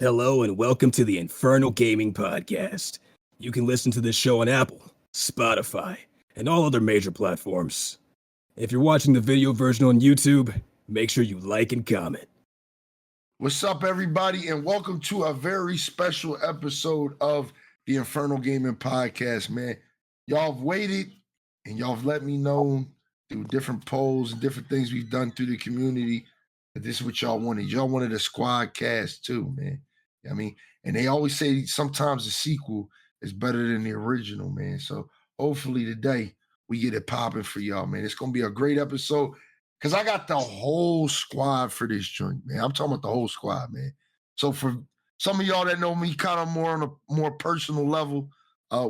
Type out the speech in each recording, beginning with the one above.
Hello and welcome to the Infernal Gaming Podcast. You can listen to this show on Apple, Spotify, and all other major platforms. If you're watching the video version on YouTube, make sure you like and comment. What's up, everybody, and welcome to a very special episode of the Infernal Gaming Podcast, man. Y'all have waited, and y'all have let me know through different polls and different things we've done through the community that this is what y'all wanted. Y'all wanted a squad cast too, man. You know what I mean? And they always say sometimes the sequel is better than the original, man. So hopefully today we get it popping for y'all, man. It's going to be a great episode because I got the whole squad for this joint, man. I'm talking about the whole squad, man. So for some of y'all that know me kind of more on a more personal level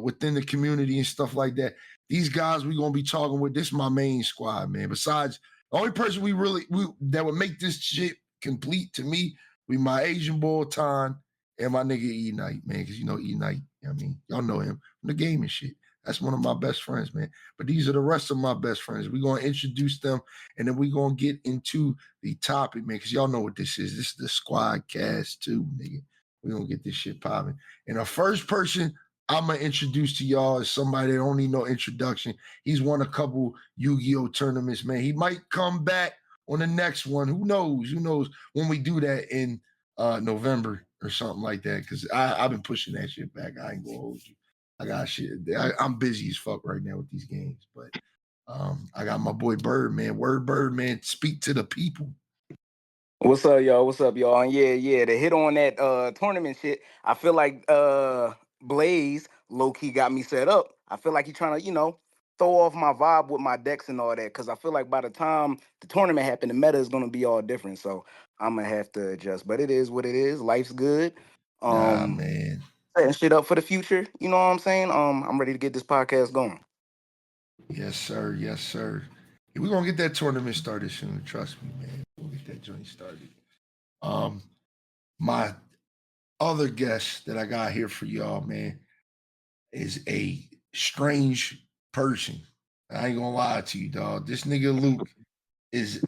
within the community and stuff like that, these guys we're going to be talking with, this is my main squad, man. Besides, the only person that would make this shit complete to me be my Asian boy, Tan, and my nigga Eknight, man, because you know Eknight, I mean, y'all know him from the game and shit. That's one of my best friends, man. But these are the rest of my best friends. We're going to introduce them, and then we're going to get into the topic, man, because y'all know what this is. This is the squad cast, too, nigga. We're going to get this shit popping. And the first person I'm going to introduce to y'all is somebody that don't need no introduction. He's won a couple Yu-Gi-Oh! Tournaments, man. He might come back on the next one. Who knows? Who knows when we do that in November or something like that, because I've been pushing that shit back. I ain't going to hold you. I got shit. I'm busy as fuck right now with these games, but I got my boy Birdman. Birdman, speak to the people. What's up, y'all? What's up, y'all? And yeah, to hit on that tournament shit, I feel like Blaze low-key got me set up. I feel like he's trying to, throw off my vibe with my decks and all that, because I feel like by the time the tournament happened, the meta is going to be all different, so I'm going to have to adjust. But it is what it is. Life's good. Nah, man. Setting shit up for the future, you know what I'm saying? I'm ready to get this podcast going. Yes, sir. Yes, sir. We're going to get that tournament started soon. Trust me, man. We'll get that joint started. My other guest that I got here for y'all, man, is a strange person. I ain't gonna lie to you, dog. This nigga Luke is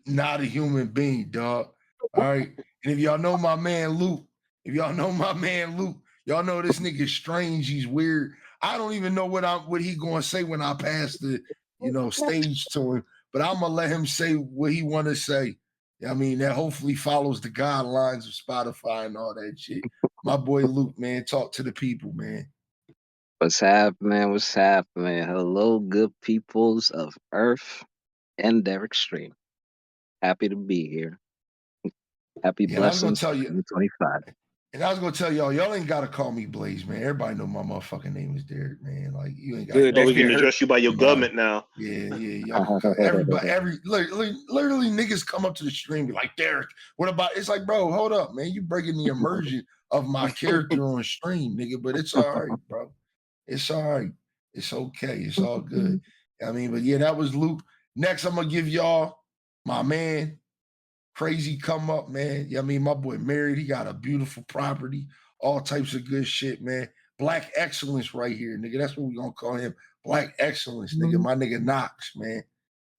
not a human being, dog. All right. And if y'all know my man Luke, y'all know this nigga strange. He's weird. I don't even know what he gonna say when I pass the stage to him, but I'm gonna let him say what he wanna say. I mean, that hopefully follows the guidelines of Spotify and all that shit. My boy Luke, man, talk to the people, man. What's happening? What's happening? Hello, good peoples of Earth and their extreme. Happy to be here. Happy blessings. 2025. And I was gonna tell y'all ain't gotta call me Blaze, man. Everybody know my motherfucking name is Derek, man. Like you ain't got. We can address you by your government now. Yeah. Y'all, everybody, literally niggas come up to the stream and be like, Derek, what about? It's like, bro, hold up, man. You breaking the immersion of my character on stream, nigga. But it's all right, bro. It's all right. It's okay. It's all good. I mean, but yeah, that was Luke. Next, I'm gonna give y'all my man. Crazy come up, man. I mean, my boy married. He got a beautiful property, all types of good shit, man. Black excellence right here, nigga. That's what we're gonna call him. Black excellence, nigga. My nigga Knox, man.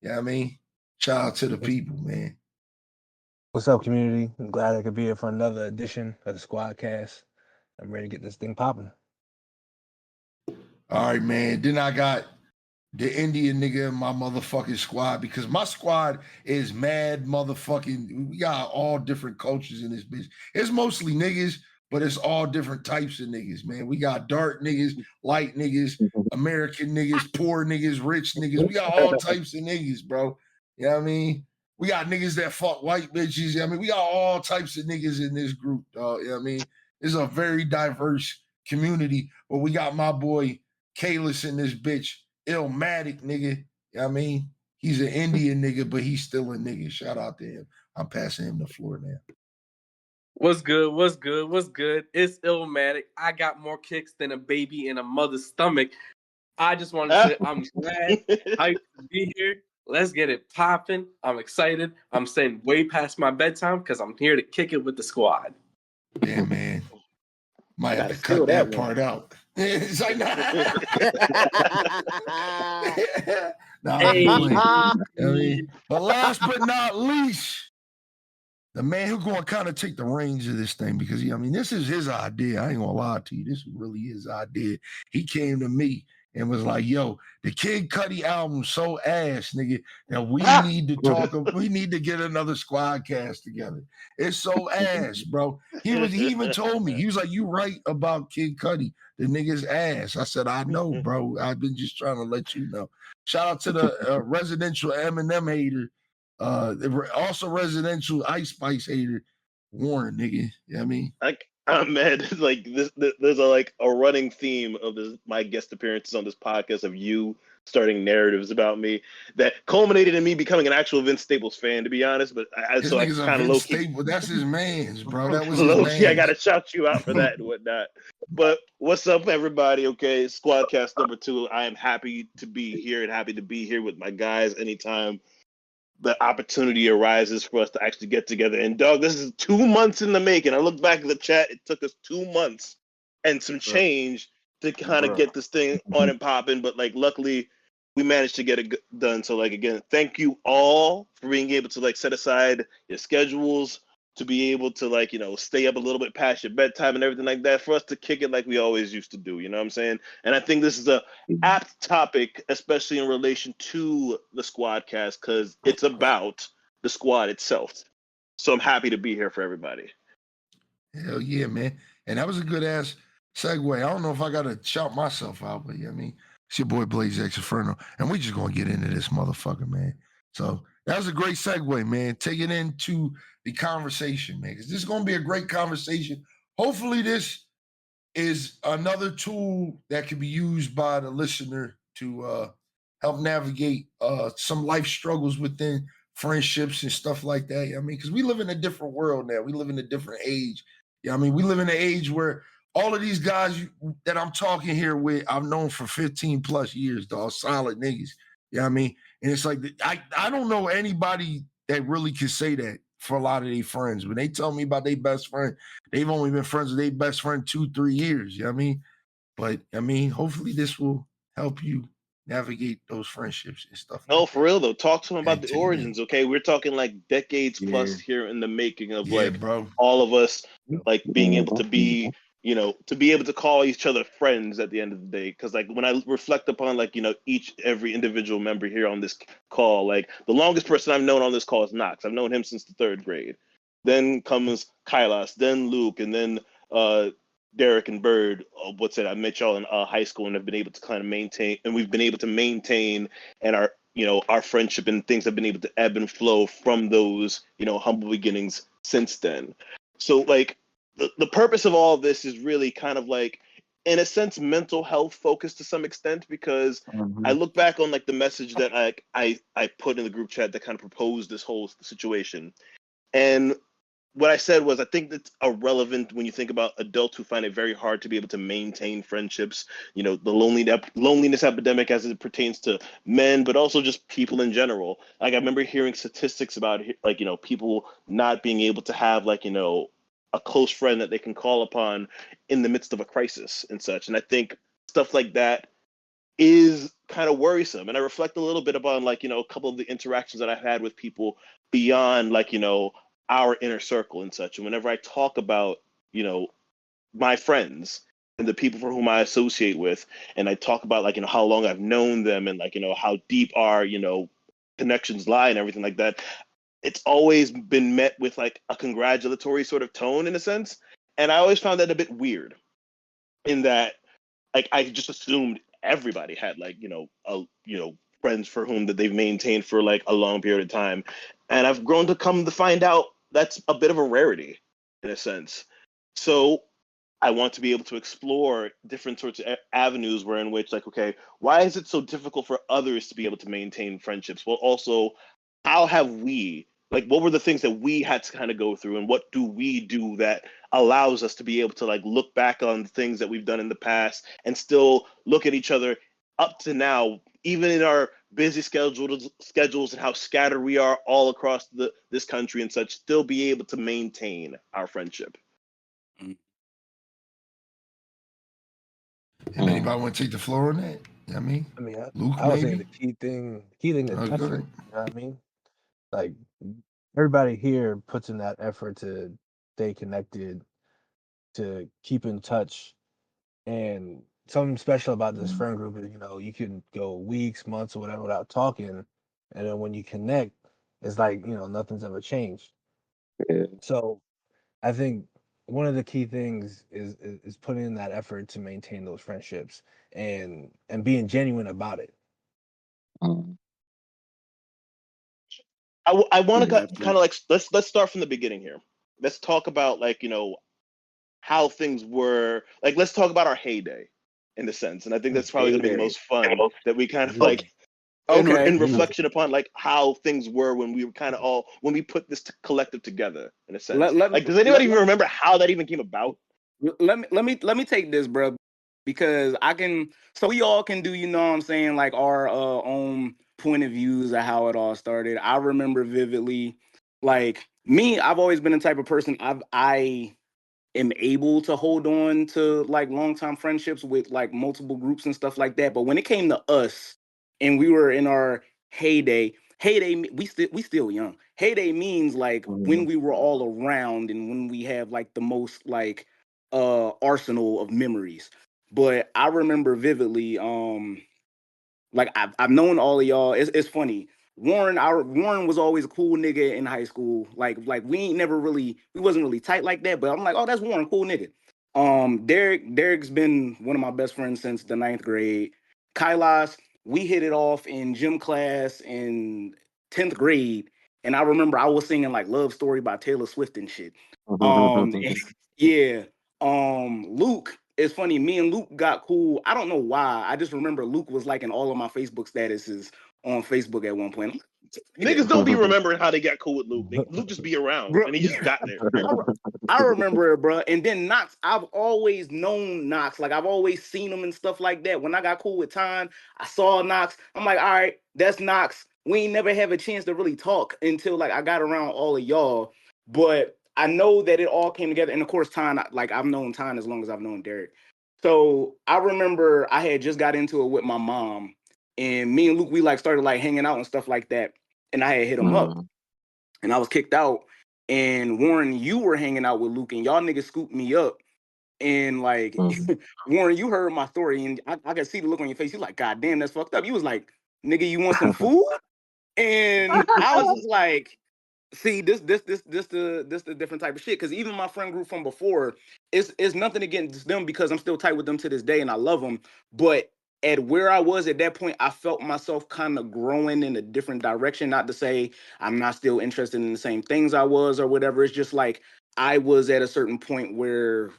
You know what I mean? Shout out to the people, man. What's up, community? I'm glad I could be here for another edition of the Squadcast. I'm ready to get this thing popping. All right, man. Then I got the Indian nigga in my motherfucking squad, because my squad is mad motherfucking. We got all different cultures in this bitch. It's mostly niggas, but it's all different types of niggas, man. We got dark niggas, light niggas, American niggas, poor niggas, rich niggas. We got all types of niggas, bro. You know what I mean? We got niggas that fuck white bitches. You know what I mean? We got all types of niggas in this group, dog. You know what I mean? It's a very diverse community, but we got my boy Kalis in this bitch. Illmatic, nigga. You know what I mean? He's an Indian nigga, but he's still a nigga. Shout out to him. I'm passing him the floor now. What's good? It's Illmatic. I got more kicks than a baby in a mother's stomach. I just wanted to say I'm glad I could be here. Let's get it popping. I'm excited. I'm staying way past my bedtime because I'm here to kick it with the squad. Yeah, man. Might have to cut that part out. It's like, nah, Hey. I mean, but last but not least, the man who's going to kind of take the reins of this thing, because this is his idea. I ain't gonna lie to you. This is really his idea. He came to me and was like, yo, the Kid Cudi album so ass, nigga, that we need to talk. We need to get another squad cast together. It's so ass, bro. He even told me, he was like, you right about Kid Cudi. The nigga's ass. I said, I know, bro. I've been just trying to let you know. Shout out to the residential Eminem hater. Also residential Ice Spice hater, Warren, nigga. You know what I mean? I'm mad. Like there's a running theme of my guest appearances on this podcast of you starting narratives about me that culminated in me becoming an actual Vince Staples fan, to be honest. But I kind of low key. That's his man's, bro. That was low his key. I man's. gotta shout you out for that and whatnot. But what's up, everybody? Okay, Squadcast number 2. I am happy to be here and happy to be here with my guys anytime the opportunity arises for us to actually get together. And dog, this is 2 months in the making. I look back at the chat, it took us 2 months and some change to kind of get this thing on and popping. But like, luckily, we managed to get it done. So like, again, thank you all for being able to like set aside your schedules to be able to like, stay up a little bit past your bedtime and everything like that for us to kick it like we always used to do. You know what I'm saying? And I think this is a apt topic, especially in relation to the Squadcast, because it's about the squad itself. So I'm happy to be here for everybody. Hell yeah, man. And that was a good ass segue. I don't know if I got to shout myself out, but it's your boy BLAZEDxENFERNO. And we just going to get into this motherfucker, man. So that was a great segue, man. Take it into the conversation, man. Because this is going to be a great conversation. Hopefully this is another tool that can be used by the listener to help navigate some life struggles within friendships and stuff like that. Because we live in a different world now. We live in a different age. We live in an age where all of these guys that I'm talking here with, I've known for 15 plus years, dog, solid niggas. You know what I mean? And it's like, I don't know anybody that really can say that for a lot of their friends. When they tell me about their best friend, they've only been friends with their best friend 2-3 years. You know what I mean? But hopefully this will help you navigate those friendships and stuff. No, for real though. Talk to them about the origins, okay? We're talking like decades plus here in the making of bro. all of us like being able to be, to be able to call each other friends at the end of the day. Because like when I reflect upon like every individual member here on this call, like the longest person I've known on this call is Knox. I've known him since the 3rd grade. Then comes Kailas, then Luke, and then Derek and Bird. I met y'all in high school and have been able to kind of maintain, and we've been able to maintain, and our friendship and things have been able to ebb and flow from those humble beginnings since then. So like the purpose of all of this is really kind of like, in a sense, mental health focused to some extent, because I look back on like the message that I put in the group chat that kind of proposed this whole situation, and what I said was, I think that's irrelevant when you think about adults who find it very hard to be able to maintain friendships, the loneliness epidemic as it pertains to men, but also just people in general. Like I remember hearing statistics about like, people not being able to have like, a close friend that they can call upon in the midst of a crisis and such. And I think stuff like that is kind of worrisome. And I reflect a little bit upon like, a couple of the interactions that I've had with people beyond like, our inner circle and such. And whenever I talk about, my friends and the people for whom I associate with, and I talk about like, how long I've known them and like, how deep our, connections lie and everything like that, it's always been met with like a congratulatory sort of tone in a sense. And I always found that a bit weird in that, like, I just assumed everybody had like, friends for whom that they've maintained for like a long period of time. And I've grown to come to find out that's a bit of a rarity in a sense. So I want to be able to explore different sorts of avenues where in which like, okay, why is it so difficult for others to be able to maintain friendships? Well, also, how have we, like, what were the things that we had to kind of go through, and what do we do that allows us to be able to like look back on the things that we've done in the past and still look at each other up to now, even in our busy schedules and how scattered we are all across this country and such, still be able to maintain our friendship. Anybody want to take the floor on that? Luke, I was saying the key thing to touch on, you know what I mean? Like, everybody here puts in that effort to stay connected, to keep in touch. And something special about this friend group is, you can go weeks, months, or whatever without talking. And then when you connect, it's like, nothing's ever changed. Yeah. So I think one of the key things is putting in that effort to maintain those friendships and being genuine about it. Um, I want to yeah, kind of like let's start from the beginning here. Let's talk about like how things were. Like let's talk about our heyday in a sense, and I think that's probably going to be the most fun that we kind of like in reflection upon like how things were when we were kind of when we put this collective together in a sense. Like, does anybody even remember how that even came about? Let me take this, bro, because I can. So we all can do, what I'm saying, like our own point of views of how it all started. I remember vividly, like me. I've always been the type of person. I am able to hold on to like long time friendships with like multiple groups and stuff like that. But when it came to us, and we were in our heyday. We still young. Heyday means like when we were all around and when we have like the most like arsenal of memories. But I remember vividly, like I've known all of y'all. It's funny. Warren was always a cool nigga in high school. Like we wasn't really tight like that. But I'm like, oh, that's Warren, cool nigga. Derek's been one of my best friends since the 9th grade. Kailas, we hit it off in gym class in 10th grade. And I remember I was singing like Love Story by Taylor Swift and shit. Yeah. Luke, it's funny, me and Luke got cool. I don't know why. I just remember Luke was like in all of my Facebook statuses on Facebook at one point. Niggas don't be remembering how they got cool with Luke. Luke just be around, bro, and he just got there. I remember it, bro. And then Knox, I've always known Knox. Like, I've always seen him and stuff like that. When I got cool with Time, I saw Knox. I'm like, all right, that's Knox. We ain't never have a chance to really talk until, like, I got around all of y'all. But I know that it all came together. And, of course, Time, like, I've known Time as long as I've known Derek. So I remember I had just got into it with my mom. And me and Luke, we, like, started, like, hanging out and stuff like that. And I had hit him up. And I was kicked out. And Warren, you were hanging out with Luke, and y'all niggas scooped me up. And like, Warren, you heard my story, and I could see the look on your face. You like, God damn, that's fucked up. You was like, nigga, you want some food? And I was just like, see, this the different type of shit. Because even my friend group from before, it's nothing against them because I'm still tight with them to this day, and I love them. But at where I was at that point, I felt myself kind of growing in a different direction. Not to say I'm not still interested in the same things I was or whatever. It's just like I was at a certain point where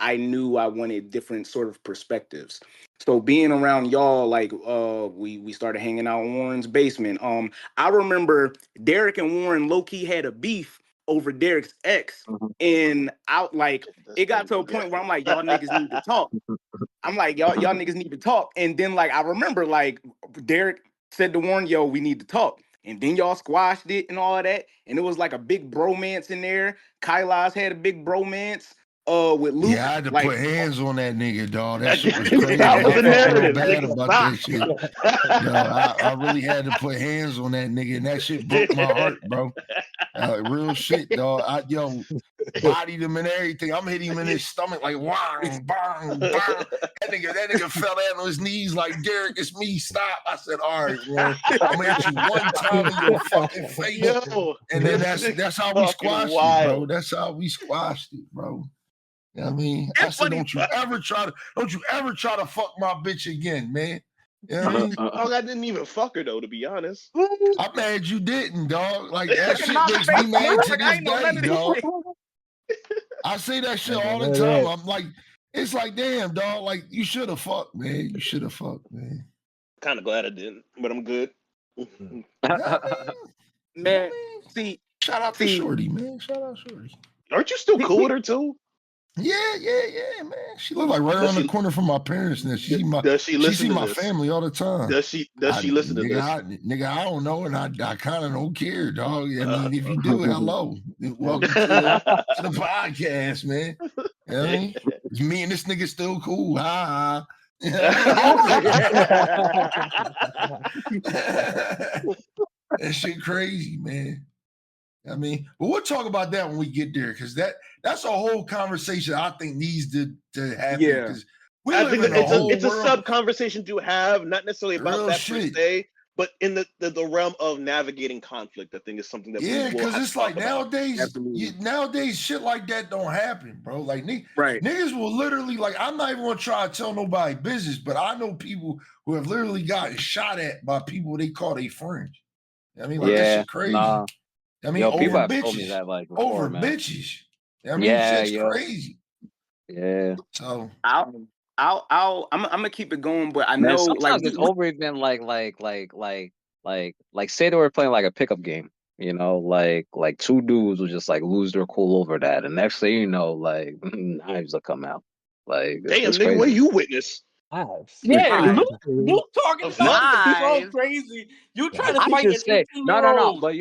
I knew I wanted different sort of perspectives. So being around y'all, like we started hanging out in Warren's basement. I remember Derek and Warren low-key had a beef over Derek's ex. And out like it got to a point where I'm like, y'all niggas need to talk. I'm like, y'all niggas need to talk. And then like I remember like Derek said to Warren, yo, we need to talk. And then y'all squashed it and all of that. And it was like a big bromance in there. Kailas had a big bromance with Luke. Yeah, I had to like, put hands on that nigga, dog. That shit was crazy. That was I the felt real narrative. bad about that shit. Yo, I really had to put hands on that nigga, and that shit broke my heart, bro. Real shit, dog. I bodied him and everything. I'm hitting him in his stomach like wang, bang, bang. That nigga fell down on his knees like, Derek, it's me. Stop. I said, all right, man. I'm gonna hit you one time in your fucking face. Yo, and then that's how we squashed it, bro. That's how we squashed it, bro. You know what I mean? I said, don't you ever try to fuck my bitch again, man. You know what I mean? Dog, I didn't even fuck her though, to be honest. I'm mad you didn't, dog. Like that shit makes me mad to this day, dog. I say that shit all the time. I'm like, it's like, damn, dog. Like you should have fucked, man. You should have fucked, man. Kind of glad I didn't, but I'm good. Man, see, shout out to Shorty, man. Shout out Shorty. Aren't you still cool with her too? Yeah, man. She live like right around the corner from my parents. Now she see my family all the time. Does she listen to this? Nigga, I don't know, and I kind of don't care, dog. I mean, if you do, hello, welcome to the podcast, man. You know what I mean? Me and this nigga still cool. Ha. That shit crazy, man. I mean, but we'll talk about that when we get there, because that's a whole conversation I think needs to happen. Yeah. Because we I live think in a whole it's a world. sub conversation to have, not necessarily about Real that shit. per se, but in the realm of navigating conflict. I think is something that we will because have it's to talk like about. nowadays shit like that don't happen, bro. Like Right. niggas will literally, like, I'm not even gonna try to tell nobody business, but I know people who have literally gotten shot at by people they call their friends. I mean, like, that shit crazy. Nah. I mean, Yo, over people have bitches. told me that like before, over man. bitches. I mean, shit's crazy. Yeah. So I'm gonna keep it going, but I Man, know sometimes like it's over even like say they were playing like a pickup game, you know, like two dudes will just like lose their cool over that, and next thing you know, like knives will come out. Like Damn, it's nigga, what crazy. you witness? Yeah, Knives. Luke talking The about fuck? this all Knives. crazy. You trying to I fight an just say no. 18-year-old. But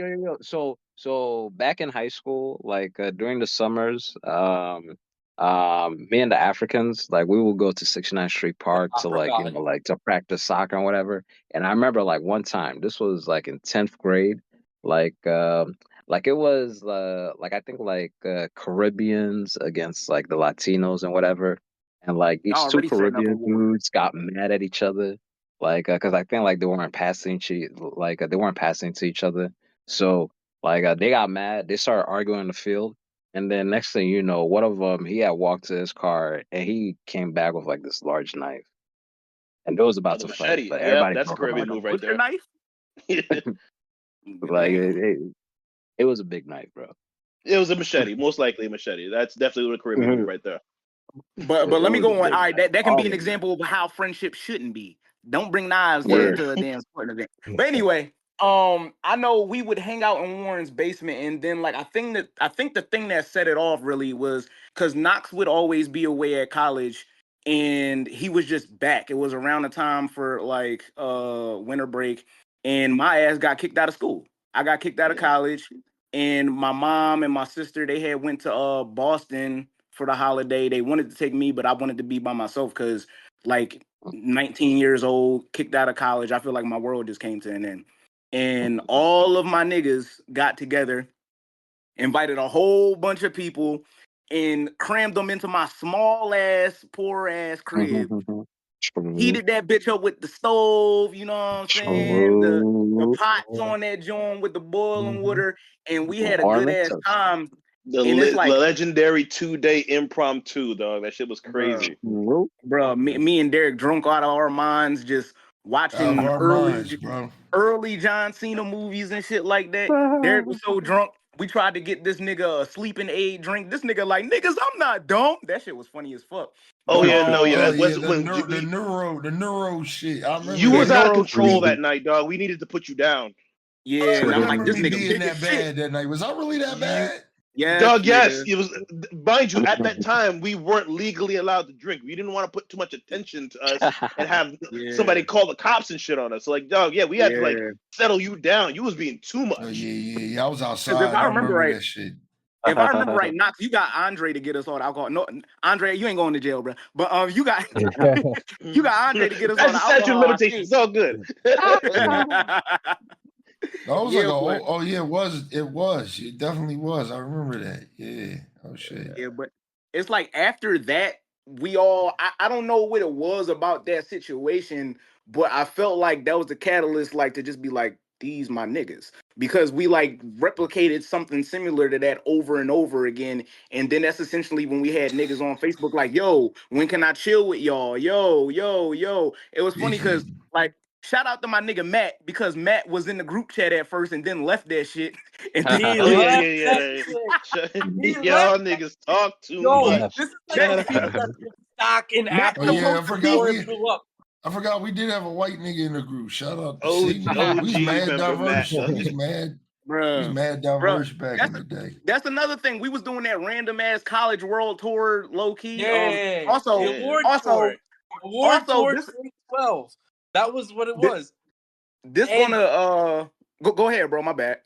so back in high school, like during the summers, me and the Africans, like we would go to 69th Street Park I to like forgot. like to practice soccer and whatever. And I remember like one time, this was like in 10th grade, like it was like I think like Caribbeans against like the Latinos and whatever. And like Y'all these two already setting up a Caribbean war. dudes got mad at each other like because I think like they weren't passing to each other, so like they got mad, they started arguing in the field, and then next thing you know, one of them he had walked to his car and he came back with like this large knife, and they was Oh, about the to fight, machete. but Yep, everybody that's a broke them Caribbean up. Like a move right butcher there. knife? Like Damn. it was a big knife, bro. It was a machete, most likely a machete. That's definitely a Caribbean move right there. But It let me was a go on. All big right, knife, that can be an always. example of how friendship shouldn't be. Don't bring knives Word. to a damn sporting event. But anyway, I know we would hang out in Warren's basement, and then like I think the thing that set it off really was because Knox would always be away at college, and he was just back. It was around the time for like winter break, and my ass got kicked out of school. I got kicked out of college, and my mom and my sister they had went to Boston for the holiday. They wanted to take me, but I wanted to be by myself because like 19 years old, kicked out of college. I feel like my world just came to an end. And all of my niggas got together, invited a whole bunch of people, and crammed them into my small ass, poor ass crib. True. Heated that bitch up with the stove, you know what I'm saying? The True. pots on that joint with the boiling water, and we had a good Warming ass toast. time. And it's The like, legendary 2-day impromptu, dog. That shit was crazy. bro, me and Derek drunk out of our minds, just out of watching our minds, bro. early John Cena movies and shit like that. Derek was so drunk, we tried to get this nigga a sleeping aid drink. This nigga like, niggas, I'm not dumb. That shit was funny as fuck. Oh But, yeah, no, yeah. Oh It was yeah, when the neuro shit. I remember you yeah, was that. out of neuro control sleep. that night, dog. We needed to put you down. Yeah, I and I'm like, remember this me nigga being big as that shit. bad that night. Was I really that bad? Yes, Dog, yes, nigga. it was. Mind you, at that time, we weren't legally allowed to drink. We didn't want to put too much attention to us and have somebody Yeah, call the cops and shit on us. So, like, dog, yeah, we had to like yeah. settle you down. You was being too Oh much. yeah. I was Because if outside. I I remember remember right, that shit. if I remember right, Knox, you got Andre to get us all the alcohol. No, Andre, you ain't going to jail, bro. But you got you got Andre to get us all That's the the statute of alcohol. I limitations. It's all good. No, it was Yeah, like but oh yeah, it was. It definitely was. I remember that. Yeah. Oh shit. yeah, but it's like after that, we all I don't know what it was about that situation, but I felt like that was the catalyst, like to just be like, these my niggas. Because we like replicated something similar to that over and over again. And then that's essentially when we had niggas on Facebook like, yo, when can I chill with y'all? Yo, yo, yo. It was funny because like shout out to my nigga Matt because Matt was in the group chat at first and then left that shit. And then He Oh yeah, left yeah, that yeah. shit. He Y'all left. niggas talk too Yo, much. this is like Matt, the people that took stock in Matt Oh Apple yeah, I supposed to be forgot before it we blew up. we did have a white nigga in the group. Shout out to OG, see we was OG mad member Matt. diverse. We was bruh. mad Bruh, diverse back in the day. that's another thing. We was doing that random ass college world tour low key. Yeah, Also, the award also, tour. Award also tour this 2012. That was what it this, was. this And gonna go ahead, bro. My bad.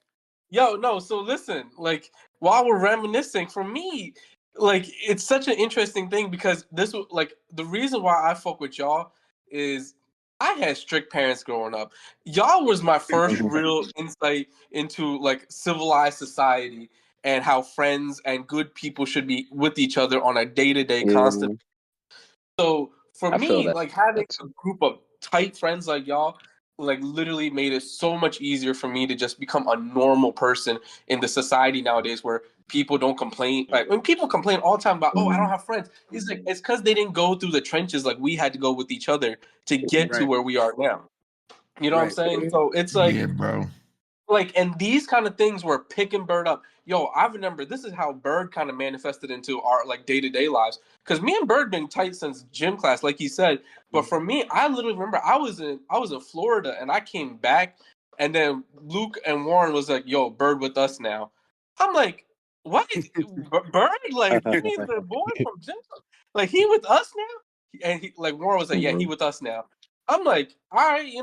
yo, no, so listen, like while we're reminiscing, for me, like it's such an interesting thing because this was like the reason why I fuck with y'all is I had strict parents growing up. Y'all was my first real insight into like civilized society and how friends and good people should be with each other on a day-to-day constant. So for me, like having a group of tight friends like y'all, like literally made it so much easier for me to just become a normal person in the society nowadays where people don't complain. Like when people complain all the time about, oh, I don't have friends. It's like it's because they didn't go through the trenches like we had to go with each other to get to where we are now. You know what I'm saying? So it's like, yeah, bro. Like, and these kind of things were picking Bird up. Yo, I remember this is how Bird kind of manifested into our like day-to-day lives. Because me and Bird been tight since gym class, like he said. But for me, I literally remember I was in Florida and I came back, and then Luke and Warren was like, "Yo, Bird with us now." I'm like, "What? Bird? Like, you mean the boy from gym? Like he with us now?" And he like Warren was like, "Yeah, he with us now." I'm like, all right,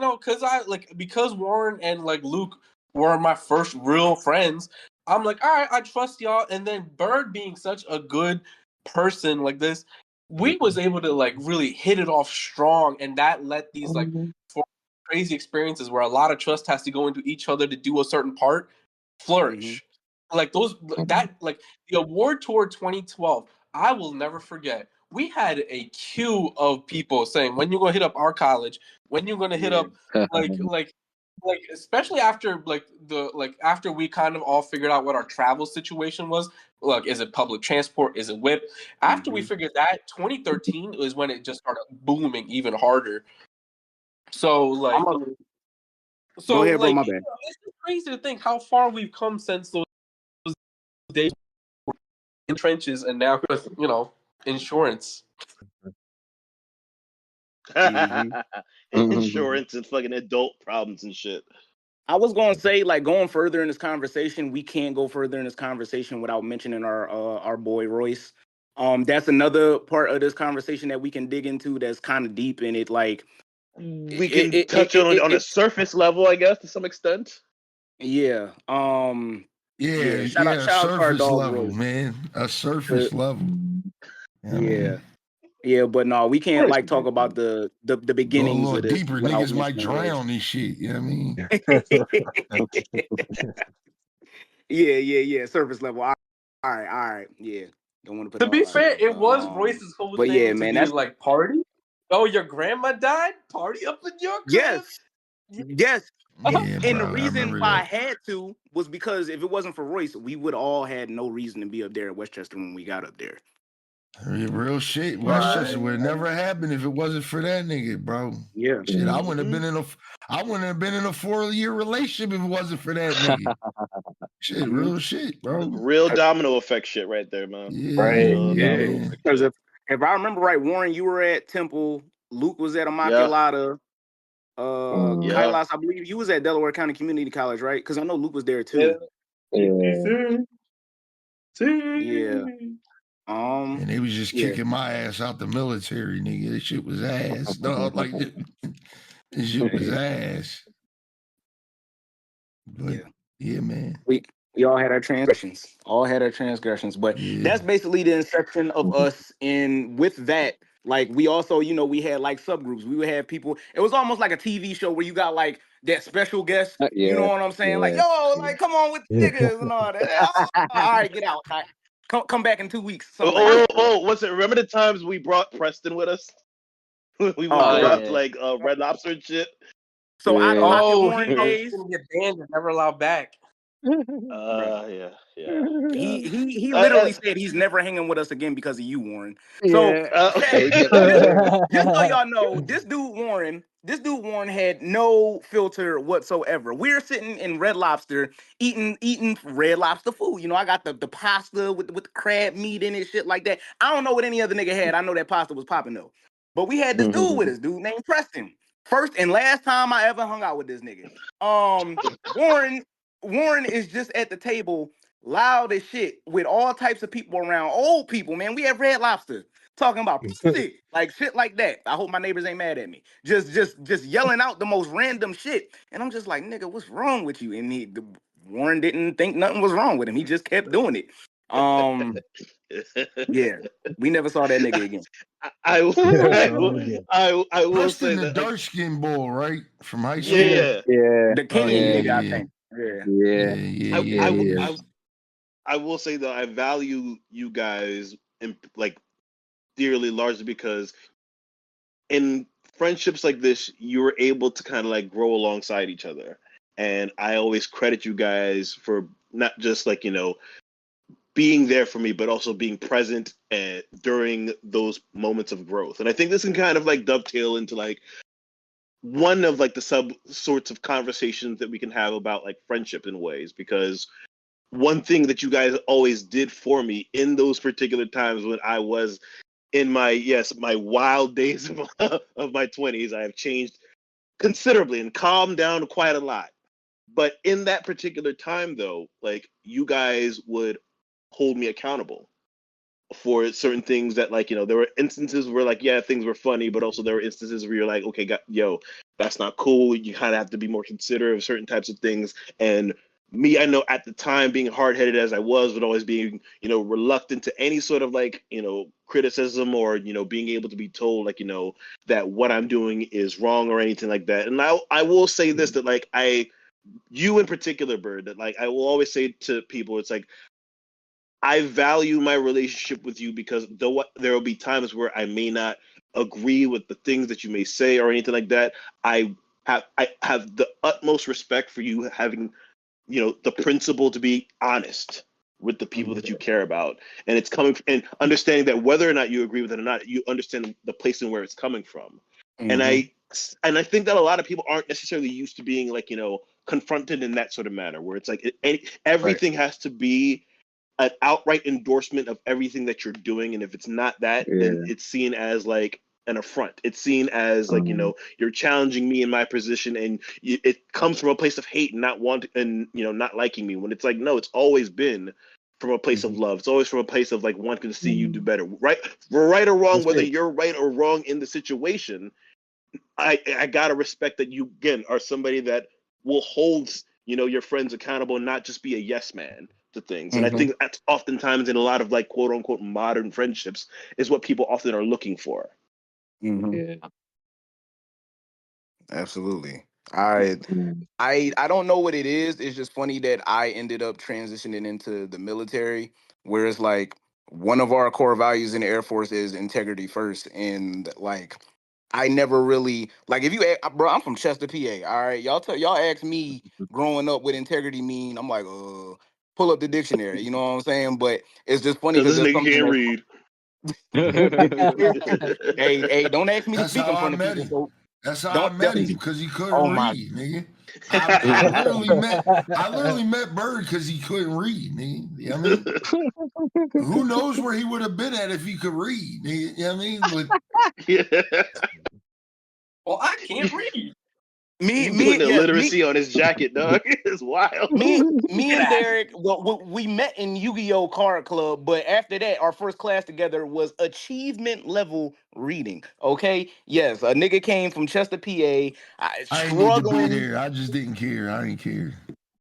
because Warren and like Luke were my first real friends. I'm like, all right, I trust y'all. And then Bird being such a good person like this, we was able to like really hit it off strong, and that let these like crazy experiences where a lot of trust has to go into each other to do a certain part flourish. Like those that like the award tour 2012, I will never forget. We had a queue of people saying, when you gonna hit up our college, when you gonna hit up like especially after after we kind of all figured out what our travel situation was. Look, is it public transport? Is it whip? After we figured that, 2013 is when it just started booming even harder. So like, Go ahead, bro. My bad. It's just crazy to think how far we've come since those days in trenches, and now with insurance. Insurance and fucking adult problems and shit. I was gonna say, like, going further in this conversation, we can't go further in this conversation without mentioning our boy Royce. That's another part of this conversation that we can dig into. That's kind of deep in it. Like, we can touch on a surface level, I guess, to some extent. Yeah. Shout out surface level, man. A surface level. Yeah, but no, we can't like talk about the beginnings a little of this. Deeper, niggas might drown and shit. You know what I mean? Yeah. Surface level. All right. Yeah. Don't want to put. To be fair, it was Royce's whole thing. Yeah, to man, be that's like party. Oh, your grandma died. Party up in your crib. Yes. Yeah, and bro, the reason why I had to was because if it wasn't for Royce, we would all had no reason to be up there at Westchester when we got up there. Real shit. Westchester would never happen if it wasn't for that nigga, bro. Yeah. Shit, I wouldn't have been in a 4-year relationship if it wasn't for that nigga. Shit, real shit, bro. Real domino effect shit right there, man. Yeah. Because if I remember right, Warren, you were at Temple. Luke was at Immaculata. Kailas, I believe you was at Delaware County Community College, right? Because I know Luke was there too. Yeah. And they was just kicking my ass out the military, nigga. This shit was ass. No, like this shit was ass. But yeah, man. We all had our transgressions. But that's basically the inception of us. And with that, like we also, we had like subgroups. We would have people. It was almost like a TV show where you got like that special guest. You know what I'm saying? Like, yo, like come on with the niggas and all that. All right, get out. All right. Come back in 2 weeks. What's it? Remember the times we brought Preston with us? We walked like Red Lobster and shit. So out of pocket Warren days, gonna get banned and never allowed back. Yeah. He literally said he's never hanging with us again because of you, Warren. So just so y'all know, this dude Warren had no filter whatsoever. We're sitting in Red Lobster eating Red Lobster food. I got the pasta with the crab meat in it, shit like that. I don't know what any other nigga had. I know that pasta was popping though. But we had this dude with us, dude named Preston. First and last time I ever hung out with this nigga. Warren is just at the table, loud as shit, with all types of people around. Old people, man. We have Red Lobster talking about pussy, like shit like that. I hope my neighbors ain't mad at me. Just yelling out the most random shit. And I'm just like, nigga, what's wrong with you? And Warren didn't think nothing was wrong with him. He just kept doing it. Yeah, we never saw that nigga again. I will Preston, say the that dark skinned bull, right, from high school. yeah. The Kenyan yeah, nigga, I yeah. think. Yeah. I will say that I value you guys like dearly, largely because in friendships like this, you're able to kind of like grow alongside each other. And I always credit you guys for not just like, being there for me, but also being present during those moments of growth. And I think this can kind of like dovetail into like one of like the sub sorts of conversations that we can have about like friendship in ways, because one thing that you guys always did for me in those particular times when I was in my wild days of my 20s, I have changed considerably and calmed down quite a lot. But in that particular time, though, like you guys would hold me accountable for certain things that, like, there were instances where, like, yeah, things were funny, but also there were instances where you're like, okay, that's not cool. You kind of have to be more considerate of certain types of things. And me, I know at the time, being hard headed as I was, but always being, reluctant to any sort of like, criticism or, being able to be told, like, that what I'm doing is wrong or anything like that. And I will say this, that like you in particular, Bird, that like I will always say to people, it's like, I value my relationship with you because though there will be times where I may not agree with the things that you may say or anything like that, I have the utmost respect for you having, the principle to be honest with the people that you care about. And it's coming and understanding that whether or not you agree with it or not, you understand the place and where it's coming from. And I think that a lot of people aren't necessarily used to being like, confronted in that sort of manner where it's like everything has to be an outright endorsement of everything that you're doing, and if it's not that, then it's seen as like an affront. It's seen as like, you're challenging me in my position, and it comes from a place of hate and not wanting and not liking me, when it's like, no, it's always been from a place of love. It's always from a place of like wanting to see you do better, right or wrong. Whether you're right or wrong in the situation, I gotta respect that you again are somebody that will hold your friends accountable and not just be a yes man to things. And I think that's oftentimes in a lot of like quote unquote modern friendships is what people often are looking for. Yeah, absolutely. I don't know what it is. It's just funny that I ended up transitioning into the military, whereas like one of our core values in the Air Force is integrity first, and like I never really like if you bro, I'm from Chester, PA. All right, y'all ask me growing up what integrity mean. I'm like, pull up the dictionary. You know what I'm saying? But it's just funny Because because this there's nigga something can't that's read. hey, don't ask me to That's speak how in I front of met people. him. So That's how I don't. met him because he couldn't Oh my. read, nigga. I literally met Bird because he couldn't read, nigga. You know what I mean? Who knows where he would have been at if he could read, nigga? You know what I mean? But Well, I can't read. Me, Putting yeah, illiteracy on his jacket, dog. It's wild. me Get and out. Derek, well, we met in Yu-Gi-Oh card club, but after that, our first class together was achievement level reading. Okay, yes, a nigga came from Chester, PA, I didn't need to be struggling. there. I just didn't care. I didn't care.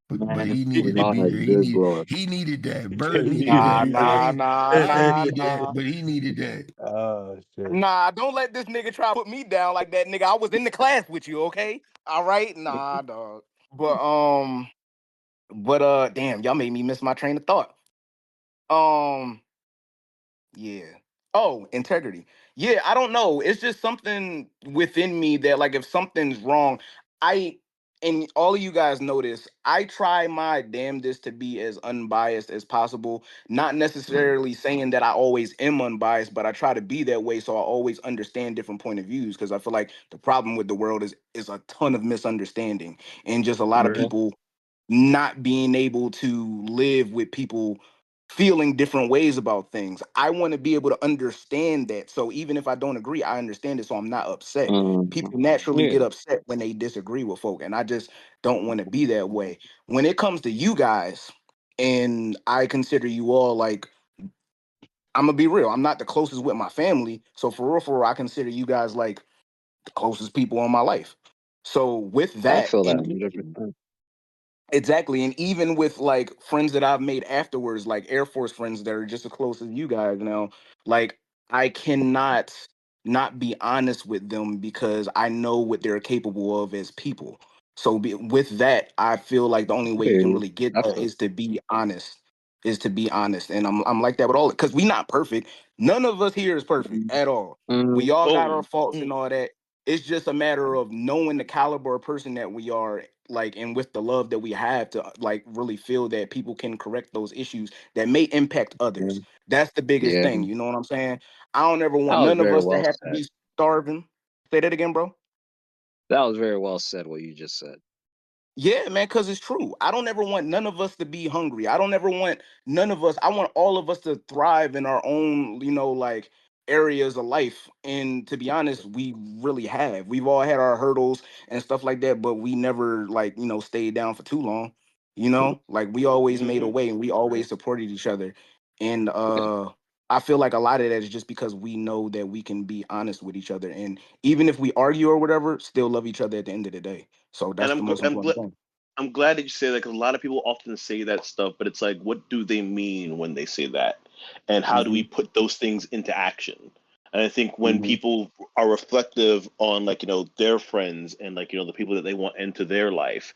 But Man, he we needed to all be there. had good growth. He needed that. Bird needed Nah, that. nah, nah, I ain't nah, need nah. that, but he needed that. Oh shit. Nah, don't let this nigga try to put me down like that, nigga. I was in the class with you, okay? All right, nah, dog. But damn, y'all made me miss my train of thought. Um, yeah. Oh, integrity. Yeah, I don't know. It's just something within me that, like, if something's wrong, I and all of you guys know this. I try my damnedest to be as unbiased as possible. Not necessarily saying that I always am unbiased, but I try to be that way so I always understand different point of views. Because I feel like the problem with the world is a ton of misunderstanding and just a lot of people not being able to live with people feeling different ways about things. I want to be able to understand that. So even if I don't agree, I understand it so I'm not upset. People naturally get upset when they disagree with folk, and I just don't want to be that way. When it comes to you guys, and I consider you all like, I'm gonna be real, I'm not the closest with my family. So for real, I consider you guys like the closest people in my life. So with I that, feel that and 100%. Exactly. And even with like friends that I've made afterwards, like Air Force friends that are just as close as you guys now, like I cannot not be honest with them because I know what they're capable of as people. So with that, I feel like the only way you can Yeah, really get I that feel is to be honest. Is to be honest. And I'm like that with all, because we not perfect. None of us here is perfect at all. We all got Oh, our faults mm, and all that. It's just a matter of knowing the caliber of person that we are, like, and with the love that we have to like really feel that people can correct those issues that may impact others. That's the biggest yeah. thing, you know what I'm saying? I don't ever That want was none of very us to well have to said. be starving. Say that again, bro. That was very well said. What you just said. Yeah, man, because it's true. I don't ever want none of us to be hungry. I don't ever want none of us. I want all of us to thrive in our own, like areas of life. And to be honest, we really have. We've all had our hurdles and stuff like that, but we never like, stayed down for too long. Like we always made a mhm. way and we always supported each other. And I feel like a lot of that is just because we know that we can be honest with each other. And even if we argue or whatever, still love each other at the end of the day. So And that's the most important thing. I'm glad that you say that because a lot of people often say that stuff, but it's like, what do they mean when they say that? And how do Hmm. we put those things into action? And I think when Hmm. people are reflective on like, their friends and like, the people that they want into their life,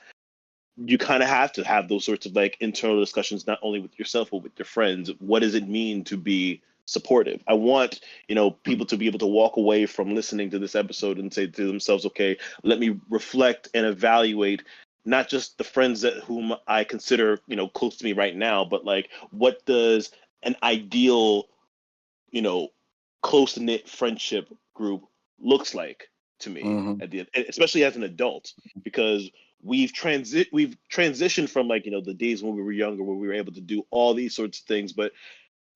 you kind of have to have those sorts of like internal discussions, not only with yourself, but with your friends. What does it mean to be supportive? I want, people to be able to walk away from listening to this episode and say to themselves, okay, let me reflect and evaluate not just the friends that whom I consider, close to me right now, but like what does an ideal, you know, close knit friendship group looks like to me Hmm. at the end, and especially as an adult, because we've transitioned from like the days when we were younger, where we were able to do all these sorts of things, but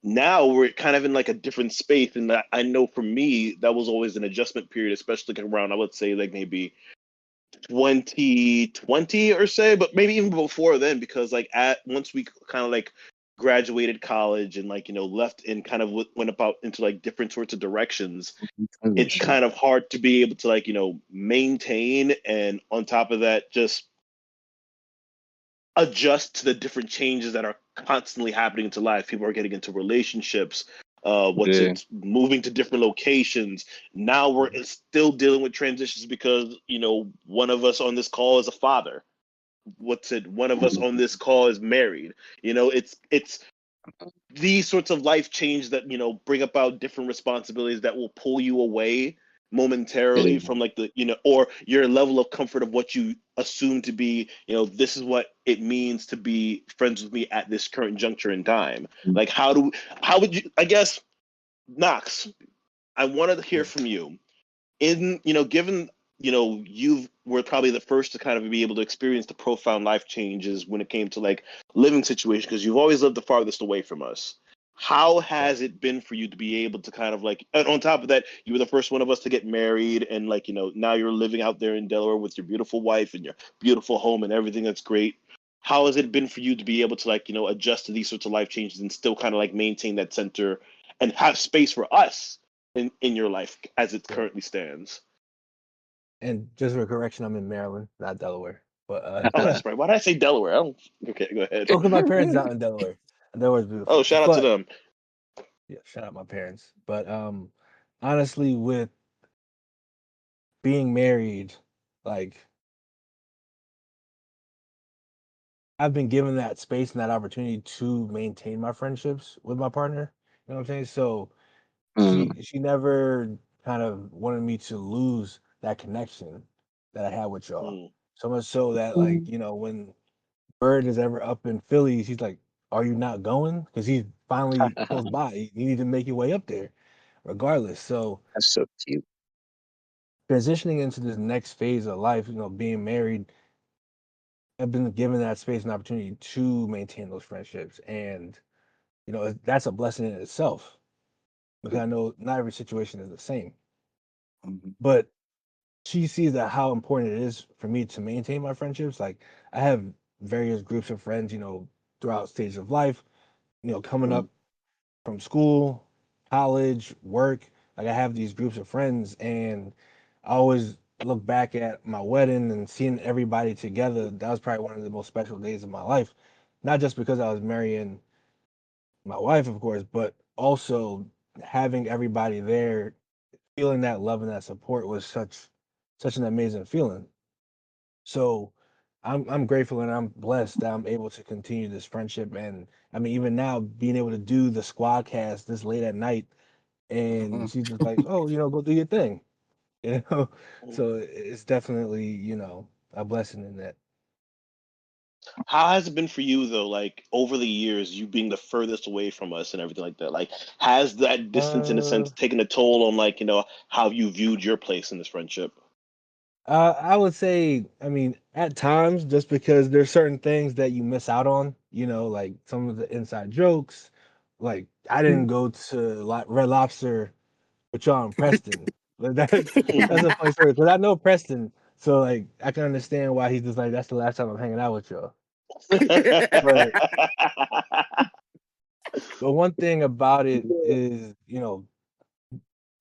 now we're kind of in like a different space, and I know for me that was always an adjustment period, especially like around I would say like maybe 2020 or say, but maybe even before then, because like at once we kind of like graduated college and like left and kind of went about into like different sorts of directions, it's Transition. kind of hard to be able to like maintain, and on top of that just adjust to the different changes that are constantly happening into life. People are getting into relationships, what's Yeah. it, moving to different locations. Now we're still dealing with transitions because one of us on this call is a father. What's it, one of us on this call is married. It's these sorts of life change that bring about different responsibilities that will pull you away momentarily Yeah. from like the or your level of comfort of what you assume to be, this is what it means to be friends with me at this current juncture in time. Like how would you, I guess, Knox, I wanted to hear Yeah. from you in given you were probably the first to kind of be able to experience the profound life changes when it came to like living situations, because you've always lived the farthest away from us. How Right. has it been for you to be able to kind of like, and on top of that, you were the first one of us to get married, and like now you're living out there in Delaware with your beautiful wife and your beautiful home and everything that's great. How has it been for you to be able to like adjust to these sorts of life changes and still kind of like maintain that center and have space for us in your life as it Yeah. currently stands? And just for correction, I'm in Maryland, not Delaware. But Oh, that's right. Why did I say Delaware? I don't. Okay, go ahead. oh, because my parents is out in Delaware. And Delaware's Oh, beautiful. shout out to But them. yeah, shout out my parents. But honestly, with being married, like I've been given that space and that opportunity to maintain my friendships with my partner. You know what I'm saying? So Mm. she never kind of wanted me to lose that connection that I had with y'all. Mm. So much so that like, when Bird is ever up in Philly, she's like, "Are you not going? Because he's finally close by. You need to make your way up there, regardless." So That's so cute. transitioning into this next phase of life, being married, I've been given that space and opportunity to maintain those friendships, and that's a blessing in itself because I know not every situation is the same. Hmm. But she sees that how important it is for me to maintain my friendships. Like I have various groups of friends, throughout stages of life, coming up from school, college, work. Like I have these groups of friends, and I always look back at my wedding and seeing everybody together, that was probably one of the most special days of my life. Not just because I was marrying my wife, of course, but also having everybody there, feeling that love and that support was such an amazing feeling. So I'm grateful and I'm blessed that I'm able to continue this friendship. And I mean, even now being able to do the squad cast this late at night, and she's just like, oh, go do your thing, you know. So it's definitely a blessing in that. How has it been for you though? Like over the years, you being the furthest away from us and everything like that. Like, has that distance, in a sense, taken a toll on like how you viewed your place in this friendship? I would say, I mean, at times, just because there's certain things that you miss out on, like some of the inside jokes. Like, I didn't go to Red Lobster with y'all in Preston. But that's a funny story because I know Preston, so like I can understand why he's just like, that's the last time I'm hanging out with y'all. But one thing about it is,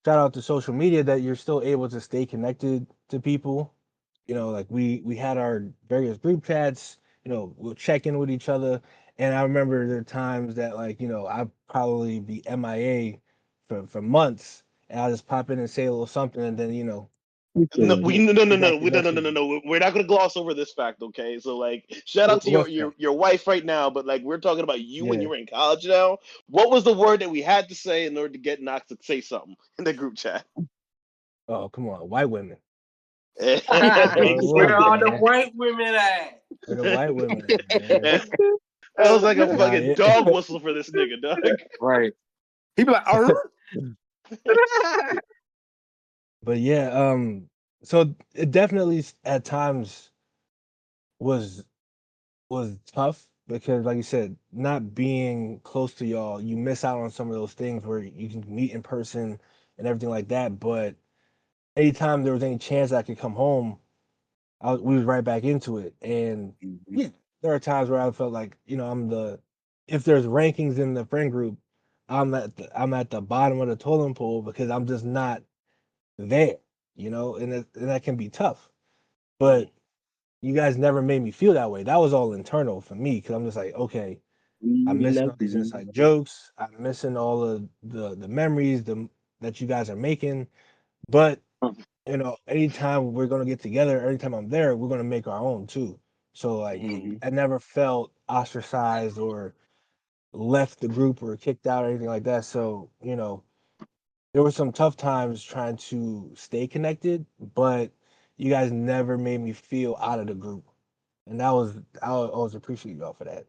shout out to social media that you're still able to stay connected to people. Like we had our various group chats, we'll check in with each other. And I remember there are times that like, I'd probably be MIA for months and I'll just pop in and say a little something and then, No, get back in touch with you. no. We're not gonna gloss over this fact, okay? So like, shout out to What's your wife right now, but like, we're talking about you when Yeah. you were in college now. What was the word that we had to say in order to get Knox to say something in the group chat? Oh, come on, white women. Exactly. Where are the white women at? Where the white women at, man? That was like a Nah, fucking yeah. dog whistle for this nigga, dog. Right. He be like, "Arr!" But yeah, so it definitely at times was tough because like you said, not being close to y'all, you miss out on some of those things where you can meet in person and everything like that. But anytime there was any chance I could come home, we was right back into it. And yeah, there are times where I felt like, if there's rankings in the friend group, I'm at the bottom of the totem pole because I'm just not there, and that can be tough. But you guys never made me feel that way. That was all internal for me because I'm just like, okay, I'm missing all these inside jokes. I'm missing all of the memories that you guys are making. But anytime we're gonna get together, anytime I'm there, we're gonna make our own too. So like, I never felt ostracized or left the group or kicked out or anything like that. So there were some tough times trying to stay connected, but you guys never made me feel out of the group, and I always appreciate y'all for that.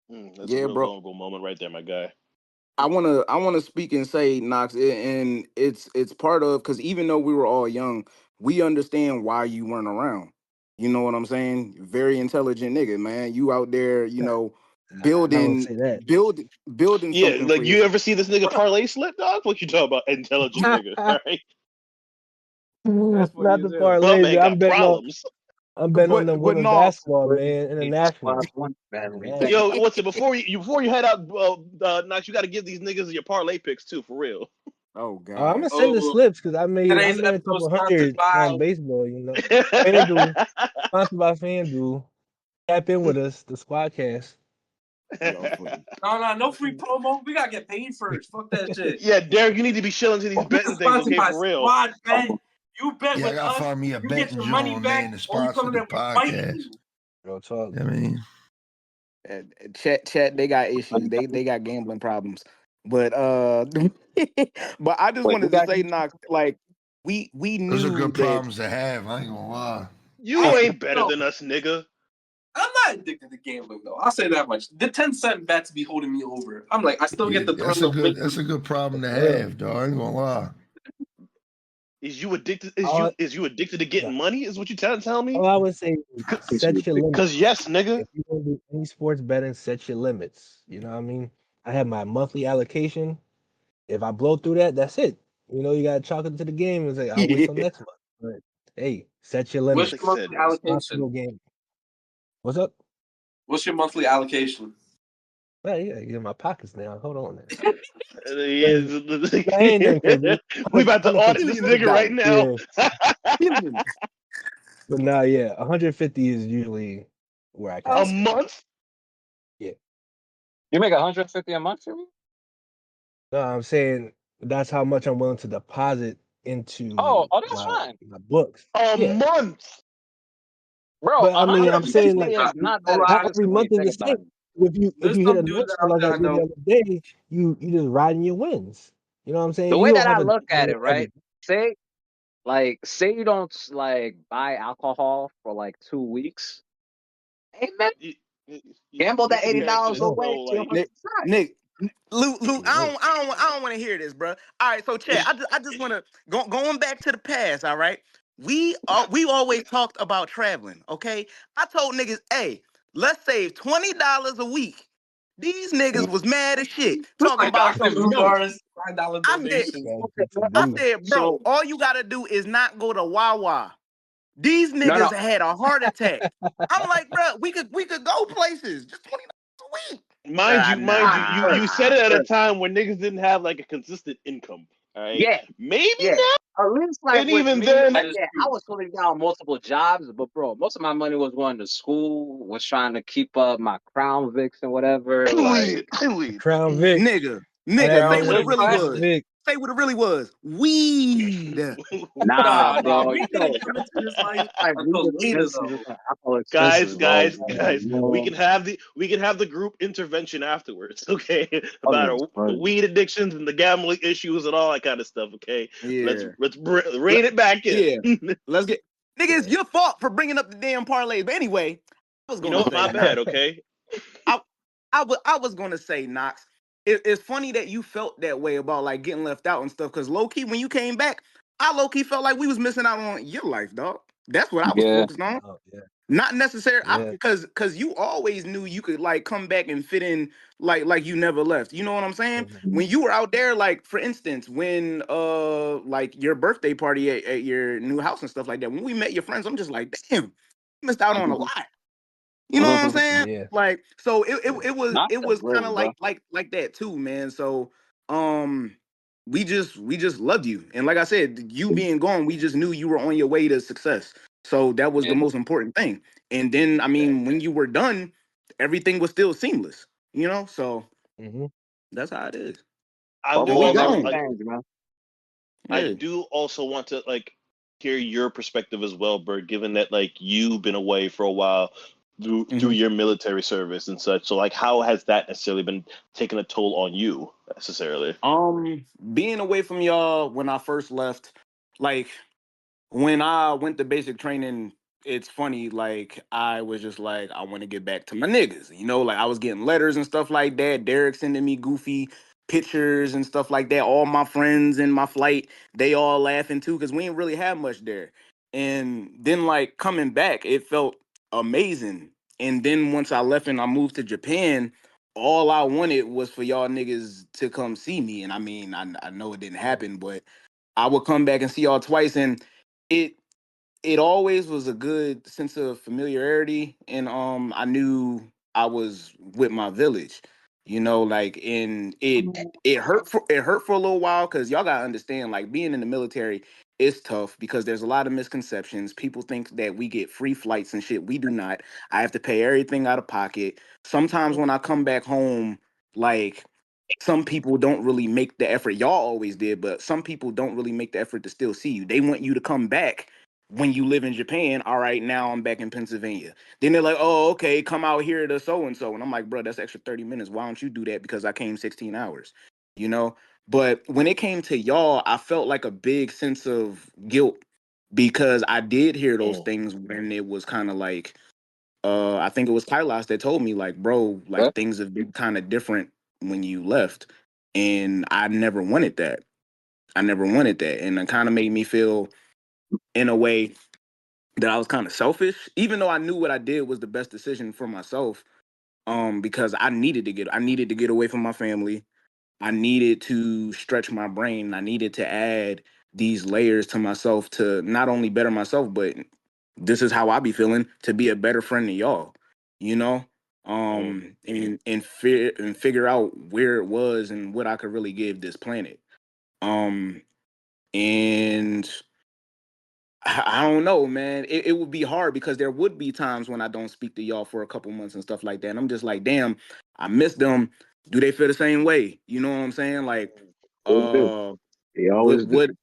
That's Yeah, a real bro. vulnerable moment right there, my guy. I wanna speak and say, Knox, and it's part of because even though we were all young, we understand why you weren't around. You know what I'm saying? Very intelligent nigga, man. You out there, I won't say that. building Yeah, something for like you yourself. ever see this nigga parlay slip, dog? What you talking about? Intelligent nigga, all right? That's funny Not as the hell. My parlays. man got problems. I'm betting on the But women's no, basketball, man, international. Yo, what's it? Before you head out, Knox, you got to give these niggas your parlay picks too, for real. oh I'm god. gonna send the slips because I made Today's a episode couple sponsored hundred on by. baseball. FanDuel, sponsored by FanDuel. Tap in with us, the Squadcast. No free promo. We gotta get paid first. Fuck that shit. Yeah, Derek, you need to be shilling to these betting things, Sponsored okay, by for real. Squad Bet. You bet Yeah, I with gotta us. find me a You get betting your money joint, back, man, to or you sponsor come the in there fight podcast. you. Real talk. I mean, Chat, they got issues. They got gambling problems. But but I just wanted to say, Knox, like we those are knew good that. problems to have. I ain't gonna lie. You ain't better than us, nigga. I'm not addicted to gambling though. I'll say that much. The 10-cent bets be holding me over. I'm like, I still get the That's thrill a of that's a good problem to Yeah. have, dog. I ain't gonna lie. Is you addicted? All Is you addicted to getting money? Is what you tell me? I would say is set your limits. Because yes, nigga. If you want to do any sports betting, set your limits. You know what I mean? I have my monthly allocation. If I blow through that, that's it. You got to chalk it to the game and say, I'll wait till next month. But hey, set your limits. What's your monthly allocation? Responsible game. What's up? What's your monthly allocation? Well, yeah, you're in my pockets now. Hold on. We I ain't nothing crazy. about to audit this nigga right now. But nah, yeah, 150 is usually where I can A stay. month? Yeah. You make 150 a month for me? No, I'm saying that's how much I'm willing to deposit into That's my fine, books. A Yeah. month? bro. But I mean, I'm saying 150 like is not that not every expensive when you month is think the about same. it. If There's you hit a some dudes number like out the there other day, you just riding your wins. You know what I'm saying? The You way don't that have I to look at do it, it every right? Say you don't like buy alcohol for like 2 weeks. Hey man, You, you, gamble you that compare it to $80 this, bro. away to your Like, first prize. Luke, month. I don't want to hear this, bro. All right, so Chad, I just want to going back to the past. All right, we always talked about traveling. Okay, I told niggas, hey, let's save $20 a week. These niggas was mad as shit, talking I got about some no. $5 I said, donation. Get some I juice. said, bro, So all you gotta do is not go to Wawa. These no, niggas had a heart attack. I'm like, bro, we could go places. Just $20 a week. mind you, Nah. you said it at a look, time when niggas didn't have like a consistent income. All right, yeah, maybe yeah. At least now, like and with even me, then, That is yeah, I true. was holding down multiple jobs, but bro, most of my money was going to school, was trying to keep up my Crown Vics and whatever. Like, I lead. Crown Vic. All Nigga, that say Crown what money it Vic, on really huh? Crown was. Vic. Say what it really was. Weed. nah, Nah, bro, we you didn't know, come into this life like weed until later expenses, though. alcohol guys, expenses, bro. guys, Like, guys, we can no, have the group intervention afterwards, okay? About funny, the funny. weed addictions and the gambling issues and all that kind of stuff, okay? Let's Yeah. rein it back in. Yeah. Let's get nigga, it's Yeah. your fault for bringing up the damn parlays. But anyway, I was You gonna know what? My say, bad, okay? I I was gonna say, Knox. It's funny that you felt that way about like getting left out and stuff. Cause low key, when you came back, I low key felt like we was missing out on your life, dog. That's what I was Yeah, focused on. Oh yeah. Not necessarily Yeah. because you always knew you could like come back and fit in like you never left. You know what I'm saying? Mhm. When you were out there, like for instance, when like your birthday party at your new house and stuff like that, when we met your friends, I'm just like, damn, you missed out on a lot. You know what I'm saying? Yeah. Like, so it Yeah. it, it was not it that was kind of real, bro. like that too, man. So we just loved you. And like I said, you being gone, we just knew you were on your way to success. So that was the Yeah, most important thing. And then I That. mean, when you were done, everything was still seamless, you know? So Mm-hmm. that's how it is. I And will we overall never also gone. like changed, man. I Yeah. do also want to like hear your perspective as well, Bert, given that like you've been away for a while through Mhm. your military service and such. So like how has that necessarily been taking a toll on you necessarily? Being away from y'all when I first left, like when I went to basic training, it's funny, like I was just like, I want to get back to my niggas. You know, like I was getting letters and stuff like that. Derek sending me goofy pictures and stuff like that. All my friends in my flight, they all laughing too, because we didn't really have much there. And then like coming back, it felt amazing. And then once I left and I moved to Japan, all I wanted was for y'all niggas to come see me. And I mean, I know it didn't happen, but I would come back and see y'all twice, and it it always was a good sense of familiarity, and I knew I was with my village, you know, like, and it hurt for a little while, because y'all gotta understand, like, being in the military is tough because there's a lot of misconceptions. People think that we get free flights and shit. We do not. I have to pay everything out of pocket. Sometimes when I come back home, like, some people don't really make the effort. Y'all always did, but some people don't really make the effort to still see you. They want you to come back when you live in Japan. All right, now I'm back in Pennsylvania. Then they're like, oh, okay, come out here to so and so. And I'm like, bro, that's extra 30 minutes. Why don't you do that? Because I came 16 hours, you know? But when it came to y'all, I felt like a big sense of guilt because I did hear those Mm. things when it was kind of like, I think it was Kailash that told me, like, bro, Yeah. like things have been kind of different when you left. And I never wanted that. I never wanted that. And it kind of made me feel in a way that I was kind of selfish, even though I knew what I did was the best decision for myself. Because I needed to get away from my family. I needed to stretch my brain. I needed to add these layers to myself to not only better myself, but this is how I be feeling, to be a better friend to y'all, you know? Mm. And figure out where it was and what I could really give this planet. Um and I don't know, man. It would be hard because there would be times when I don't speak to y'all for a couple months and stuff like that. And I'm just like, damn, I miss them. Do they feel the same way? You know what I'm saying? Like, Always do. They always do. would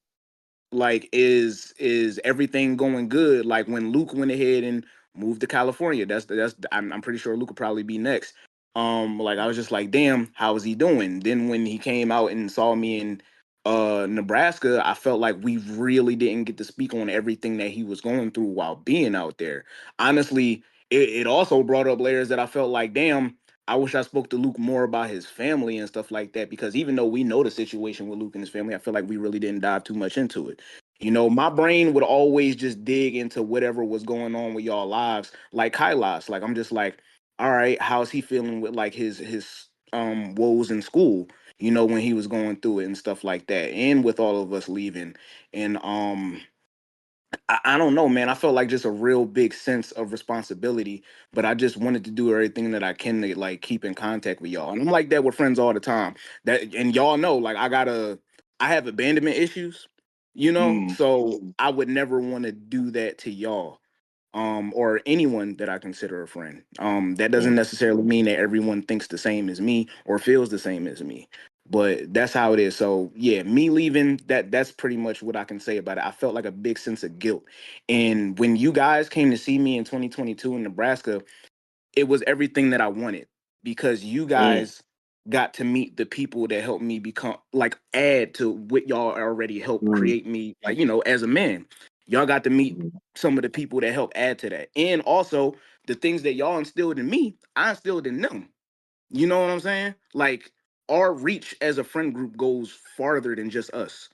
like is everything going good? Like when Luke went ahead and moved to California, that's I'm pretty sure Luke would probably be next. Like I was just like, damn, how is he doing? Then when he came out and saw me in Nebraska, I felt like we really didn't get to speak on everything that he was going through while being out there. Honestly, it also brought up layers that I felt like, damn, I wish I spoke to Luke more about his family and stuff like that, because even though we know the situation with Luke and his family, I feel like we really didn't dive too much into it. You know, my brain would always just dig into whatever was going on with y'all lives, like Kailas. Like I'm just like, all right, how's he feeling with like his woes in school? You know, when he was going through it and stuff like that, and with all of us leaving, and I don't know, man. I felt like just a real big sense of responsibility, but I just wanted to do everything that I can to like keep in contact with y'all. And I'm like that with friends all the time. That and y'all know, like I have abandonment issues, you know, so I would never want to do that to y'all, or anyone that I consider a friend. That doesn't necessarily mean that everyone thinks the same as me or feels the same as me, but that's how it is. So yeah, me leaving, that's pretty much what I can say about it. I felt like a big sense of guilt. And when you guys came to see me in 2022 in Nebraska, it was everything that I wanted, because you guys got to meet the people that helped me become like add to what y'all already helped create me, like, you know, as a man. Y'all got to meet some of the people that helped add to that. And also the things that y'all instilled in me, I instilled in them. You know what I'm saying? Like our reach as a friend group goes farther than just us.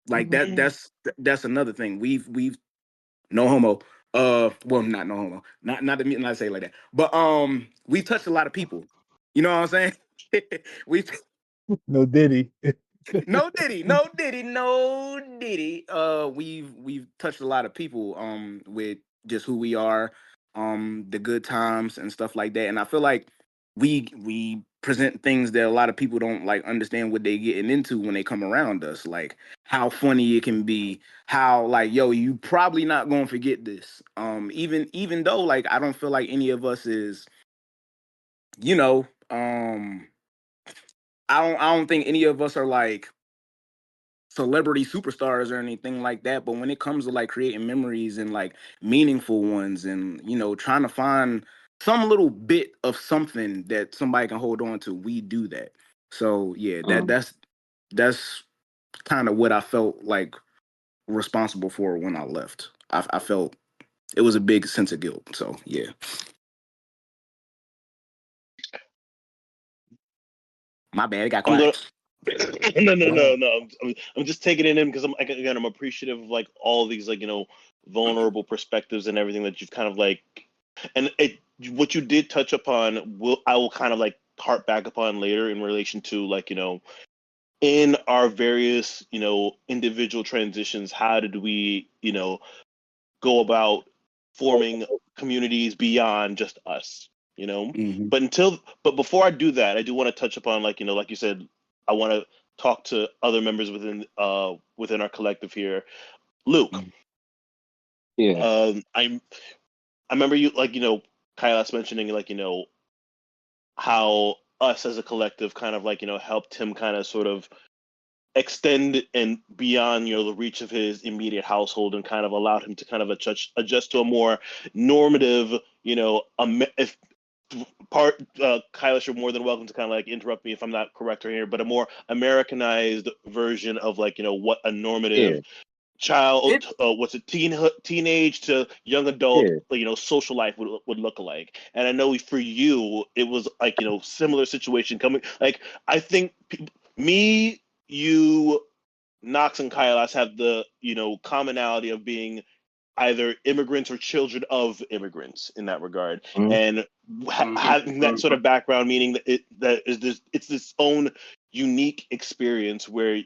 Like that's another thing. We've no homo. Well, not no homo. Not say it like that. But we touched a lot of people. You know what I'm saying? we No Diddy. no diddy, no diddy, no diddy. We've touched a lot of people with just who we are, the good times and stuff like that. And I feel like we present things that a lot of people don't like understand what they getting into when they come around us, like how funny it can be, how like, yo, you probably not gonna forget this. Even though like I don't feel like any of us is, you know, I don't think any of us are like celebrity superstars or anything like that, but when it comes to like creating memories and like meaningful ones, and you know, trying to find some little bit of something that somebody can hold on to, we do that. So yeah, that's kind of what I felt like responsible for when I left. I felt it was a big sense of guilt. So yeah. My bad, it got I'm gonna quiet. no. I'm just taking it in because I'm appreciative of like all these like, you know, vulnerable perspectives and everything that you've kind of like, and what you did touch upon I will kind of like harp back upon later in relation to like, you know, in our various, you know, individual transitions, how did we, you know, go about forming communities beyond just us, you know? Mm-hmm. But before I do that, I do want to touch upon like, you know, like you said, I want to talk to other members within our collective here. Luke, Yeah. I remember you like, you know, Kailas mentioning like, you know, how us as a collective kind of like, you know, helped him kind of sort of extend and beyond, you know, the reach of his immediate household, and kind of allowed him to kind of adjust to a more normative, you know, if Kailash, you're more than welcome to kind of like interrupt me if I'm not correct right here, but a more Americanized version of like, you know, what a normative child, what's a teenage to young adult, you know, social life would look like. And I know for you, it was like, you know, similar situation coming. Like I think me, you, Knox, and Kailas have the, you know, commonality of being either immigrants or children of immigrants in that regard, and having that sort of background, meaning it's this own unique experience where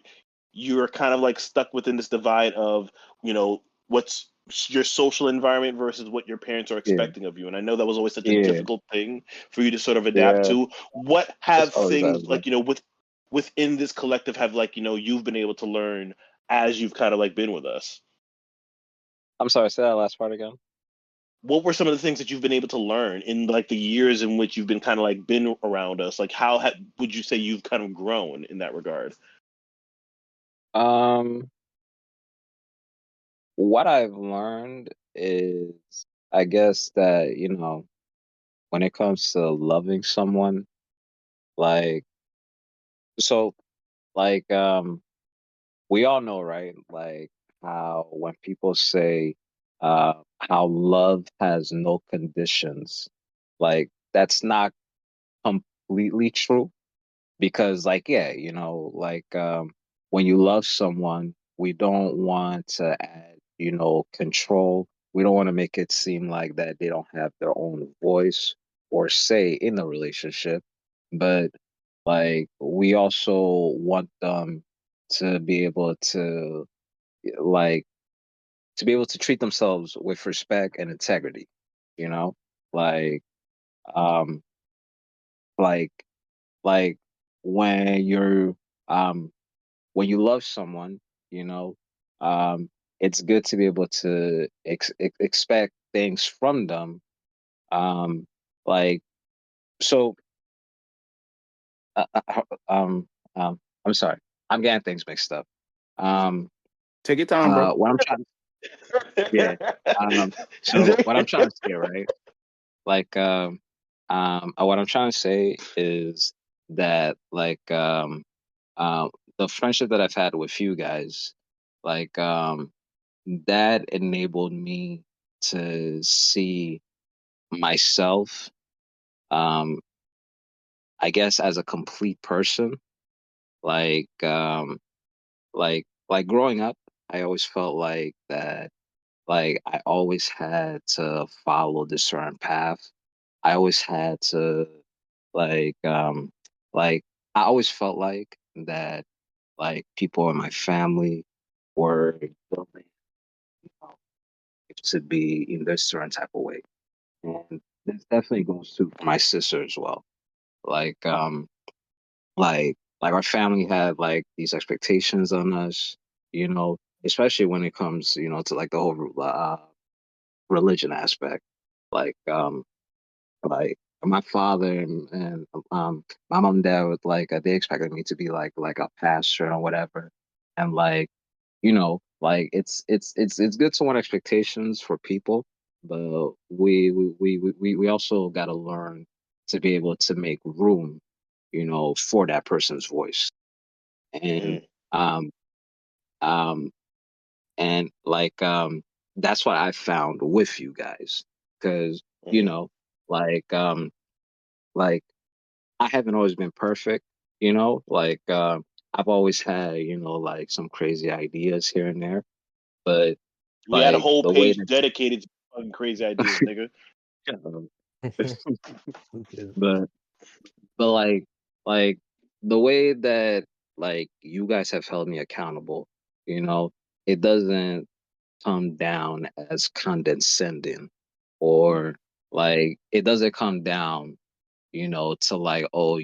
you're kind of like stuck within this divide of, you know, what's your social environment versus what your parents are expecting of you. And I know that was always such a difficult thing for you to sort of adapt to. What have things like, you know, within this collective have like, you know, you've been able to learn as you've kind of like been with us? I'm sorry, say that last part again. What were some of the things that you've been able to learn in like the years in which you've been kind of like been around us? Like how would you say you've kind of grown in that regard? What I've learned is, I guess that, when it comes to loving someone, like, so, like, we all know, right? Like, how when people say, how love has no conditions, like, that's not completely true. Because like, yeah, like, when you love someone, we don't want to add, control. We don't want to make it seem like that they don't have their own voice or say in the relationship. But like, we also want them to be able to, like, treat themselves with respect and integrity, you know like, um like like when you're, um when you love someone, you know, it's good to be able to expect things from them. Um, like, so, uh, uh, uh, um, I'm sorry, I'm getting things mixed up. Um, Take your time, bro. what I'm trying, yeah. So what I'm trying to say, right? Like, what I'm trying to say is that, like, the friendship that I've had with you guys, like, that enabled me to see myself, um, I guess, as a complete person. Like, like growing up, I always felt like that, like I always had to follow this certain path. I always had to, like, like I always felt like that, like people in my family were going, to be in this certain type of way. And this definitely goes to my sister as well. Like, like our family had like these expectations on us, especially when it comes, to like the whole religion aspect. Like, like my father and my mom and dad would, like, they expected me to be like a pastor or whatever, and like, like it's good to want expectations for people, but we also got to learn to be able to make room, for that person's voice. And Mm, um um and like, that's what I found with you guys, because, mm. like, like I haven't always been perfect, like, I've always had, like some crazy ideas here and there, but We had a like whole the way page that, dedicated to fucking crazy ideas, nigga. um, Okay. but like, like the way that, like, you guys have held me accountable, it doesn't come down as condescending, or like it doesn't come down, to like, oh,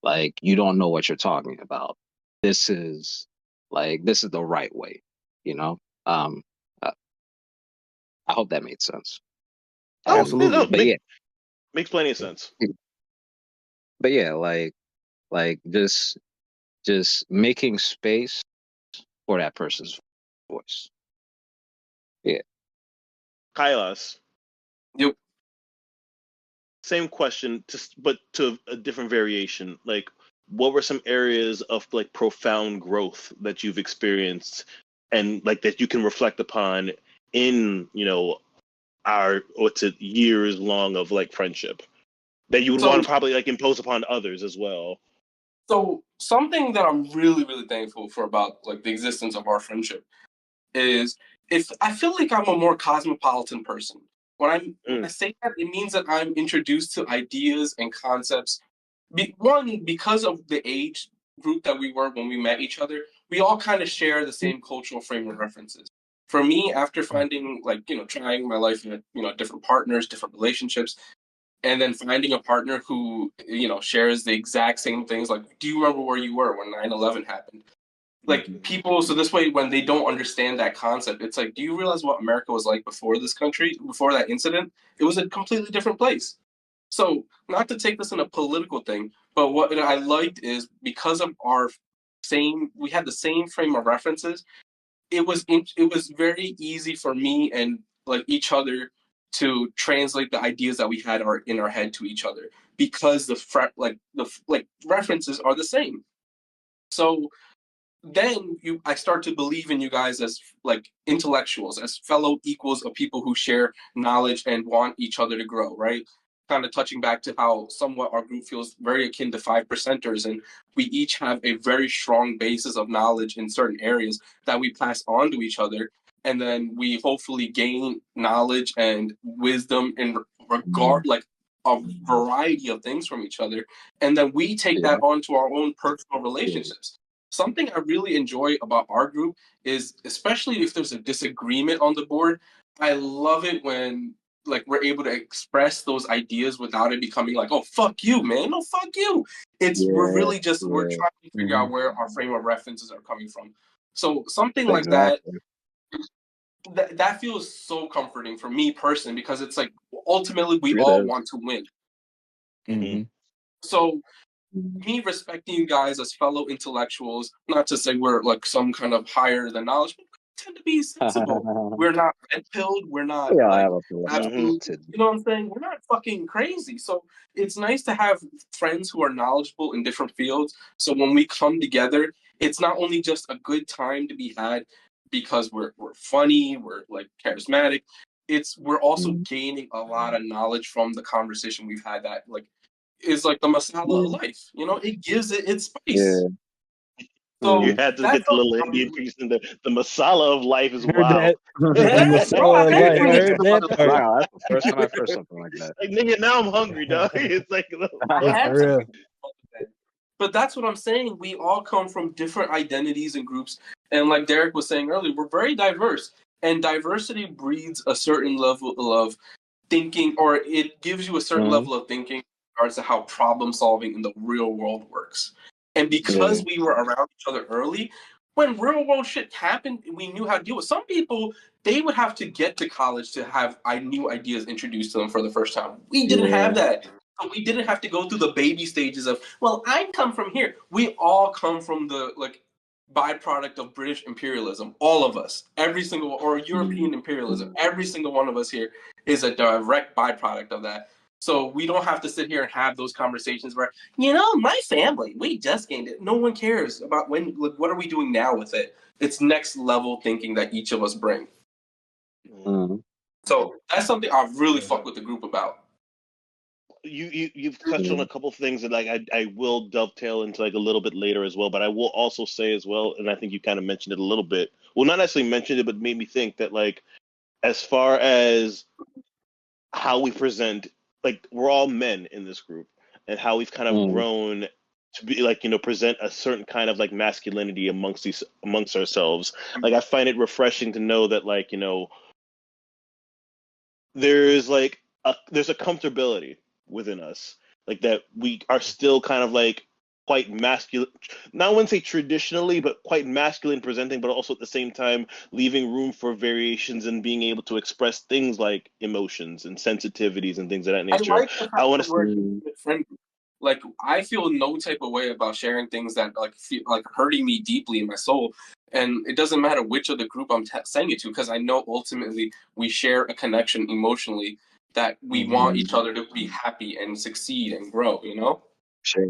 like, you don't know what you're talking about. This is, this is the right way, you know. Um, uh, I hope that made sense. Oh, Um, no, Absolutely. but yeah, makes plenty of sense. but yeah, like just making space for that person's voice. Yeah. Kailas, Yep. same question, just but to a different variation. Like, what were some areas of like profound growth that you've experienced, and like that you can reflect upon in our what's it years long of like friendship that you would want So to probably like impose upon others as well. so something that I'm really, really thankful for about like the existence of our friendship is if I feel like I'm a more cosmopolitan person. When I Mm, say that, it means that I'm introduced to ideas and concepts. One, because of the age group that we were when we met each other, we all kind of share the same cultural frame of references. For me, after finding like trying my life in different partners, different relationships, and then finding a partner who shares the exact same things. Like, do you remember where you were when 9/11 happened? like people. So this way, when they don't understand that concept, it's like, do you realize what America was like before this country, before that incident? It was a completely different place. So not to take this in a political thing, but what I liked is because of we had the same frame of references. It was very easy for me and like each other to translate the ideas that we had in our head to each other because the references are the same. So then I start to believe in you guys as like intellectuals, as fellow equals of people who share knowledge and want each other to grow, right? Kind of touching back to how somewhat our group feels very akin to 5%ers, and we each have a very strong basis of knowledge in certain areas that we pass on to each other, and then we hopefully gain knowledge and wisdom in regard like a variety of things from each other, and then we take that onto our own personal relationships. Something I really enjoy about our group is, especially if there's a disagreement on the board, I love it when like we're able to express those ideas without it becoming like, oh fuck you, man, no fuck you. We're really just we're trying to figure out where our frame of references are coming from. So something like that feels so comforting for me personally, because it's like ultimately we all want to win. Mm-hmm. So me respecting you guys as fellow intellectuals, not to say we're like some kind of higher than knowledge, but we tend to be sensible. We're not red-pilled. We're not like absolute, you know what I'm saying? We're not fucking crazy. So it's nice to have friends who are knowledgeable in different fields. So when we come together, it's not only just a good time to be had because we're funny, we're like charismatic. We're also gaining a lot of knowledge from the conversation we've had that like is like the masala of life. You know, it gives it its spice. So you had to get the little Indian piece in the masala of life is wild. Masala of life. I heard that part. Wow, that's the first time I've heard something like that. Like, nigga, now I'm hungry, dog. It's like, but that's what I'm saying. We all come from different identities and groups, and like Derek was saying earlier, we're very diverse, and diversity breeds a certain level of thinking, or it gives you a certain level of thinking in regards to how problem solving in the real world works. And because we were around each other early, when real world shit happened, we knew how to deal with. Some people, they would have to get to college to have new ideas introduced to them for the first time. We didn't have that. So we didn't have to go through the baby stages of, well, I come from here. We all come from the like byproduct of British imperialism. All of us, every single, or European imperialism, every single one of us here is a direct byproduct of that. So we don't have to sit here and have those conversations where, you know, my family, we just gained it. No one cares about when, like, what are we doing now with it? It's next level thinking that each of us bring. So that's something I really fuck with the group about. You've touched on a couple things that like I will dovetail into like a little bit later as well, but I will also say as well, and I think you kind of mentioned it a little bit. Well, not necessarily mentioned it, but made me think that like as far as how we present, like we're all men in this group, and how we've kind of grown to be like, you know, present a certain kind of like masculinity amongst ourselves. Like I find it refreshing to know that like, you know, there's a comfortability within us, like that we are still kind of like quite masculine, not I wouldn't say traditionally, but quite masculine presenting, but also at the same time leaving room for variations and being able to express things like emotions and sensitivities and things of that nature. I want to friend. Like I feel no type of way about sharing things that like feel like hurting me deeply in my soul, and it doesn't matter which of the group I'm saying it to, because I know ultimately we share a connection emotionally that we want each other to be happy and succeed and grow, you know?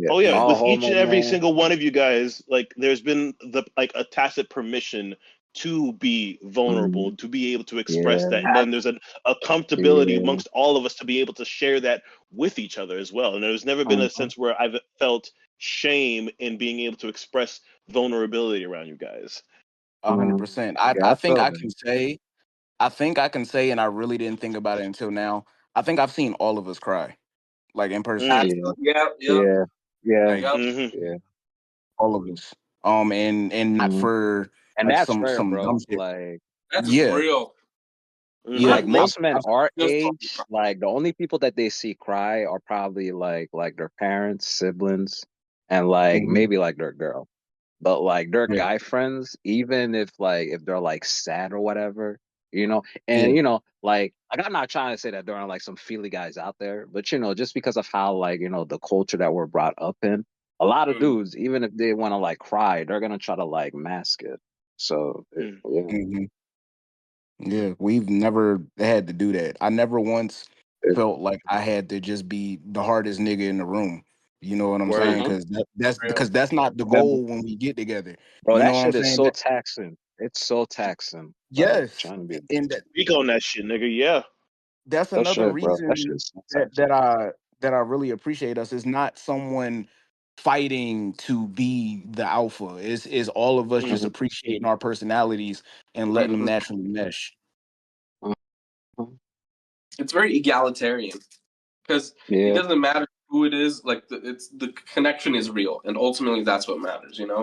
Oh yeah, with each and every single one of you guys, like there's been a tacit permission to be vulnerable, to be able to express that, and then there's a comfortability amongst all of us to be able to share that with each other as well. And there's never been a sense where I've felt shame in being able to express vulnerability around you guys. 100%. I think I can say, and I really didn't think about it until now. I think I've seen all of us cry, like in person. Yeah. All of us. And not for and like that's some rare, bro. dumb shit. Like that's real. Yeah, like most men our age, like the only people that they see cry are probably like their parents, siblings, and like maybe like their girl. but like they're Yeah. guy friends, even if they're like sad or whatever, and Yeah. like I'm not trying to say that there aren't like some feely guys out there, but just because of how like the culture that we're brought up in, a lot of dudes, even if they want to like cry, they're gonna try to like mask it. So Mm. yeah. Mm-hmm. Yeah, we've never had to do that. I never once felt like I had to just be the hardest nigga in the room. You know what I'm saying? Word. Because that's not the That, goal when we get together. bro, You know that what I'm shit is saying? so taxing. It's so taxing. Like Yes, trying to be and that, Speak on that shit, nigga. Yeah. that's that another shit, bro. That shit reason is so that taxing. I really appreciate us is not someone fighting to be the alpha. Is all of us just Mhm, appreciating our personalities and letting them naturally mesh. mhm. It's very egalitarian because it Yeah. doesn't matter who it is. Like the connection is real, and ultimately that's what matters. Mm-hmm.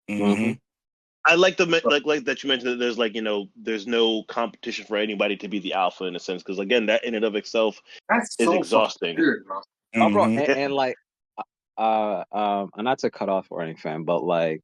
Hmm. I like like that you mentioned that there's like there's no competition for anybody to be the alpha in a sense because again that in and of itself That's is so fucking exhausting. weird, bro. Oh, bro, Mm-hmm. and like, and not to cut off or anything, but like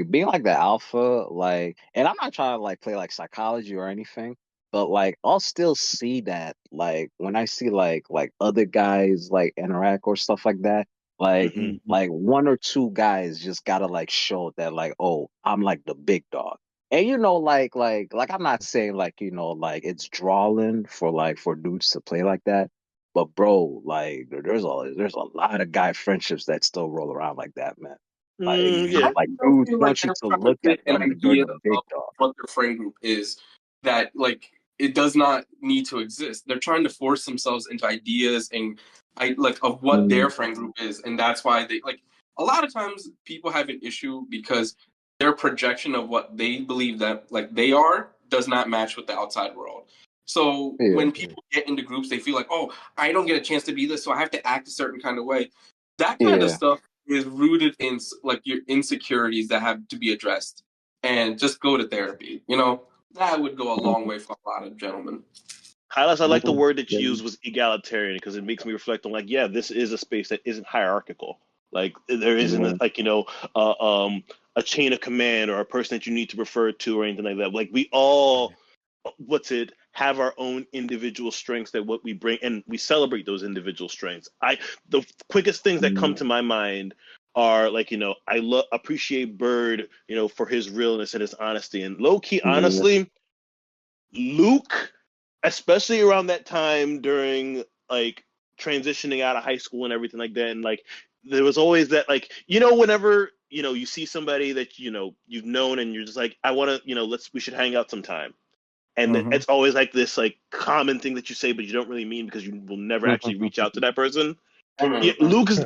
being like the alpha, like, and I'm not trying to like play like psychology or anything, but like I'll still see that like when I see like other guys like interact or stuff like that, like Hmm. like one or two guys just gotta like show that like, oh, I'm like the big dog. And like I'm not saying like like it's drawing for like for dudes to play like that. But bro, like there's a lot of guy friendships that still roll around like that, man. Like Yeah. I like don't dudes feel like want you they're to trying to look at get an them like they're idea the big of dog. what their friend group is that like it does not need to exist. They're trying to force themselves into ideas and like of what Mm, their friend group is, and that's why they like a lot of times people have an issue because their projection of what they believe that like they are does not match with the outside world. So yeah, when people get into groups, they feel like, oh, I don't get a chance to be this, so I have to act a certain kind of way. That kind of yeah. stuff is rooted in like your insecurities that have to be addressed, and just go to therapy. That would go a long Mhm, way for a lot of gentlemen. Hylas, I like the mhm, word that yeah, you used was egalitarian because it makes me reflect on like, yeah, this is a space that isn't hierarchical. Like there isn't yeah, like a chain of command or a person that you need to refer to or anything like that. Like we all have our own individual strengths that what we bring and we celebrate those individual strengths. The quickest things that come mm, to my mind are like I appreciate Bird for his realness and his honesty and low key yeah, honestly Luke, especially around that time during like transitioning out of high school and everything like that, and like there was always that like whenever you see somebody that you've known and you're just like I want to we should hang out sometime, and Mm-hmm. it's always like this like common thing that you say but you don't really mean because you will never actually reach out to that person. Yeah, Luke is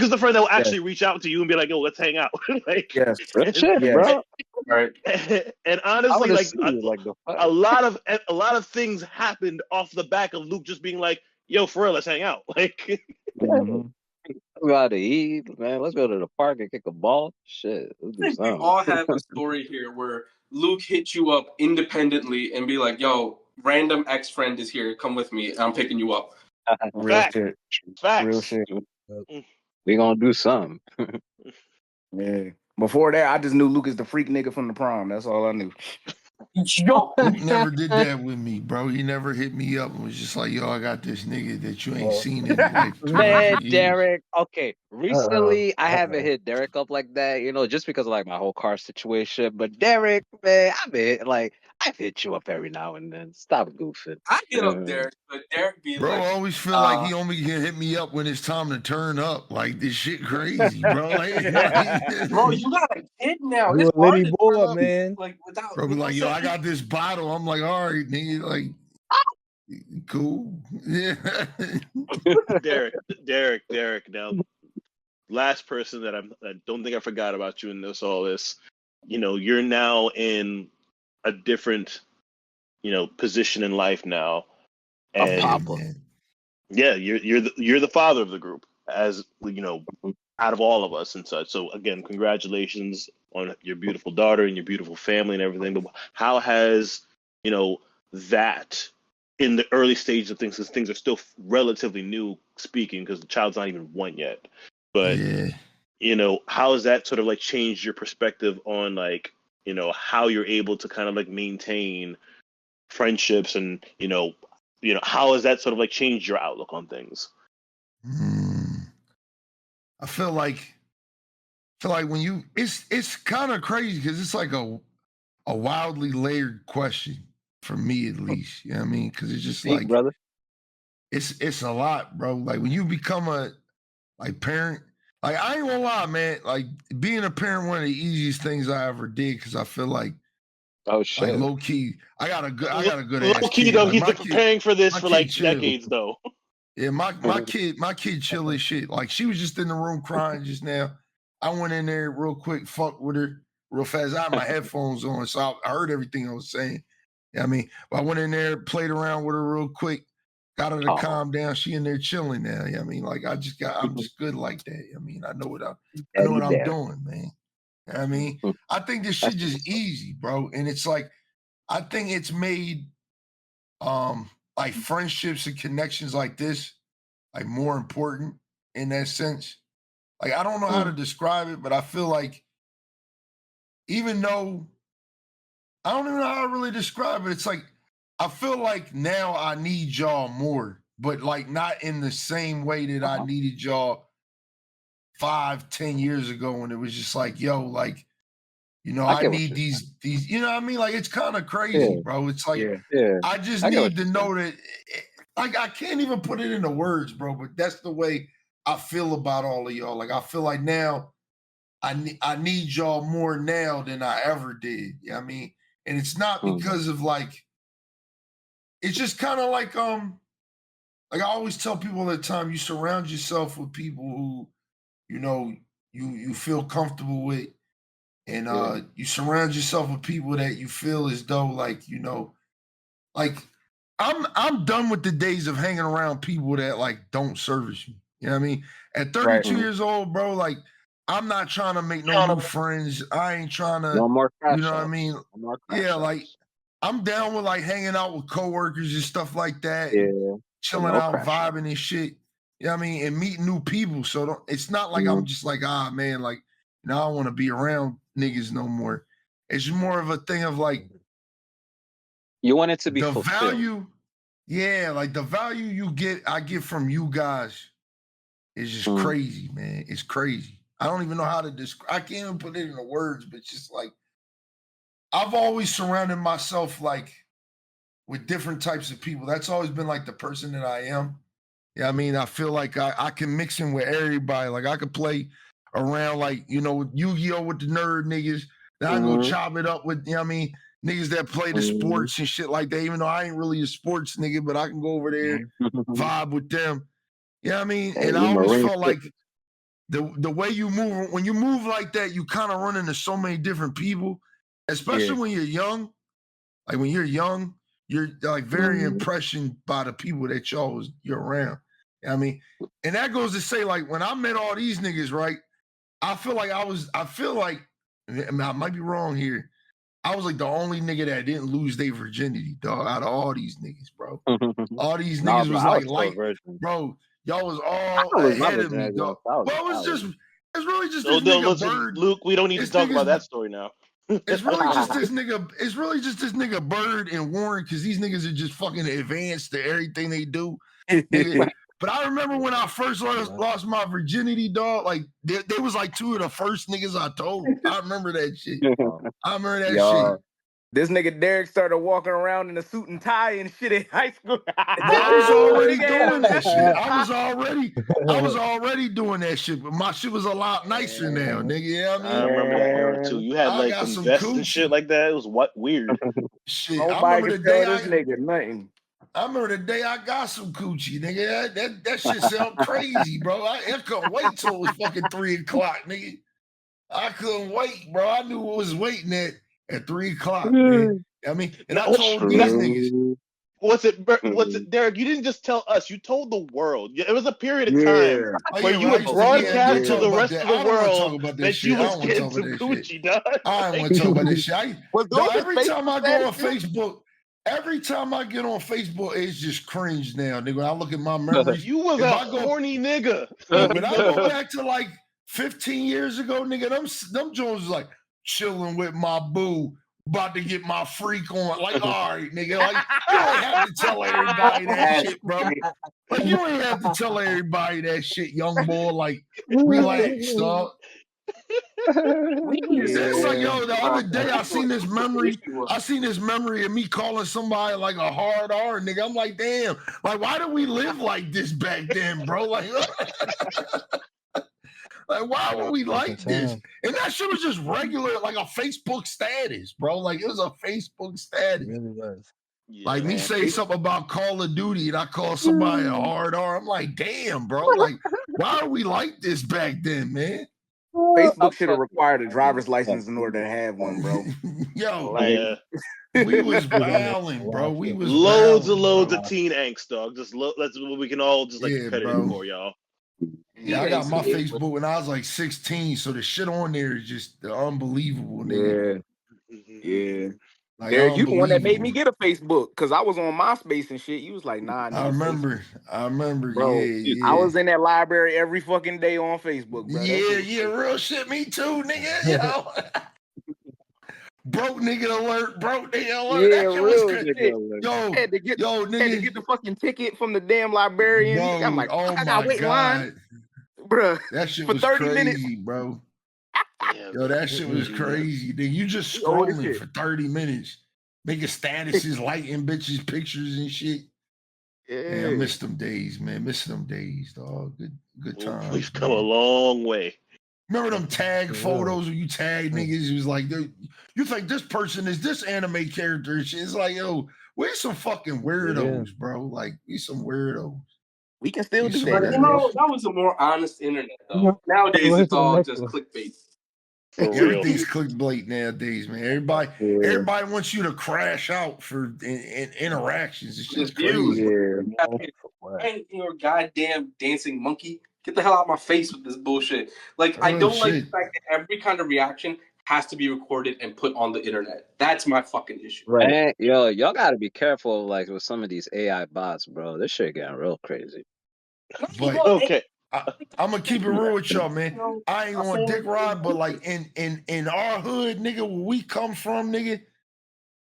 the friend that will Yes. actually reach out to you and be like, "Yo, let's hang out." like, Yes. real and, shit, Yes. bro. Right. and I honestly, want to like see you like the fuck. a lot of things happened off the back of Luke just being like, "Yo, for real, let's hang out." Like, Yeah, Mm-hmm. let's go out to eat, man. Let's go to the park and kick a ball. Shit, let's I do think we something. all have a story here where Luke hit you up independently and be like, "Yo, random ex friend is here. Come with me. I'm picking you up." Real fact, shit. Real facts. shit. Mm. We gonna do something. Yeah. Before that, I just knew Lucas the freak nigga from the prom. That's all I knew. Yo, Luke never did that with me, bro. He never hit me up and was just like, yo, I got this nigga that you ain't seen in like 200 Man, years. Derek. Okay, Uh-oh. recently I haven't hit Derek up like that, just because of like my whole car situation. But Derek, man, I've hit you up every now and then. Stop goofing. I hit up Derek, but Derek be Bro, like, I always feel like he only can hit me up when it's time to turn up. Like this shit crazy, bro. "Bro, you got a kid now. You It's a hard litty to turn boy, up man. like bro, be like, yo, I got this bottle. I'm like, all right, nigga, like, cool. Yeah. Derek. Now, last person that I don't think I forgot about you in all this. You're now in a different position in life now, A Yeah, and papa. man. yeah, you're the father of the group as out of all of us and such. So again, congratulations on your beautiful daughter and your beautiful family and everything. But how has that in the early stages of things, because things are still relatively new speaking, because the child's not even one yet. But Yeah. you know, how has that sort of like changed your perspective on like, you know, how you're able to kind of like maintain friendships and, how has that sort of like changed your outlook on things? I feel like when you, it's kind of crazy because it's like a wildly layered question for me, at least. You know what I mean? Because it's just like, brother. It's a lot, bro. Like when you become a parent, like I ain't gonna lie, man. Like being a parent, one of the easiest things I ever did, because I feel like, oh shit, like low key, I got a good low ass key kid. though. Like, He's been preparing for this for like chill. decades though. Yeah, my kid chill as shit. Like she was just in the room crying just now. I went in there real quick, fucked with her real fast. I had my headphones on, so I heard everything I was saying. You know what I mean? But I went in there, played around with her real quick, got her to calm down. She in there chilling now. You know what I mean? Like I'm just good like that. I mean, I know what I'm doing, man. You know what I mean? I think this shit just easy, bro. And it's like, I think it's made like friendships and connections like this like more important in that sense. Like I don't know how to describe it, but I feel like even though I don't even know how to really describe it, it's like I feel like now I need y'all more, but like not in the same way that I needed y'all 5-10 years ago when it was just like, yo, like, you know, I need these, you know what I mean? Like it's kind of crazy, bro. It's like I just need to know that like I can't even put it into words, bro, but that's the way I feel about all of y'all. Like I feel like now I need y'all more now than I ever did. You know what I mean? And it's not because of like, it's just kind of like I always tell people all the time, you surround yourself with people who, you know, you feel comfortable with, and you surround yourself with people that you feel as though like, you know, like I'm done with the days of hanging around people that like don't service you. You know what I mean? At 32 years old, bro, like I'm not trying to make no new friends. I ain't trying to, no more you know what I mean? Yeah, like I'm down with like hanging out with coworkers and stuff like that. And chilling out, vibing and shit. You know what I mean? And meeting new people. So it's not like I'm just like, man, like, you know, I don't want to be around niggas no more. It's more of a thing of like, you want it to be the fulfilled. value. Yeah, like the value I get from you guys is just crazy, man. It's crazy. I don't even know how to describe. I can't even put it into words, but it's just like I've always surrounded myself like with different types of people. That's always been like the person that I am. Yeah, I mean, I feel like I can mix in with everybody. Like I could play around like, you know, Yu-Gi-Oh with the nerd niggas. Then I go chop it up with, you know what I mean, niggas that play the sports and shit like that. Even though I ain't really a sports nigga, but I can go over there, vibe with them. You know what I mean? And I always felt like the way you move, when you move like that, you kind of run into so many different people, especially when you're young. Like when you're young, you're like very impressioned by the people that you're around. You know what I mean? And that goes to say, like, when I met all these niggas, right? I feel like I might be wrong here. I was like the only nigga that didn't lose their virginity, dog, out of all these niggas, bro. All these niggas was like, bro, y'all was all ahead of me, dog. Well, it's really just this nigga Bird. Luke, we don't need to talk about that story now. It's really just this nigga. It's really just this nigga Bird and Warren, because these niggas are just fucking advanced to everything they do. But I remember when I first lost my virginity, dog. Like they was like two of the first niggas I told. I remember that shit. I remember that shit. This nigga Derek started walking around in a suit and tie and shit in high school. I was already doing that shit. I was already doing that shit, but my shit was a lot nicer now, nigga. You know what I mean? I remember that era too. You had like some vests and shit like that. It was weird. Shit, I remember the day this nigga nothing. I remember the day I got some coochie, nigga. That shit sound crazy, bro. I couldn't wait till it was fucking 3:00, nigga. I couldn't wait, bro. I knew what was waiting at 3:00, man. I mean, and I told these niggas. What's it, Derek? You didn't just tell us. You told the world. It was a period of time where you would broadcast to the rest of the world that you was getting some coochie, dog. I don't want to talk about this shit. Every time I go on Facebook, every time I get on Facebook, it's just cringe now, nigga. When I look at my memories. You was a horny nigga. When I go back to like 15 years ago, nigga, them Jones was like chilling with my boo, about to get my freak on. Like, all right, nigga, like you ain't have to tell everybody that shit, bro. Like you ain't have to tell everybody that shit, young boy. Like, relax, dog. It's like, yo, the other day I seen this memory. I seen this memory of me calling somebody like a hard R, nigga. I'm like, damn, like, why did we live like this back then, bro? Like, like why were we like this? And that shit was just regular, like a Facebook status, bro. Like, it was a Facebook status. It really was. Yeah, like me say something about Call of Duty and I call somebody a hard R. I'm like, damn, bro. Like, why are we like this back then, man? Facebook should have required a driver's license in order to have one, bro. Yo, Like, we was wilding, bro. We was loads and wildin', loads bro. of teen angst, dog. Just that's what we can all just like competitive bro. for, y'all. Yeah, I got my Facebook when I was like 16, so the shit on there is just unbelievable, nigga. Yeah. Like, Derek, you the one that made me get a Facebook because I was on MySpace and shit. You was like, nah, nigga, I remember, bro. yeah. I was in that library every fucking day on Facebook, bro. Yeah, real shit. Me too, nigga. You know, broke nigga alert. Yeah, that shit was crazy. Yo, had to get the fucking ticket from the damn librarian. Bro, I'm like, oh I gotta wait in line, bro. That shit for was 30 crazy, minutes, bro. Yo, that shit was crazy. Dude, you just scrolling for 30 minutes, making statuses, liking bitches' pictures and shit. Yeah, I miss them days, man. Miss them days, dog. Good times. We've come a long way. Remember them tag photos where you tag niggas? It was like, you think this person is this anime character and shit. It's like, yo, we're some fucking weirdos, bro. Like, we some weirdos. We can still do that. that. You know, that was a more honest internet, though. Nowadays, it's all just clickbait. Everything's clickbait nowadays, man. Everybody wants you to crash out for interactions. It's just crazy. I ain't your goddamn dancing monkey. Get the hell out of my face with this bullshit. Like, I don't like the fact that every kind of reaction has to be recorded and put on the internet. That's my fucking issue. Right. Yo, y'all gotta be careful, like, with some of these AI bots, bro. This shit getting real crazy. But okay. I'm gonna keep it real with y'all, man. I ain't gonna dick ride, but like in our hood, nigga, where we come from, nigga,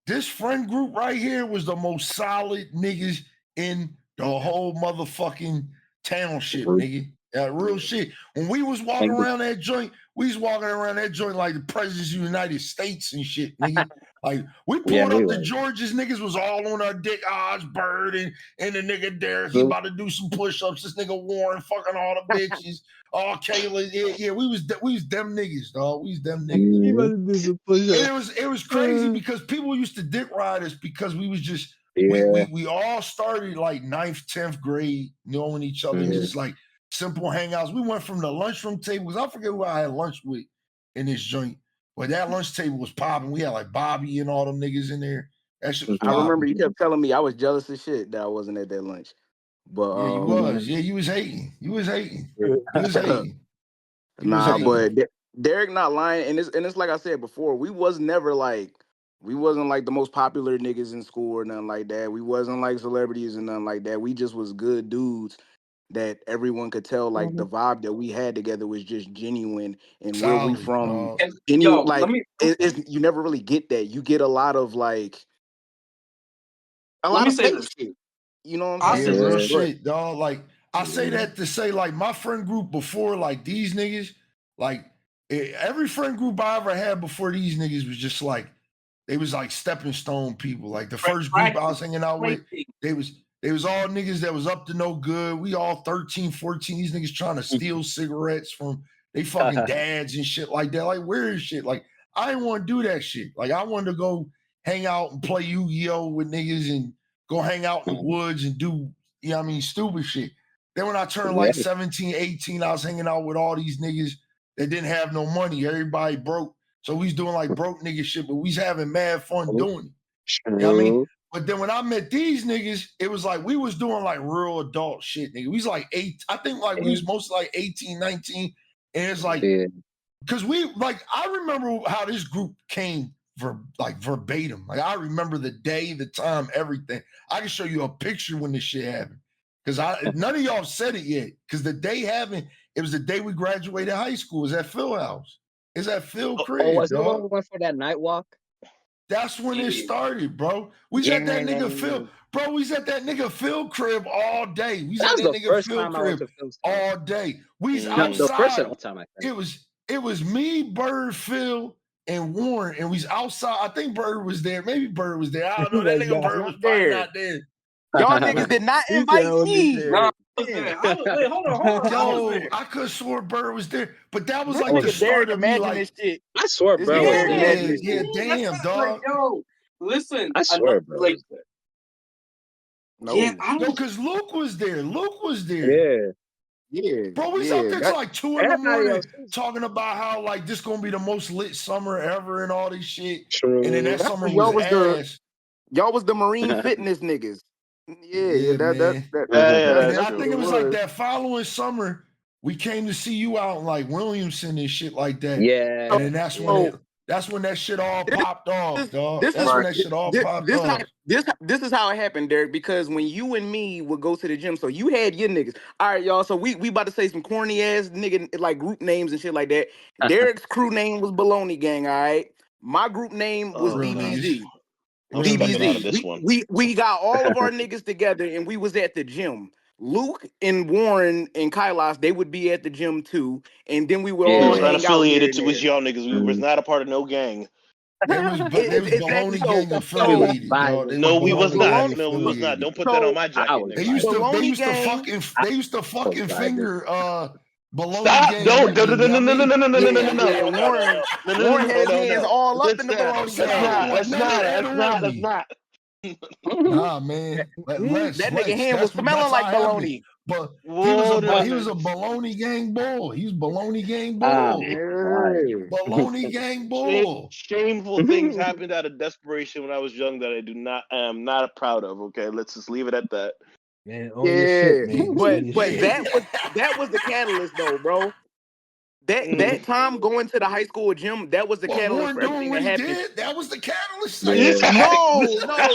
this friend group right here was the most solid niggas in the whole motherfucking township, nigga. Real shit. When we was walking around that joint, we was walking around that joint like the presidents of the United States and shit, nigga. Like, we pulled up the Georges, niggas was all on our dick. Oz, Bird, and the nigga Derek. He about to do some push-ups. This nigga Warren fucking all the bitches. Oh, Kayla. Yeah, we was them niggas, dog. We was them niggas. He about to do some push-ups. It was crazy because people used to dick ride us because we was just we all started like 9th, 10th grade knowing each other, just like simple hangouts. We went from the lunchroom tables. I forget who I had lunch with in this joint, but that lunch table was popping. We had like Bobby and all them niggas in there. That shit was popping. I remember you kept telling me I was jealous as shit that I wasn't at that lunch. But yeah, you was. Yeah, you was hating. But Derek not lying, and it's like I said before, we wasn't like the most popular niggas in school or nothing like that. We wasn't like celebrities and nothing like that. We just was good dudes that everyone could tell, like, the vibe that we had together was just genuine and solid, where we from. And you never really get that. You get a lot of like fake shit. You know what I'm saying? Yeah, real shit, dog. Like, I say that to say, like, my friend group before, like, these niggas, like, every friend group I ever had before these niggas was just like, they was like stepping stone people. Like, the first group I was hanging out with, they was all niggas that was up to no good. We all 13, 14. These niggas trying to steal cigarettes from they fucking dads and shit like that. Like, weird shit. Like, I didn't want to do that shit. Like, I wanted to go hang out and play Yu-Gi-Oh! With niggas and go hang out in the woods and do, you know what I mean, stupid shit. Then when I turned like 17, 18, I was hanging out with all these niggas that didn't have no money. Everybody broke. So we was doing like broke nigga shit, but we was having mad fun doing it. You know what I mean? But then when I met these niggas, it was like we was doing like real adult shit, nigga. We was like 8, I think like we was mostly like 18, 19. And it's like, because we, like, I remember how this group came verbatim. Like, I remember the day, the time, everything. I can show you a picture when this shit happened. Because none of y'all said it yet. Because the day happened, It was the day we graduated high school. It was at Phil house. It's at Phil crib, Oh, was it when dog. we went for that night walk? That's when it started, bro. We was at that nigga Phil. Bro, we was at that nigga Phil crib all day. We was at that nigga Phil crib all day. We was outside. The first time I think. It was me, Bird, Phil, and Warren, and we was outside. I think Bird was there. Maybe Bird was there. I don't know. That nigga Bird was probably not there. Y'all niggas did not invite me. Nah, wait, hold on. Yo, I could have swore Bird was there, but that was like the start of me. Like, shit. I swear, bro. Yeah, damn, dog. Like, yo, listen. I swear, bro. Like, no, yeah, because Luke was there. Luke was there. Yeah, bro, we was out there till like 2 in the morning talking about how like this gonna be the most lit summer ever and all this shit. True. And then that summer was ass. Y'all was the marine fitness niggas. Yeah, that's I think it was like that following summer we came to see you out in like Williamson and shit like that. Yeah. And then that's when that shit all popped off, dog. That's when that shit all popped off. This is how it happened, Derek, because when you and me would go to the gym, so you had your niggas. All right, y'all, so we about to say some corny ass nigga like group names and shit like that. Derek's crew name was Baloney Gang, all right? My group name was DBZ. DBZ. We got all of our niggas together and we was at the gym. Luke and Warren and Kailash, they would be at the gym too, and then we would all was not hang affiliated out to his y'all niggas. We was not a part of no gang. They was Baloney Gang affiliated. No, we was not. No, we was not. Don't put that on my jacket. They used to fucking finger Baloney Gang. No. Warren had his hands all up in the Baloney Gang. That's not. Nah, man. That nigga hand was smelling like baloney. But he was a Baloney Gang bull. He was Baloney Gang bull. Baloney Gang bull. Shameful things happened out of desperation when I was young that I am not proud of. Okay, let's just leave it at that. Man, but that was the catalyst though, bro. That time going to the high school gym, that was the catalyst for everything that happened. That was the catalyst. No. I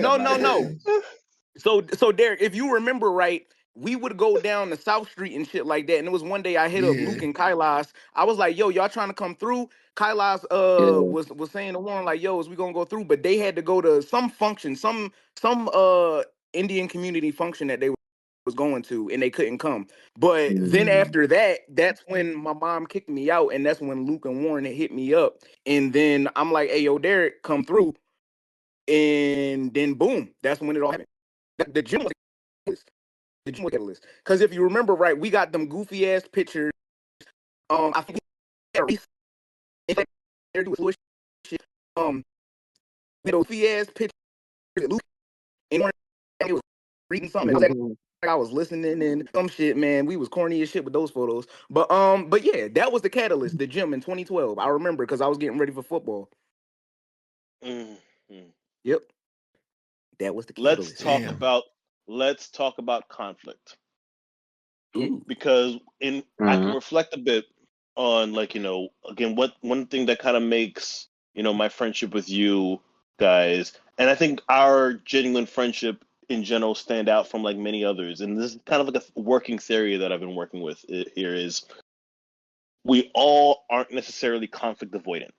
remember, no. So Derek, if you remember right, we would go down to South Street and shit like that. And it was one day I hit up Luke and Kailash. I was like, yo, y'all trying to come through? Kailash was saying to Warren, like, yo, is we gonna go through? But they had to go to some function, some Indian community function that they was going to, and they couldn't come. But then after that, that's when my mom kicked me out, and that's when Luke and Warren had hit me up. And then I'm like, hey, yo, Derek, come through. And then boom, that's when it all happened. The gym was catalyst. Because if you remember right, we got them goofy ass pictures. I think goofy ass pictures. Luke and Warren was reading something. I was listening and some shit, man. We was corny as shit with those photos. But yeah, that was the catalyst, the gym in 2012. I remember because I was getting ready for football. Yep. That was the catalyst. Let's talk about conflict. Ooh. Because I can reflect a bit on, like, again, one thing that kind of makes, my friendship with you guys, and I think our genuine friendship in general stand out from like many others. And this is kind of like a working theory that I've been working with here is we all aren't necessarily conflict avoidant.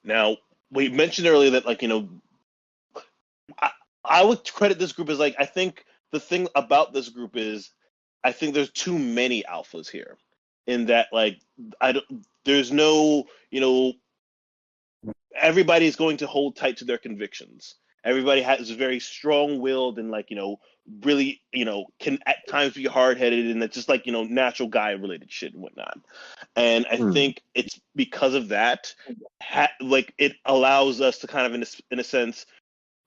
Now, we mentioned earlier that, like, I would credit this group as, like, I think the thing about this group is I think there's too many alphas here in that, like, there's no, everybody's going to hold tight to their convictions. Everybody is very strong-willed and, like, really, can at times be hard-headed, and it's just like, natural guy-related shit and whatnot. And I think it's because of that, like, it allows us to kind of, in a sense,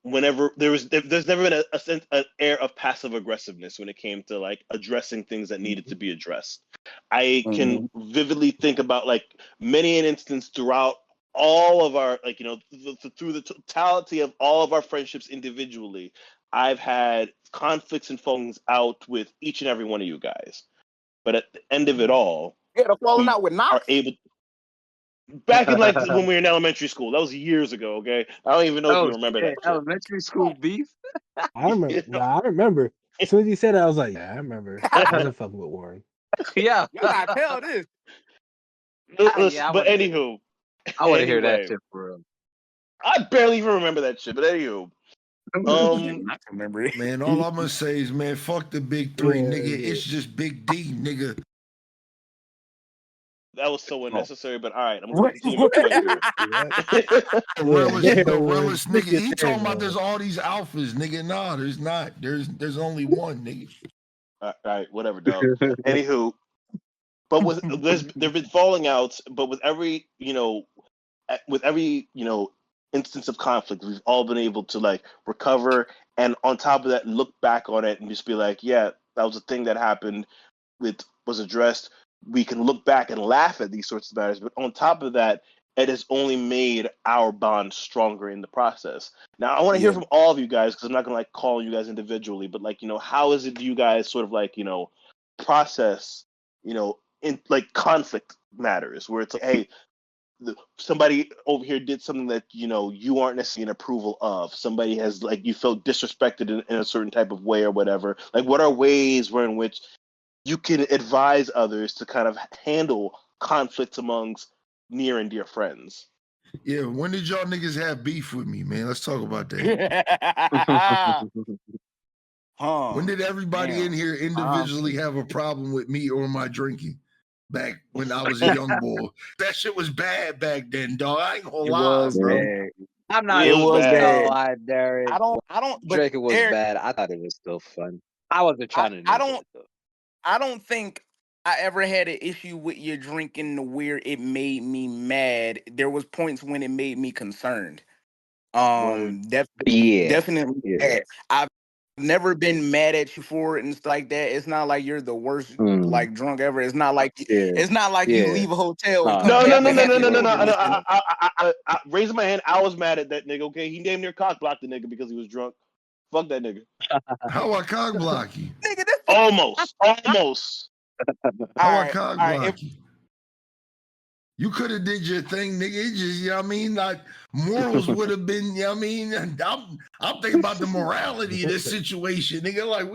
whenever there's never been an air of passive aggressiveness when it came to, like, addressing things that needed to be addressed. I can vividly think about, like, many an instance throughout all of our, like, through the totality of all of our friendships individually, I've had conflicts and fallings out with each and every one of you guys. But at the end of it all, falling out with Knox. Back in, like, when we were in elementary school, that was years ago. Okay, I don't even know if you remember that. Elementary school beef. I remember. I remember. As soon as you said that, I was like, yeah, I remember. I wasn't fucking with Warren. Yeah. You gotta tell this. Yeah, But anywho, I want to hear that anyway. shit for real. I barely even remember that shit, but anywho. I remember it. Man, all I'm gonna say is, man, fuck the big three, nigga. It's just Big D, nigga. That was so unnecessary, but all right, I'm What? going to continue my point here. The realest nigga. He talking about there's all these alphas, nigga. Nah, there's not. There's only one, nigga. All right, whatever, dog. Anywho, but there've been falling outs, but with every instance of conflict, we've all been able to like recover, and on top of that, look back on it and just be like, yeah, that was a thing that happened. It was addressed. We can look back and laugh at these sorts of matters, but on top of that, it has only made our bond stronger in the process. Now, I want to hear from all of you guys, because I'm not going to like call you guys individually, but like, how is it you guys sort of like, process, in like conflict matters where it's like, hey, somebody over here did something that, you aren't necessarily in approval of. Somebody has like, you felt disrespected in a certain type of way or whatever. Like, what are ways in which you can advise others to kind of handle conflicts amongst near and dear friends? Yeah, when did y'all niggas have beef with me, man? Let's talk about that. When did everybody in here individually have a problem with me or my drinking? Back when I was a young boy. That shit was bad back then, dog. I ain't gonna lie, bro. Bad. I'm not It was bad. lie, Derek. I don't. But Drinking was Eric, bad. I thought it was still fun. I wasn't trying to. I don't think I ever had an issue with your drinking to where it made me mad. There was points when it made me concerned. Definitely. Yeah. I've never been mad at you for it and stuff like that. It's not like you're the worst like drunk ever. It's not like it's not like you leave a hotel. And No. I raising my hand. I was mad at that nigga. Okay, he damn near cock blocked the nigga because he was drunk. Fuck that nigga. How I cock block you? Nigga, almost. How I cock block you? You could have did your thing, nigga. It just, like morals would have been, I'm thinking about the morality of this situation, nigga. Like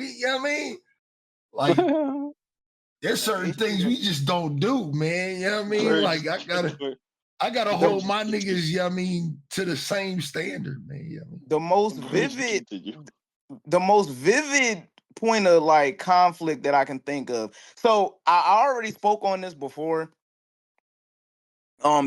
like there's certain things we just don't do, man. Like I gotta hold my niggas, to the same standard, man. The most vivid point of like conflict that I can think of. So I already spoke on this before.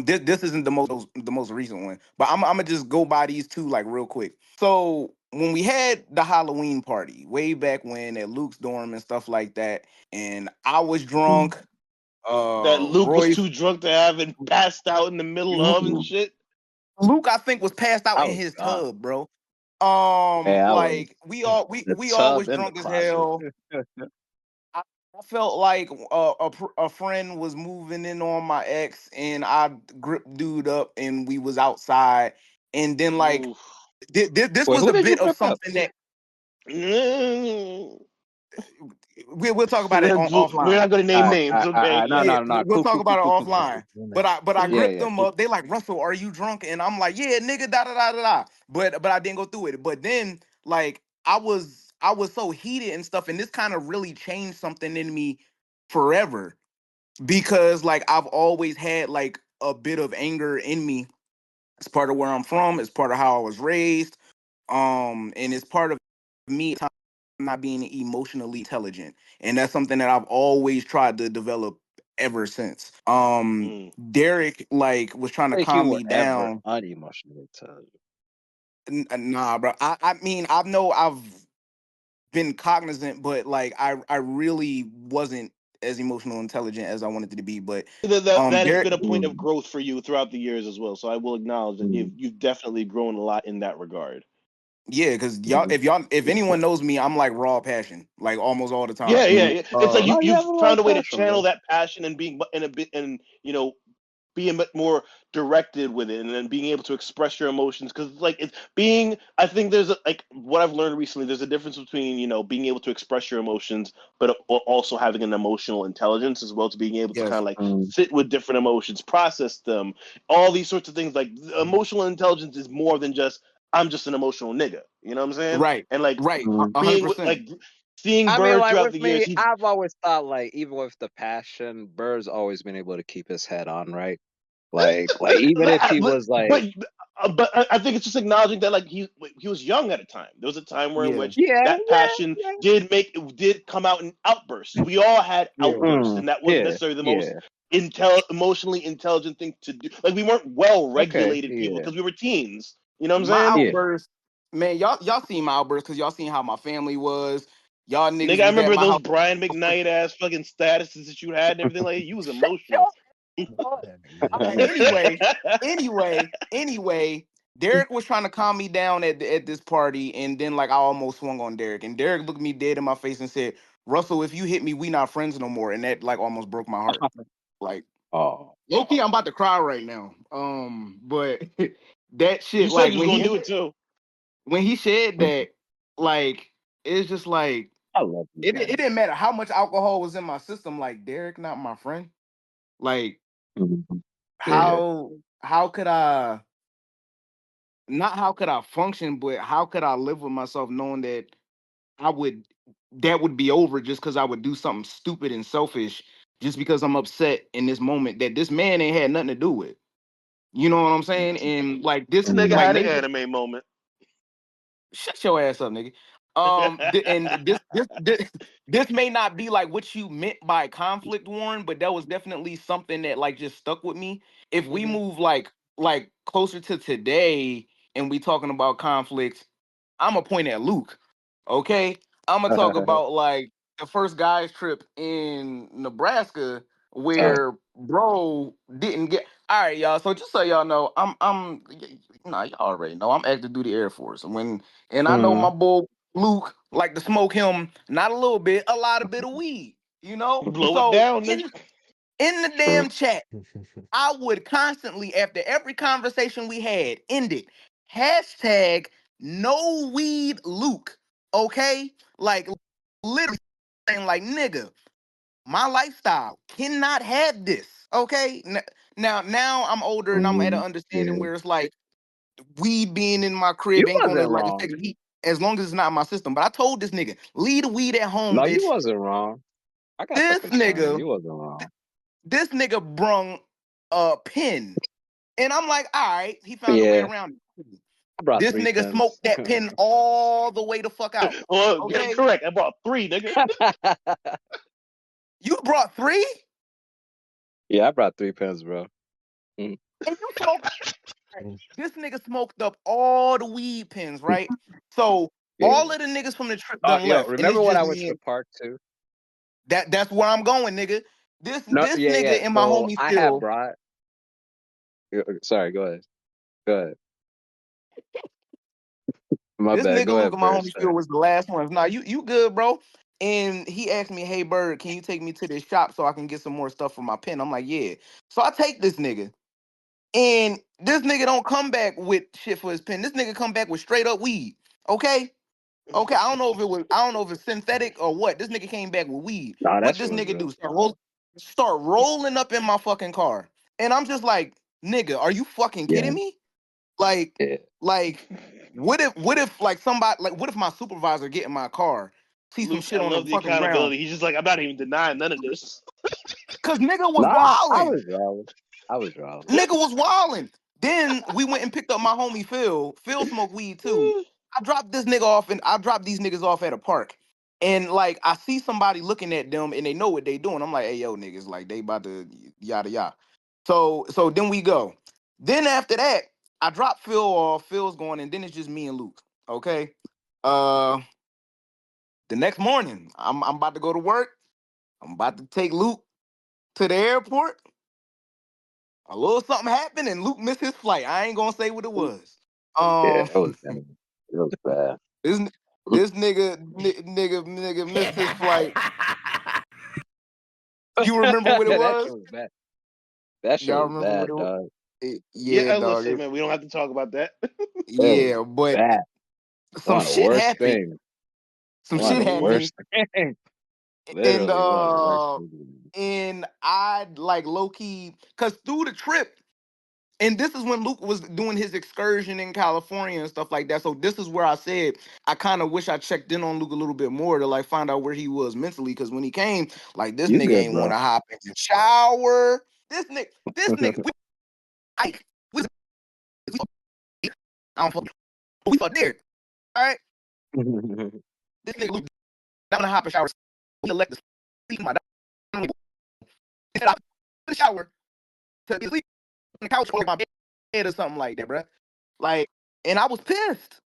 This isn't the most recent one, but I'm gonna just go by these two like real quick. So when we had the Halloween party way back when at Luke's dorm and stuff like that, and I was drunk. That Luke was too drunk to have and passed out in the middle of and shit. Luke, I think, was passed out in his tub, bro. Like we all was drunk as hell. I felt like a friend was moving in on my ex, and I gripped dude up, and we was outside, and then like this was a bit of something that we'll talk about it offline. We're not going to name names, okay? No. We'll talk about it offline. But I gripped them up. They like, Russell, are you drunk? And I'm like, yeah, nigga, da da da da da. But I didn't go through it. But then like I was so heated and stuff, and this kind of really changed something in me forever, because like I've always had like a bit of anger in me. It's part of where I'm from. It's part of how I was raised. And it's part of me not being emotionally intelligent, and that's something that I've always tried to develop ever since. Derek like was trying to calm me down. Unemotionally intelligent. Nah, bro. I mean, I've been cognizant, but like I really wasn't as emotional intelligent as I wanted it to be. But that has been a point of growth for you throughout the years as well. So I will acknowledge that you've definitely grown a lot in that regard. Yeah, because if anyone knows me, I'm like raw passion, like almost all the time. Yeah. It's like you've found a way to channel that passion and being being a bit more directed with it, and then being able to express your emotions. Because like I think there's what I've learned recently. There's a difference between being able to express your emotions, but also having an emotional intelligence as well, to being able to kind of like sit with different emotions, process them, all these sorts of things. Like emotional intelligence is more than just I'm just an emotional nigga. You know what I'm saying? Right. And like right. being 100%. seeing I mean, Bird like throughout with the years, me, I've always thought like even with the passion, Bird's always been able to keep his head on, right? Like even if he was like, but I think it's just acknowledging that like he was young at a time. There was a time where in which that passion did come out in outbursts. We all had outbursts, and that wasn't necessarily the most emotionally intelligent thing to do. Like we weren't well regulated people because we were teens. You know what I'm My saying? outburst, man, y'all seen my outburst because y'all seen how my family was. Y'all niggas Nigga, I was at remember my those house. Brian McKnight ass fucking statuses that you had and everything like that. You was Shut emotional. up. Anyway, Derek was trying to calm me down at this party, and then like I almost swung on Derek, and Derek looked me dead in my face and said, "Russell, if you hit me, we not friends no more," and that like almost broke my heart. Like, oh, low key, I'm about to cry right now. But that You shit, said like you was gonna do it too. when he said that, like it's just like I love you it didn't matter how much alcohol was in my system. Like Derek, not my friend. Like Mhm. how could I not how could I function, but how could I live with myself knowing that I would that would be over just because I would do something stupid and selfish just because I'm upset in this moment that this man ain't had nothing to do with. You know what I'm saying? And like This this, nigga like had an maybe anime moment. shut your ass up, nigga. And this may not be like what you meant by conflict, Warren, but that was definitely something that like just stuck with me. If we move like closer to today and we talking about conflicts, I'm gonna point at Luke. Okay, I'm gonna talk about like the first guys trip in Nebraska where bro didn't get. All right, y'all. So just so y'all know, y'all already know I'm active duty Air Force. And I know my boy Luke like to smoke him not a little bit, a lot of bit of weed. You know, Blow it so down, nigga. in the damn chat, I would constantly, after every conversation we had, end it. Hashtag no weed Luke. Okay? Like literally saying, like, nigga, my lifestyle cannot have this. Okay? Now I'm older and I'm at an understanding where it's like weed being in my You crib ain't gonna wasn't like wrong. affect me as long as it's not in my system. But I told this nigga, leave the weed at home, No, bitch. you wasn't wrong. I got the This concern. nigga, You wasn't wrong. this nigga brung a pen. And I'm like, all right, he found a way Yeah, around it. I brought This 3 nigga pens. smoked that pen all the way the fuck out. Well, get Okay? it correct. I brought 3, nigga. You brought 3? Yeah, I brought 3 pens, bro. And you smoked. This nigga smoked up all the weed pens, right? So Yeah. all of the niggas from the trip Oh, done yo, left. And remember it's when just I went to me the and park too? that's where I'm going, nigga. This No, yeah, nigga yeah. and my So homie I had Phil. brought. Sorry, go ahead. Go ahead. My This bad. nigga Go Luke ahead, and my Bird. homie Phil was the last ones. Nah, you good, bro. And he asked me, hey Bird, can you take me to this shop so I can get some more stuff for my pen? I'm like, yeah. So I take this nigga. And this nigga don't come back with shit for his pen. This nigga come back with straight up weed. Okay? Okay. I don't know if it's synthetic or what. This nigga came back with weed. Nah, that What shit this was nigga real. do? Start rolling up in my fucking car. And I'm just like, nigga, are you fucking Yeah, kidding me? Like, yeah. like, what if like somebody like what if my supervisor get in my car, see some Luke, shit I on the love the fucking ground? accountability. He's just like, I'm not even denying none of this. Cause nigga was Nah, I wilding. was wrong. I was wrong. Nigga was wilding. Then we went and picked up my homie Phil. Phil smoked weed too. I dropped this nigga off and I dropped these niggas off at a park. And like I see somebody looking at them and they know what they doing. I'm like, hey yo, niggas, like they about to yada yada. So then we go. Then after that, I drop Phil off. Phil's going, and then it's just me and Luke. Okay. Uh the next morning, I'm about to go to work. I'm about to take Luke to the airport. A little something happened and Luke missed his flight. I ain't gonna say what it was. Yeah, Um, it was bad. It was bad. this nigga missed his flight. You remember what it That shit was? was bad. That shit Y'all was remember what bad, it was? dog. Yeah, Yeah, dog. listen, man, we don't have to talk about that. It was Yeah, but bad. some One of the shit worst happened. things. Some One of shit the happened, worst things. and Literally one of the worst things. and I like low key, cause through the trip And this is when Luke was doing his excursion in California and stuff like that. So this is where I said I kind of wish I checked in on Luke a little bit more to like find out where he was mentally. Because when he came, like this You nigga good, ain't want bro. to hop in the shower. This nigga, we, I don't fuck, we fuck there. All right, this nigga Luke not want to hop in the shower. We elect to sleep in my dining room. Instead, I in the shower to be asleep on the couch or my bed or something like that, bruh. Like, and I was pissed.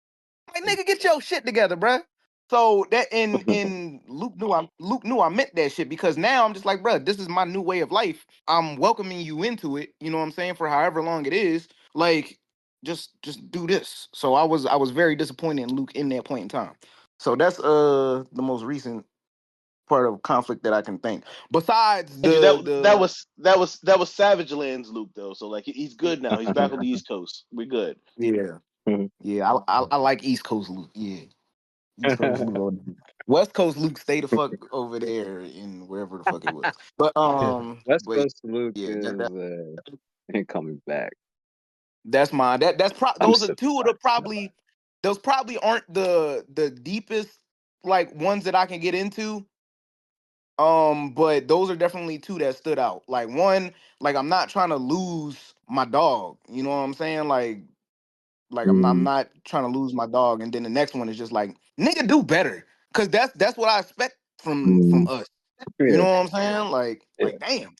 Like, nigga, get your shit together, bruh. So that and Luke knew I meant that shit, because now I'm just like, bruh, this is my new way of life. I'm welcoming you into it. You know what I'm saying? For however long it is, like, just do this. So I was very disappointed in Luke in that point in time. So that's the most recent part of conflict that I can think. Besides Andrew, that the was Savage Lands Luke though. So like he's good now. He's back on the East Coast. We're good. yeah. Yeah, I like East Coast Luke. Yeah. East Coast Luke over there. West Coast Luke stay the fuck over there in wherever the fuck it was. But West but Coast Luke yeah, is ain't coming back. that's my I'm those are still two of the probably those probably aren't the deepest like ones that I can get into. But those are definitely two that stood out. Like one, like I'm not trying to lose my dog. You know what I'm saying? Like I'm mm, not trying to lose my dog. And then the next one is just like, nigga, do better. Cause that's what I expect from mm, us. You yeah, know what I'm saying? yeah, Like damn.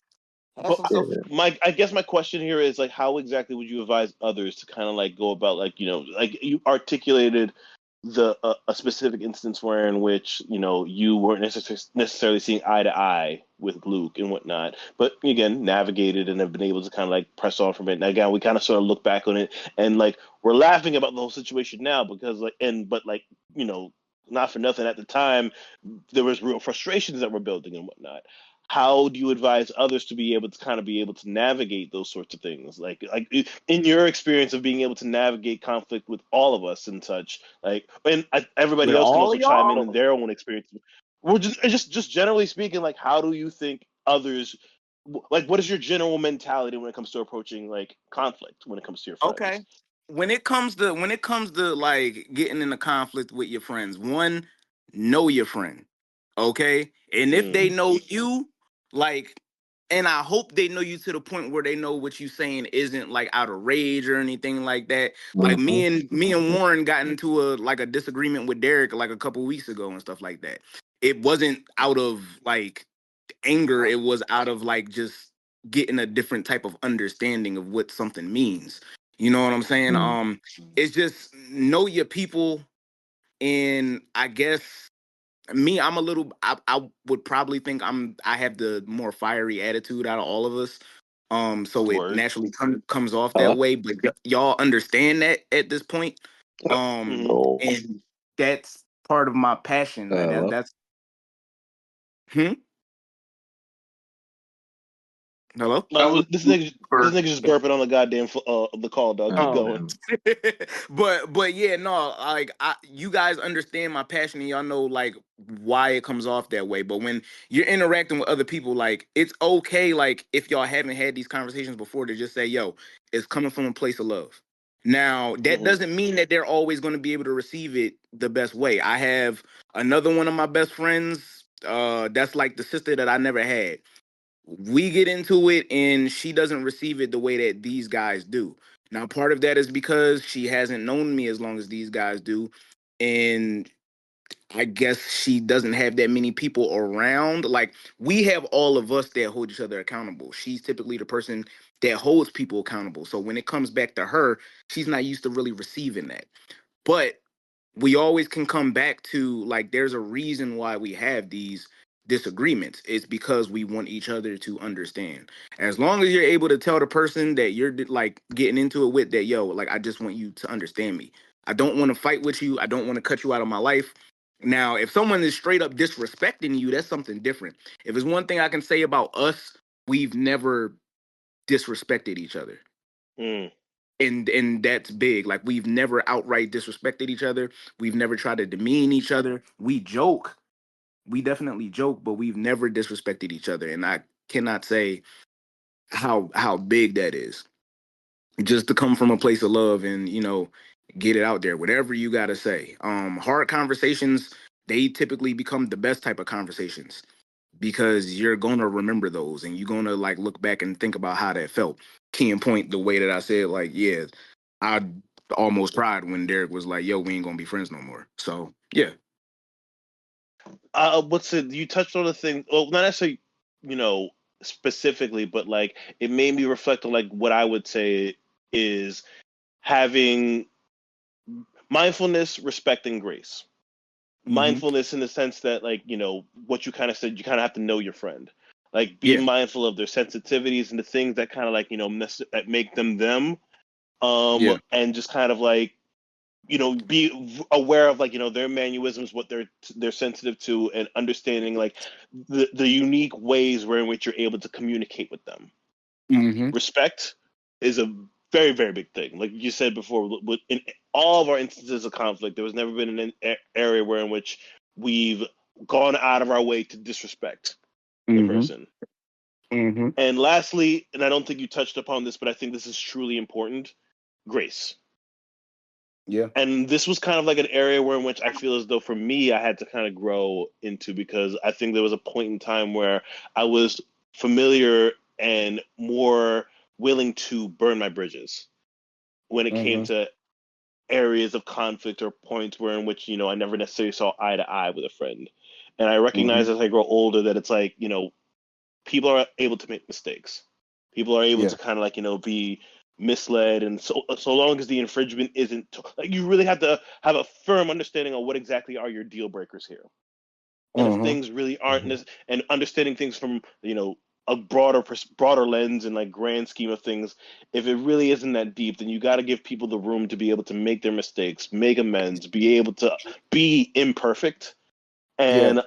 Have But some self. yeah. I guess my question here is like, how exactly would you advise others to kind of like go about like like you articulated a specific instance where in which you weren't necessarily seeing eye to eye with Luke and whatnot, but again navigated and have been able to kind of like press on from it. And again, we kind of sort of look back on it and like we're laughing about the whole situation now because but not for nothing at the time there was real frustrations that were building and whatnot. How do you advise others to be able to kind of be able to navigate those sorts of things, like in your experience of being able to navigate conflict with all of us and such, like, and everybody With else can all also of chime in y'all. their own experience. We're just generally speaking, like, how do you think others, like, what is your general mentality when it comes to approaching like conflict when it comes to your Okay. friends? When it comes to like getting in a conflict with your friends, one, know your friend. Okay? And if they Mm, know you, like, and I hope they know you to the point where they know what you saying isn't like out of rage or anything like that. Like Mhm. me and Warren got into a disagreement with Derek like a couple weeks ago and stuff like that. It wasn't out of like anger, it was out of like just getting a different type of understanding of what something means. You know what I'm saying? Mm. It's just know your people. And I guess me, I'm a little I would probably think I have the more fiery attitude out of all of us. So it word. naturally comes off that Hello? way, but y'all understand that at this point. Hmm. Oh, And that's part of my passion. hello? That's hmm? Hello? I was This nigga just burping on the goddamn the call, dog. Keep Oh, Oh, going. man. but yeah, no, like you guys understand my passion, and y'all know like why it comes off that way. But when you're interacting with other people, like it's okay, like if y'all haven't had these conversations before, to just say, "Yo, it's coming from a place of love." Now, that Hmm. doesn't mean that they're always going to be able to receive it the best way. I have another one of my best friends. That's like the sister that I never had. We get into it and she doesn't receive it the way that these guys do. Now, part of that is because she hasn't known me as long as these guys do. And I guess she doesn't have that many people around. Like, we have all of us that hold each other accountable. She's typically the person that holds people accountable. So when it comes back to her, she's not used to really receiving that. But we always can come back to like there's a reason why we have these disagreements. It's because we want each other to understand. As long as you're able to tell the person that you're like getting into it with, that yo, like I just want you to understand me. I don't want to fight with you. I don't want to cut you out of my life. Now, if someone is straight up disrespecting you, that's something different. If it's one thing I can say about us, we've never disrespected each other. Mm. And that's big. Like we've never outright disrespected each other. We've never tried to demean each other. We joke. We definitely joke, but we've never disrespected each other. And I cannot say how big that is. just to come from a place of love and, get it out there, whatever you got to say. Hard conversations, they typically become the best type of conversations because you're going to remember those and you're going to like look back and think about how that felt. Key and point, the way that I said, like, yeah, I almost cried when Derek was like, yo, we ain't going to be friends no more. So, yeah. You touched on a thing, well, not necessarily, specifically, but like it made me reflect on like what I would say is having mindfulness, respect, and grace. Mindfulness in the sense that, like, what you kind of said, you kind of have to know your friend. Like, be mindful of their sensitivities and the things that kind of like, that make them. And just kind of like, be aware of like, their mannerisms, what they're sensitive to, and understanding like the unique ways in which you're able to communicate with them. Respect is a very, very big thing. Like you said before, in all of our instances of conflict, there was never been an area in which we've gone out of our way to disrespect the person. And lastly, and I don't think you touched upon this, but I think this is truly important, grace. Yeah. And this was kind of like an area in which I feel as though for me, I had to kind of grow into, because I think there was a point in time where I was familiar and more willing to burn my bridges when it came to areas of conflict or points in which, I never necessarily saw eye to eye with a friend. And I recognize as I grow older that it's like, people are able to make mistakes. People are able to kind of like, be misled. And so long as the infringement isn't, like, you really have to have a firm understanding of what exactly are your deal breakers here. And if things really aren't and understanding things from, a broader lens and like grand scheme of things, if it really isn't that deep, then you got to give people the room to be able to make their mistakes, make amends, be able to be imperfect, and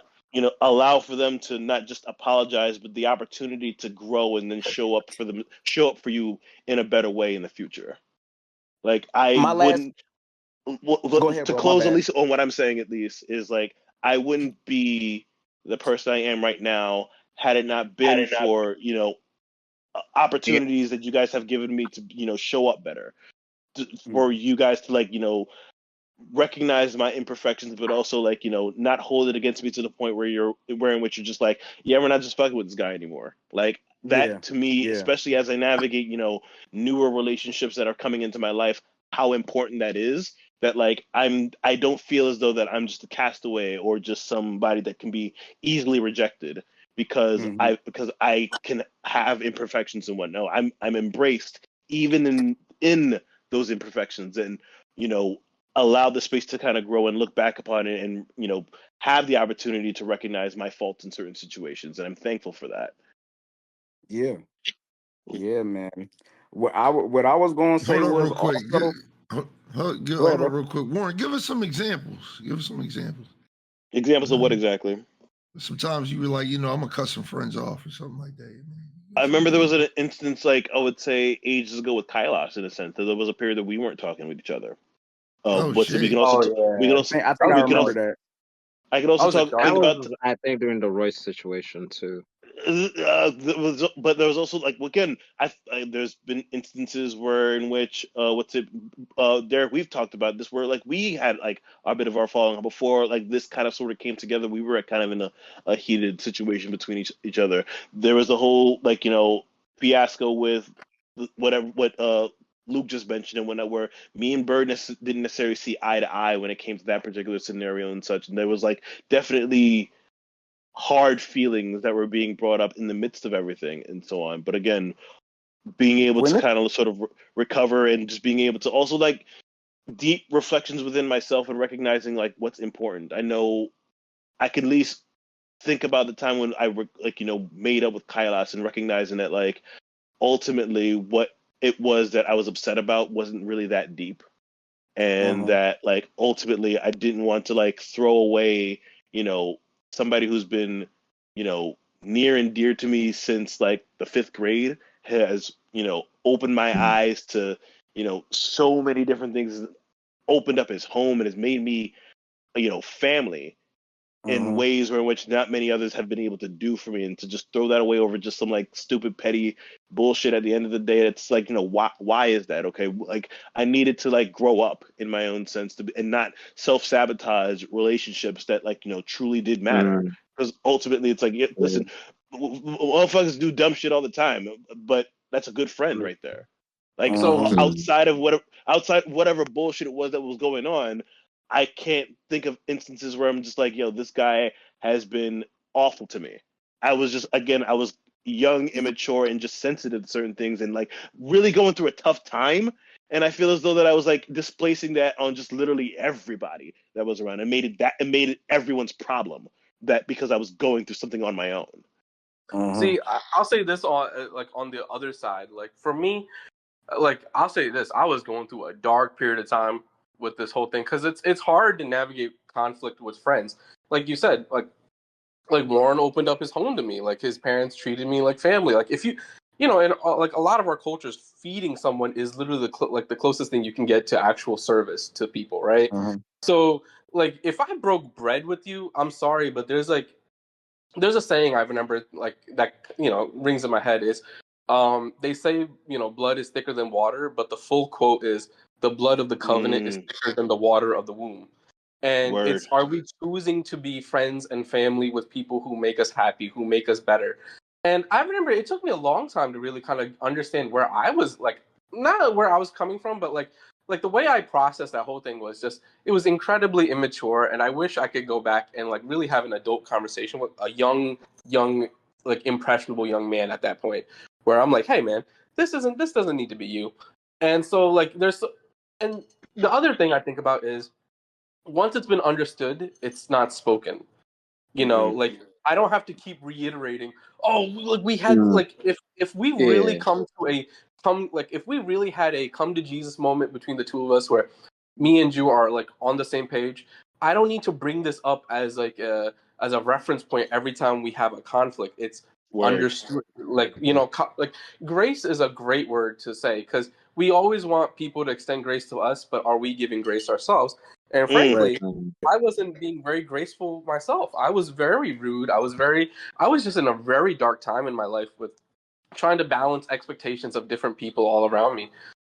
allow for them to not just apologize, but the opportunity to grow and then show up for you in a better way in the future. Like, I wouldn't. Go ahead, to bro, close, at least on what I'm saying, at least is like, I wouldn't be the person I am right now had it not been for opportunities that you guys have given me to show up better, for you guys to like recognize my imperfections, but also like not hold it against me to the point where in which you're just like, yeah, we're not just fucking with this guy anymore. Like that to me, especially as I navigate newer relationships that are coming into my life, how important that is. That like I don't feel as though that I'm just a castaway or just somebody that can be easily rejected because I can have imperfections and whatnot. I'm embraced even in those imperfections, and allow the space to kind of grow and look back upon it, and have the opportunity to recognize my faults in certain situations, and I'm thankful for that. Yeah man. What I was going to say hold on was real quick. also, Hold on real quick, Warren. Give us some examples. Examples of what exactly? Sometimes you were like, I'm gonna cut some friends off or something like that. I remember there was an instance, like I would say ages ago, with Kailash, in a sense that there was a period that we weren't talking with each other. Shit. We can also I think I remember that. I could also think about. I think during the Royce situation too. But there was also like, again, there's been instances where in which Derek, we've talked about this, where like we had like a bit of our falling out before like this kind of sort of came together. We were kind of in a heated situation between each other. There was a whole like fiasco with what Luke just mentioned, and where me and Bird didn't necessarily see eye to eye when it came to that particular scenario and such, and there was like definitely hard feelings that were being brought up in the midst of everything and so on. But again, being able to kind of sort of recover, and just being able to also like deep reflections within myself and recognizing like what's important. I know I can at least think about the time when I made up with Kailash, and recognizing that like ultimately what it was that I was upset about wasn't really that deep, and that like ultimately I didn't want to like throw away somebody who's been, near and dear to me since like the 5th grade, has, opened my eyes to, so many different things, opened up his home and has made me, family. in ways in which not many others have been able to do for me, and to just throw that away over just some like stupid petty bullshit at the end of the day, it's like, why is that? Okay, like I needed to like grow up in my own sense and not self-sabotage relationships that like truly did matter, because ultimately it's like, listen, motherfuckers do dumb shit all the time, but that's a good friend right there. Like, so outside whatever bullshit it was that was going on, I can't think of instances where I'm just like, this guy has been awful to me. I was young, immature, and just sensitive to certain things, and like really going through a tough time. And I feel as though that I was like displacing that on just literally everybody that was around, and made it everyone's problem, that because I was going through something on my own. See, I'll say this on the other side. Like for me, like I'll say this, I was going through a dark period of time with this whole thing, because it's hard to navigate conflict with friends. Like you said, like Warren opened up his home to me. Like his parents treated me like family. Like if in like a lot of our cultures, feeding someone is literally the closest thing you can get to actual service to people, right? So like if I broke bread with you, I'm sorry, but there's a saying I remember like that rings in my head is, they say blood is thicker than water, but the full quote is, the blood of the covenant is thicker than the water of the womb. And it's, are we choosing to be friends and family with people who make us happy, who make us better? And I remember it took me a long time to really kind of understand where I was, like, not where I was coming from, but like the way I processed that whole thing was just, it was incredibly immature. And I wish I could go back and like really have an adult conversation with a young, like impressionable young man at that point, where I'm like, hey man, this doesn't need to be you. And so like and the other thing I think about is, once it's been understood, it's not spoken. Like I don't have to keep reiterating, oh, look, we had like, if we really if we really had a come to Jesus moment between the two of us, where me and you are like on the same page, I don't need to bring this up as like as a reference point every time we have a conflict. It's understood. Like like grace is a great word to say, because we always want people to extend grace to us, but are we giving grace ourselves? And frankly, I wasn't being very graceful myself. I was very rude. I was just in a very dark time in my life, with trying to balance expectations of different people all around me.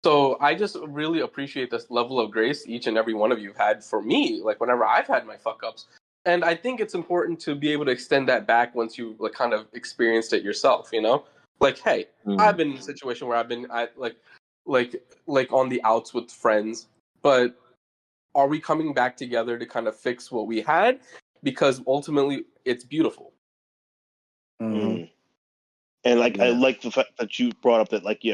So I just really appreciate this level of grace each and every one of you had for me, like whenever I've had my fuck ups. And I think it's important to be able to extend that back once you like kind of experienced it yourself, Like, hey, I've been in a situation where I've been like on the outs with friends, but are we coming back together to kind of fix what we had? Because ultimately it's beautiful. And like, I like the fact that you brought up that, like,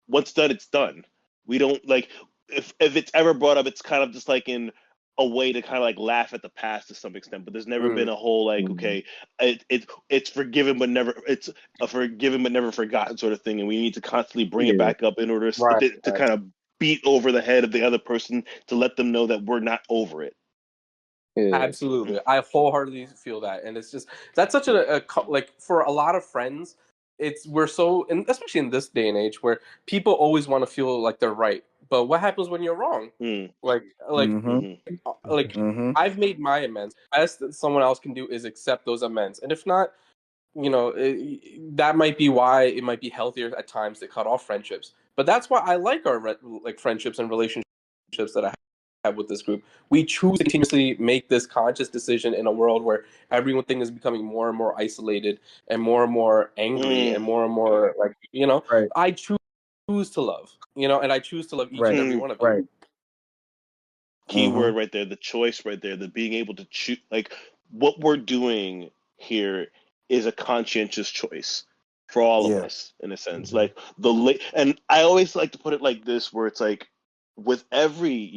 what's done, it's done. We don't like, if it's ever brought up, it's kind of just like in a way to kind of like laugh at the past to some extent, but there's never been a whole like, okay, it's forgiven but never, it's a forgiven but never forgotten sort of thing, and we need to constantly bring it back up in order to kind of beat over the head of the other person, to let them know that we're not over it. Absolutely, I wholeheartedly feel that, and it's just, that's such a like, for a lot of friends, we're so, and especially in this day and age, where people always want to feel like they're right. But what happens when you're wrong? Like I've made my amends. Best that someone else can do is accept those amends, and if not, that might be why it might be healthier at times to cut off friendships. But that's why I like our like friendships and relationships that I have with this group. We choose to continuously make this conscious decision in a world where everything is becoming more and more isolated and more angry and more like, I choose to love, and I choose to love each and every one of you. Key word right there, the choice right there, the being able to choose. Like, what we're doing here is a conscientious choice for all of us, in a sense. Like and I always like to put it like this, where it's like, with every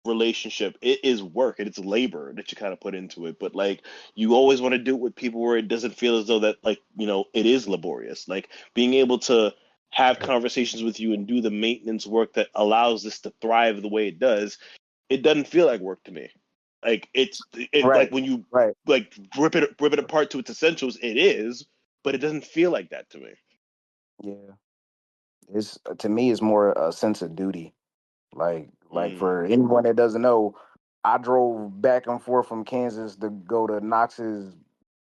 relationship, it is work and it's labor that you kind of put into it, but like, you always want to do it with people where it doesn't feel as though that, like, it is laborious. Like, being able to have conversations with you and do the maintenance work that allows this to thrive the way it does, it doesn't feel like work to me. Like, it's like when you like rip it apart to its essentials, it is, but it doesn't feel like that to me. It's, to me, it's more a sense of duty. Like for anyone that doesn't know, I drove back and forth from Kansas to go to Knox's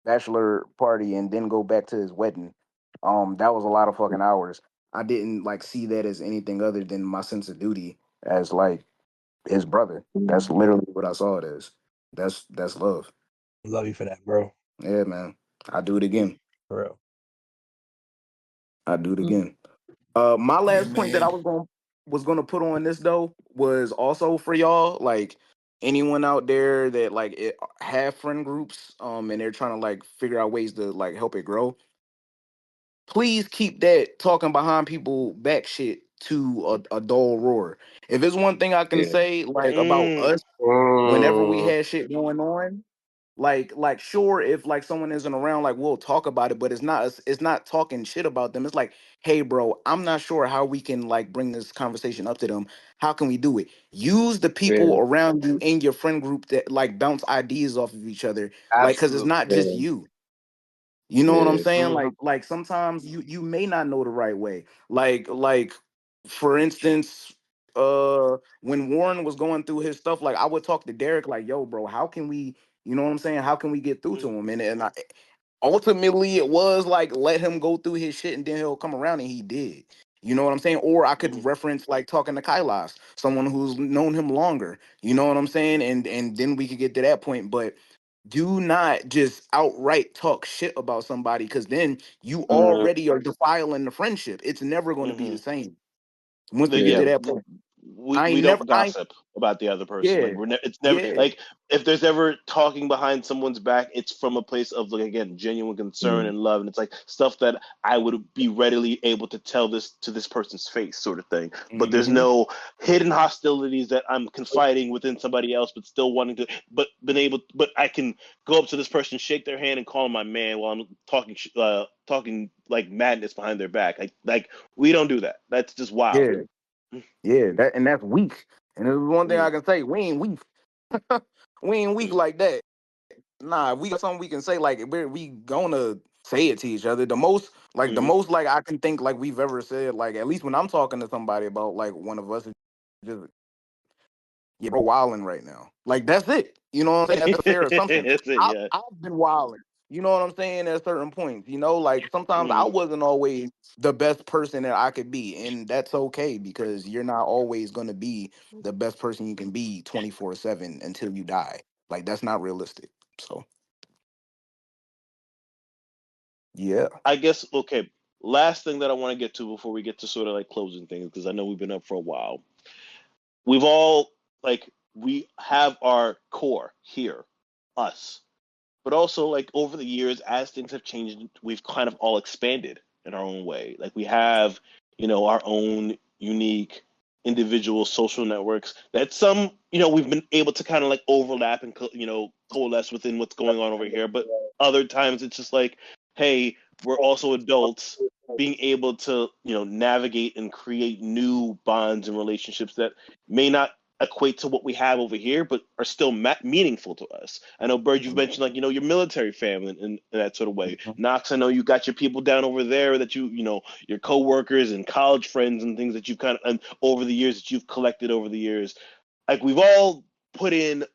bachelor party and then go back to his wedding. That was a lot of fucking hours. I didn't like see that as anything other than my sense of duty as like his brother. That's literally what I saw it as. That's love. Love you for that, bro. Yeah, man. I do it again. For real. I do it again. My Yeah, last point that I man. was gonna put on this though was also for y'all, like anyone out there that like have friend groups, and they're trying to like figure out ways to like help it grow. Please keep that talking behind people back shit to a dull roar. If it's one thing I can Yeah. say like about us, whenever we had shit going on, like sure, if like someone isn't around, like we'll talk about it, but it's not talking shit about them. It's like, hey bro, I'm not sure how we can like bring this conversation up to them. How can we do it? Use the Yeah. people around you in your friend group that like bounce ideas off of each other, like because it's Absolutely. not just Yeah. you. You know what I'm Yeah. saying? Like sometimes you may not know the right way. Like for instance, when Warren was going through his stuff, like I would talk to Derek like, "Yo, bro, how can we, you know what I'm saying? How can we get through to him?" And ultimately it was like let him go through his shit and then he'll come around and he did. You know what I'm saying? Or I could reference like talking to Kailas, someone who's known him longer. You know what I'm saying? And then we could get to that point, but do not just outright talk shit about somebody because then you already are defiling the friendship. It's never going to be the same once we get Yeah. to that point. I We ain't never, don't gossip about the other person. yeah, Like it's never yeah, like if there's ever talking behind someone's back, it's from a place of like again genuine concern Mm. and love, and it's like stuff that I would be readily able to tell this to this person's face, sort of thing. But there's hmm, no hidden hostilities that I'm confiding within somebody else, but still wanting to, but I can go up to this person, shake their hand, and call them my man while I'm talking like madness behind their back. Like we don't do that. That's just wild. yeah, yeah. That's weak. And there's one thing I can say: we ain't weak. We ain't weak like that. Nah, if we got something we can say, like we gonna say it to each other. The Mm-hmm. most like I can think like we've ever said, like at least when I'm talking to somebody about like one of us, is just yeah, bro, wilding right now. Like that's it. You know what I'm saying? That's a fair assumption. That's it. Yeah. I've been wilding. You know what I'm saying? At certain points, you know, like sometimes I Mm. wasn't always the best person that I could be, and that's okay because you're not always gonna be the best person you can be 24/7 until you die. Like that's not realistic. So yeah. I guess okay. Last thing that I want to get to before we get to sort of like closing things, because I know we've been up for a while. We've all like we have our core here, us. But also like over the years, as things have changed, we've kind of all expanded in our own way. Like we have, our own unique individual social networks that some, we've been able to kind of like overlap and coalesce within what's going on over here. But other times it's just like, hey, we're also adults being able to, navigate and create new bonds and relationships that may not equate to what we have over here, but are still meaningful to us. I know, Bird, you've mentioned like your military family in that sort of way. Knox, I know you got your people down over there that your coworkers and college friends and things that you've kind of and over the years that you've collected over the years. Like we've all put in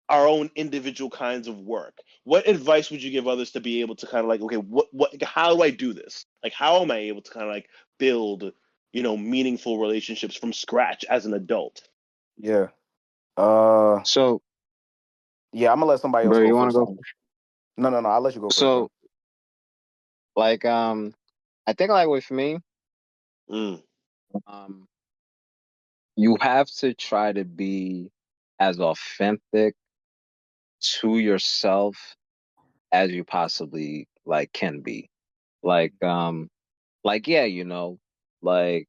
our own individual kinds of work. What advice would you give others to be able to kind of like, okay, how do I do this? Like, how am I able to kind of like build, meaningful relationships from scratch as an adult? Yeah. Uh So, yeah, I'm gonna let somebody else bro, go you want to first. go? No, I'll let you go first, bro. So, like, I think like with me, Mm. um, you have to try to be as authentic to yourself as you possibly like can be. Like, yeah, like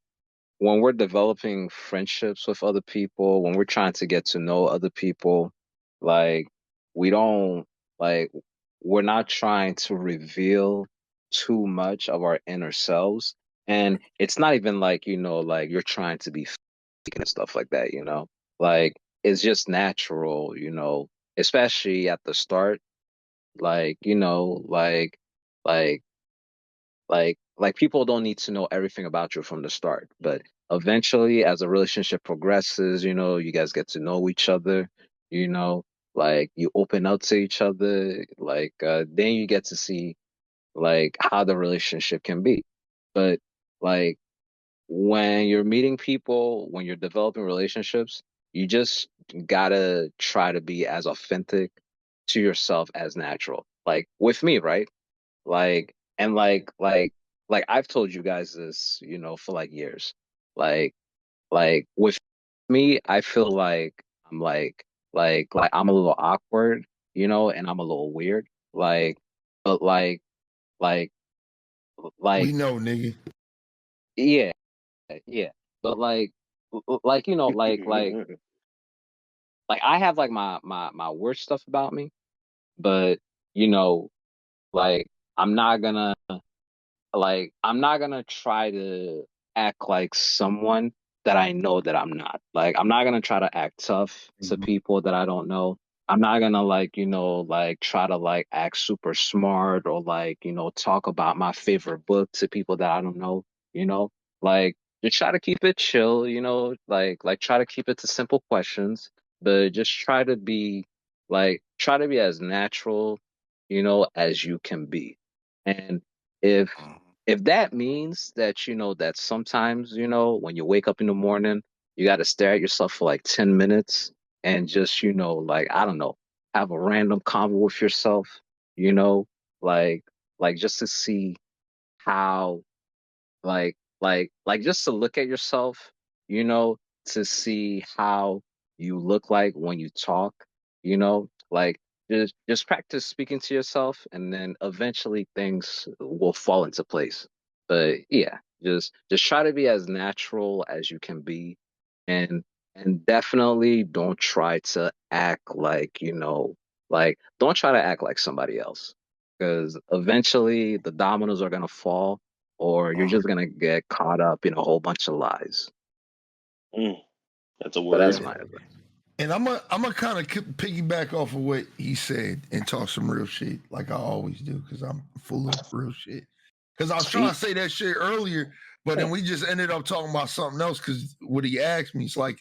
when we're developing friendships with other people, when we're trying to get to know other people, like we don't like we're not trying to reveal too much of our inner selves. And it's not even like, like you're trying to be fake and stuff like that, Like it's just natural, especially at the start. Like, like like people don't need to know everything about you from the start, but eventually as a relationship progresses, you guys get to know each other. you know, like you open up to each other, like then you get to see like how the relationship can be. But like when you're meeting people, when you're developing relationships, you just gotta try to be as authentic to yourself as natural. Like with me, right? Like and like I've told you guys this, you know, for like years. Like with me, I feel like I'm like I'm a little awkward, you know, and I'm a little weird. Like but like We like know, nigga. yeah, yeah. But like you know, like I have like my worst stuff about me, but you know, like I'm not gonna I'm not gonna try to act like someone that I know that I'm not. Like I'm not gonna try to act tough to people that I don't know. I'm not gonna like, you know, like try to like act super smart or like, you know, talk about my favorite book to people that I don't know, you know? Like just try to keep it chill, you know, like try to keep it to simple questions, but just try to be as natural, you know, as you can be. And if if that means that you know that sometimes you know when you wake up in the morning you got to stare at yourself for like 10 minutes and just you know like I don't know have a random convo with yourself, you know, like just to see how like just to look at yourself, you know, to see how you look like when you talk, you know, like just practice speaking to yourself and then eventually things will fall into place. But yeah, just try to be as natural as you can be and and definitely don't try to act like, you know, like don't try to act like somebody else because eventually the dominoes are going to fall or you're just gonna get caught up in a whole bunch of lies. That's a But that's word. my advice. And I'm gonna kind of piggyback off of what he said and talk some real shit, like I always do, because I'm full of real shit. Because I was trying to say that shit earlier, but then we just ended up talking about something else. Because what he asked me, it's like,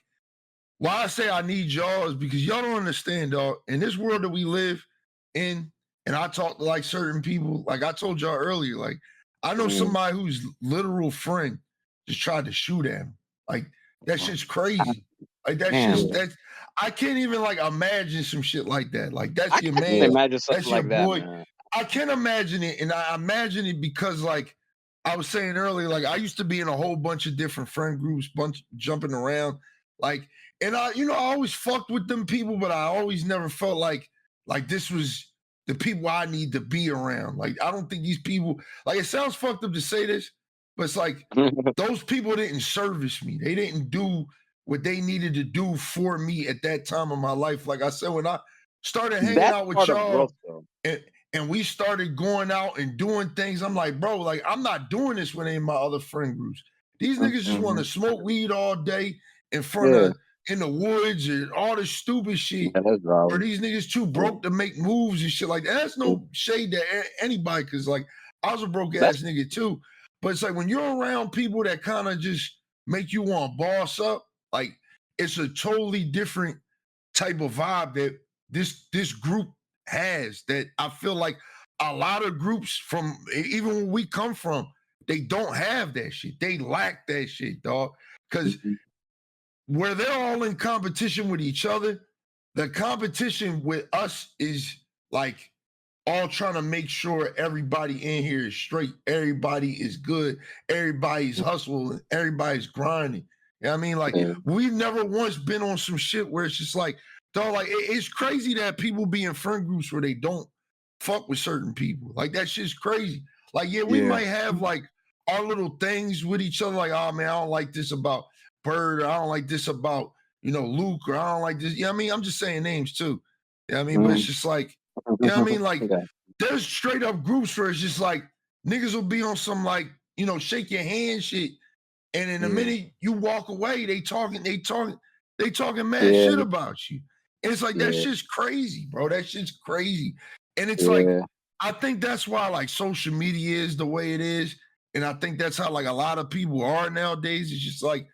why I say I need y'all is because y'all don't understand, dog. In this world that we live in, and I talk to like certain people, like I told y'all earlier, like I know somebody whose literal friend just tried to shoot at him. Like that shit's crazy. Like that's just that's I can't even like imagine some shit like that. Like that's your man, imagine something that's your like that, boy. man. I can't imagine it, and I imagine it because like I was saying earlier, like I used to be in a whole bunch of different friend groups, bunch jumping around, like, and I, you know, I always fucked with them people, but I always never felt like this was the people I need to be around. Like I don't think these people, like it sounds fucked up to say this, but it's like those people didn't service me. They didn't do what they needed to do for me at that time of my life. Like I said, when I started hanging That's out with part of growth, y'all though. and we started going out and doing things, I'm like, bro, like I'm not doing this with any of my other friend groups. These niggas just want to smoke weed all day in front Yeah, of in the woods and all this stupid shit. yeah, that's Or valid. these niggas too broke to make moves and shit like that. That's no shade to anybody, because like I was a broke ass nigga too. But it's like when you're around people that kind of just make you want to boss up, like it's a totally different type of vibe that this group has that I feel like a lot of groups from even where we come from, they don't have that shit. They lack that shit, dog. Because where they're all in competition with each other, the competition with us is like all trying to make sure everybody in here is straight, everybody is good, everybody's hustling, everybody's grinding. You know what I mean? Like we've never once been on some shit where it's just like, dog, like it's crazy that people be in friend groups where they don't fuck with certain people. Like that shit's crazy. Like, yeah, we might have like our little things with each other, like, oh man, I don't like this about Bird, or I don't like this about, you know, Luke, or I don't like this. You know what I mean? I'm just saying names too. You know what I mean? But it's just like, you know what I mean? Like, there's straight up groups where it's just like niggas will be on some like, you know, shake your hand shit. And in a minute you walk away, they talking mad shit about you. And it's like that shit's crazy, bro. That shit's crazy. And it's like, I think that's why like social media is the way it is. And I think that's how like a lot of people are nowadays. It's just like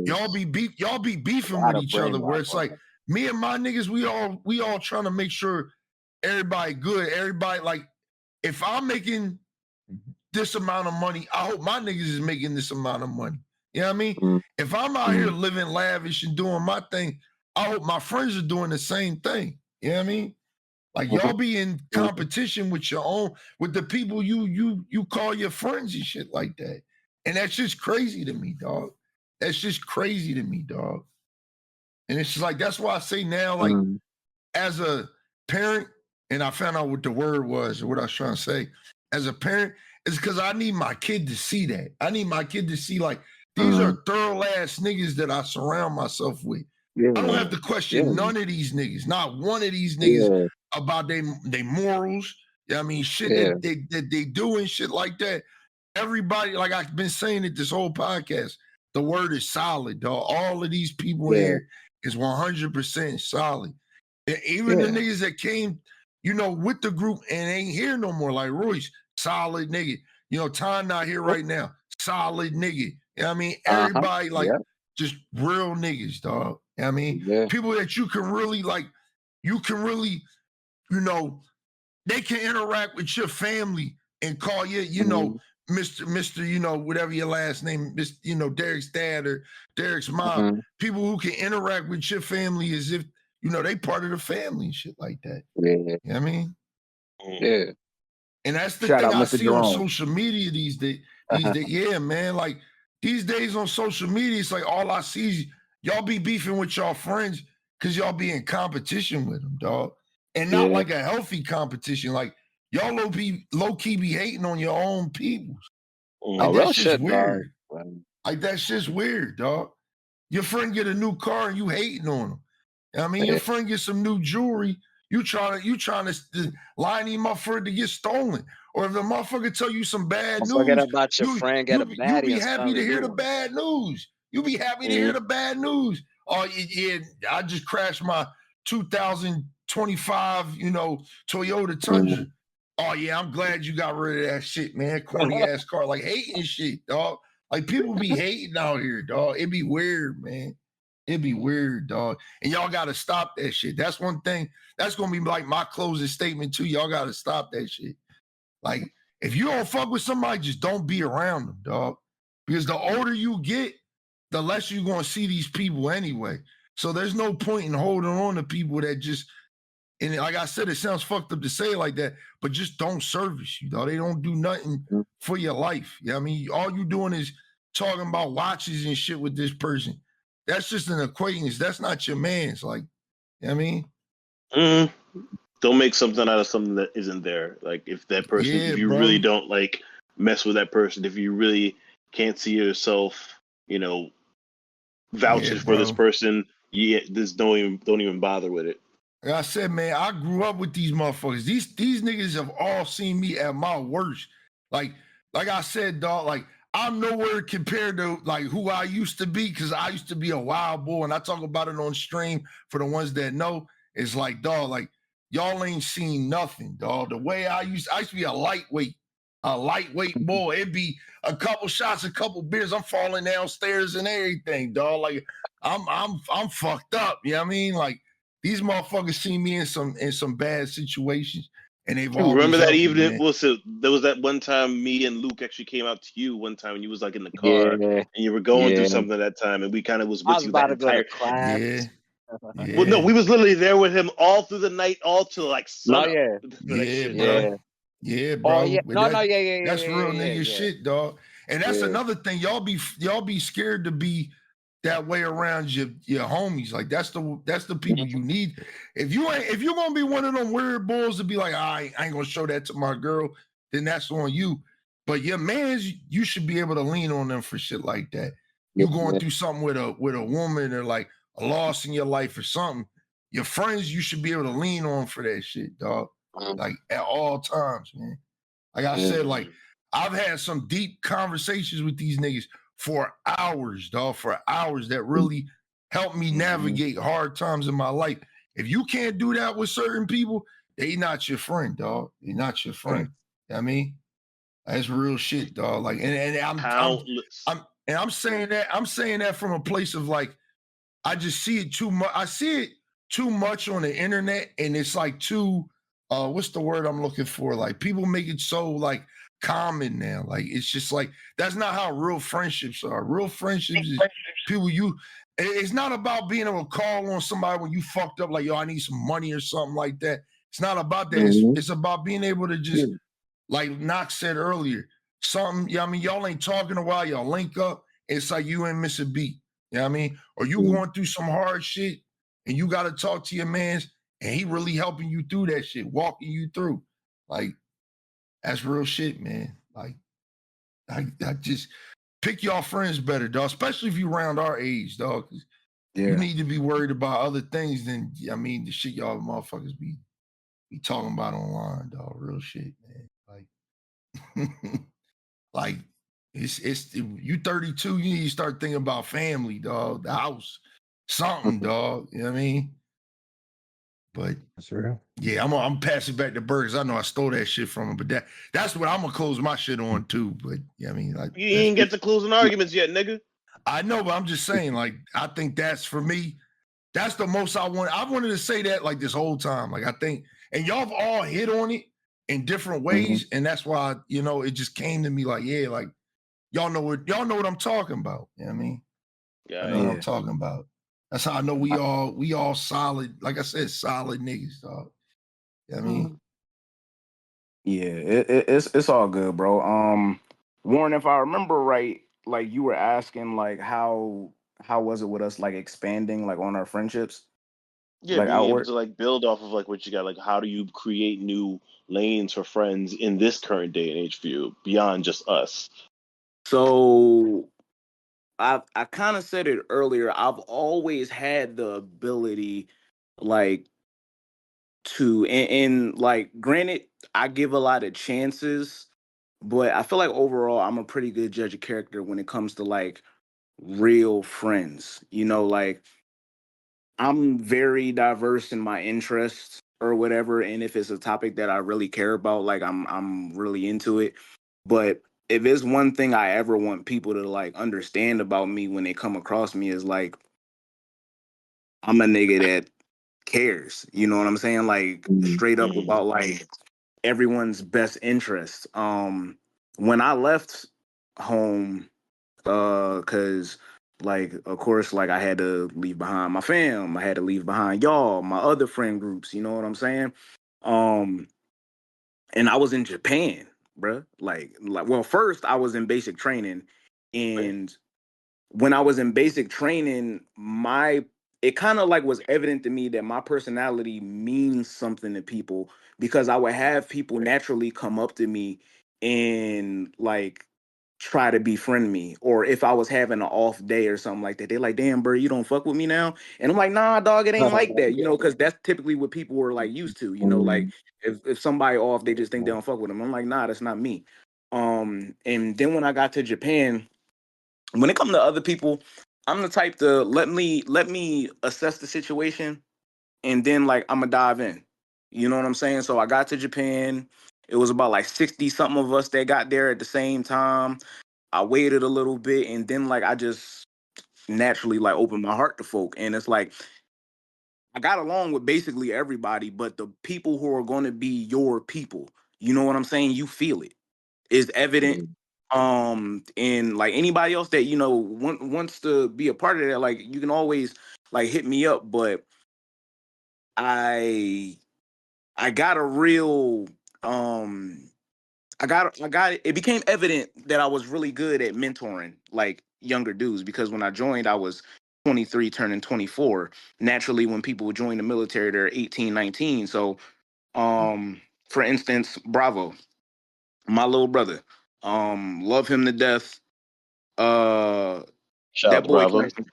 y'all be beefing with each other where it's like me and my niggas, we all trying to make sure everybody good. Everybody, like, if I'm making this amount of money, I hope my niggas is making this amount of money. You know what I mean? Mm. If I'm out here living lavish and doing my thing, I hope my friends are doing the same thing. You know what I mean? Like, y'all be in competition with with the people you call your friends and shit like that. And that's just crazy to me, dog. That's just crazy to me, dog. And it's just like, that's why I say now, like, as a parent, and I found out what the word was or what I was trying to say. As a parent, it's because I need my kid to see that. I need my kid to see, like, these are thorough ass niggas that I surround myself with. Yeah. I don't have to question none of these niggas, not one of these niggas about their morals. You know what I mean? Shit that they do and shit like that. Everybody, like I've been saying it this whole podcast, the word is solid, dog. All of these people in here is 100% solid. And even the niggas that came, you know, with the group and ain't here no more, like Royce, solid nigga. You know, Tom not here right now, solid nigga. You know what I mean? Everybody, like, just real niggas, dog. You know what I mean? People that you can really, like, you know, they can interact with your family and call you, you know, Mr., you know, whatever your last name, Mr., you know, Derek's dad or Derek's mom. People who can interact with your family as if, you know, they part of the family and shit like that. You know what I mean? Yeah. And that's the Shout thing out I Mr. see on Jerome. social media these days. Yeah, man. Like, these days on social media, it's like all I see is y'all be beefing with y'all friends because y'all be in competition with them, dog. And not like a healthy competition. Like, y'all low-key be hating on your own peoples. Like, that's just weird. Like, that's just weird, dog. Your friend get a new car and you hating on him. I mean, your friend get some new jewelry, you trying to line him up for it to get stolen. Or if the motherfucker tell you some bad news, forget about your friend got a baddie. You be happy to hear the bad news. You be happy to hear the bad news. Oh, yeah, I just crashed my 2025, you know, Toyota Tundra. Oh, yeah, I'm glad you got rid of that shit, man. Corny ass car. Like, hating shit, dog. Like, people be hating out here, dog. It be weird, man. It'd be weird, dog. And y'all got to stop that shit. That's one thing. That's going to be like my closing statement too. Y'all got to stop that shit. Like, if you don't fuck with somebody, just don't be around them, dog. Because the older you get, the less you're going to see these people anyway. So there's no point in holding on to people that just, and like I said, it sounds fucked up to say it like that, but just don't service you, dog. They don't do nothing for your life. You know what I mean? All you doing is talking about watches and shit with this person. That's just an acquaintance. That's not your man's. Like, you know what I mean? Don't make something out of something that isn't there. Like, if that person, if you bro. really don't like mess with that person, if you really can't see yourself, you know, vouching for this person, just don't even bother with it. Like I said, man, I grew up with these motherfuckers. These niggas have all seen me at my worst. Like I said, dog, like, I'm nowhere compared to like who I used to be, because I used to be a wild boy, and I talk about it on stream for the ones that know. It's like, dog, like, y'all ain't seen nothing, dog. The way I used to be a lightweight boy. It'd be a couple shots, a couple beers, I'm falling downstairs and everything, dog. Like, I'm fucked up. You know what I mean? Like, these motherfuckers see me in some bad situations. And they've always remember that evening. Me, there was that one time me and Luke actually came out to you one time, and you was like in the car, and you were going through something that time, and we kind of was with you that entire. Well, no, we was literally there with him all through the night, all till like sun. Yeah, bro. Oh, yeah. That's real nigga shit, dog. And that's another thing. Y'all be scared to be that way around your homies. Like, that's the people you need. If you're gonna be one of them weird bulls to be like, I ain't gonna show that to my girl, then that's on you. But your mans, you should be able to lean on them for shit like that. You going through something with a woman, or like a loss in your life or something. Your friends, you should be able to lean on for that shit, dog. Like, at all times, man. Like I said, like, I've had some deep conversations with these niggas for hours, dog, that really helped me navigate hard times in my life. If you can't do that with certain people, they not your friend, dog. They're not your friend. You know what I mean? That's real shit, dog. Like, and I'm saying that from a place of like, I just see it too much. I see it too much on the internet, and it's like too what's the word I'm looking for? Like people make it so like common now. Like it's just like that's not how real friendships are. Real friendships is people it's not about being able to call on somebody when you fucked up, like, yo, I need some money or something like that. It's not about that. It's about being able to just, like Knox said earlier, something, I mean, y'all ain't talking a while, y'all link up, it's like you ain't miss a beat. You know what I mean? Or you going through some hard shit and you got to talk to your mans and he really helping you through that shit, walking you through. Like, that's real shit, man. Like, I just pick y'all friends better, dog, especially if you around our age, dog. You need to be worried about other things than, I mean, the shit y'all motherfuckers be talking about online, dog. Real shit, man. Like, like it's you 32, you need to start thinking about family, dog, the house, something, dog. You know what I mean? But that's real. Yeah, I'm passing back to Burgers. I know I stole that shit from him, but that's what I'm gonna close my shit on too. But yeah, I mean, like you ain't get to closing arguments yet, nigga. I know, but I'm just saying, like, I think that's for me. That's the most I want. I wanted to say that like this whole time. Like I think, and y'all have all hit on it in different ways, and that's why it just came to me like, yeah, like y'all know what I'm talking about. You know what I mean? Yeah, I know what I'm talking about. That's how I know we all solid. Like I said, solid niggas, dog. You know what I mean? Yeah, it's all good, bro. Warren, if I remember right, like you were asking, like how was it with us, like expanding, like on our friendships, Yeah, like being able outward. to like build off of like what you got. Like, how do you create new lanes for friends in this current day and age for you beyond just us? So I kind of said it earlier. I've always had the ability, like and like granted, I give a lot of chances, but I feel like overall I'm a pretty good judge of character when it comes to like real friends. Like I'm very diverse in my interests or whatever, and if it's a topic that I really care about, like I'm really into it. But if it's one thing I ever want people to like understand about me when they come across me is like I'm a nigga that cares. You know what I'm saying? Like straight up about like everyone's best interest. When I left home, cause like of course like I had to leave behind my fam, I had to leave behind y'all, my other friend groups, you know what I'm saying? And I was in Japan, bruh. Like well, first I was in basic training, and when I was in basic training, it kind of like was evident to me that my personality means something to people, because I would have people naturally come up to me and like try to befriend me, or if I was having an off day or something like that, they're like, "Damn, bro, you don't fuck with me now," and I'm like, "Nah, dog, it ain't like that," because that's typically what people were like used to, like if somebody off, they just think they don't fuck with them. I'm like, nah, that's not me. And then when I got to Japan, when it comes to other people, I'm the type to let me assess the situation, and then like I'm gonna dive in. You know what I'm saying? So I got to Japan. It was about like 60 something of us that got there at the same time. I waited a little bit, and then like I just naturally like opened my heart to folk, and it's like I got along with basically everybody, but the people who are going to be your people, you know what I'm saying? You feel it. Is evident. And like anybody else that wants to be a part of that, like you can always like hit me up. But I got a real it became evident that I was really good at mentoring like younger dudes, because when I joined I was 23 turning 24. Naturally, when people join the military, they're 18, 19. So for instance, Bravo, my little brother, love him to death. Shout out That to boy Bravo. can,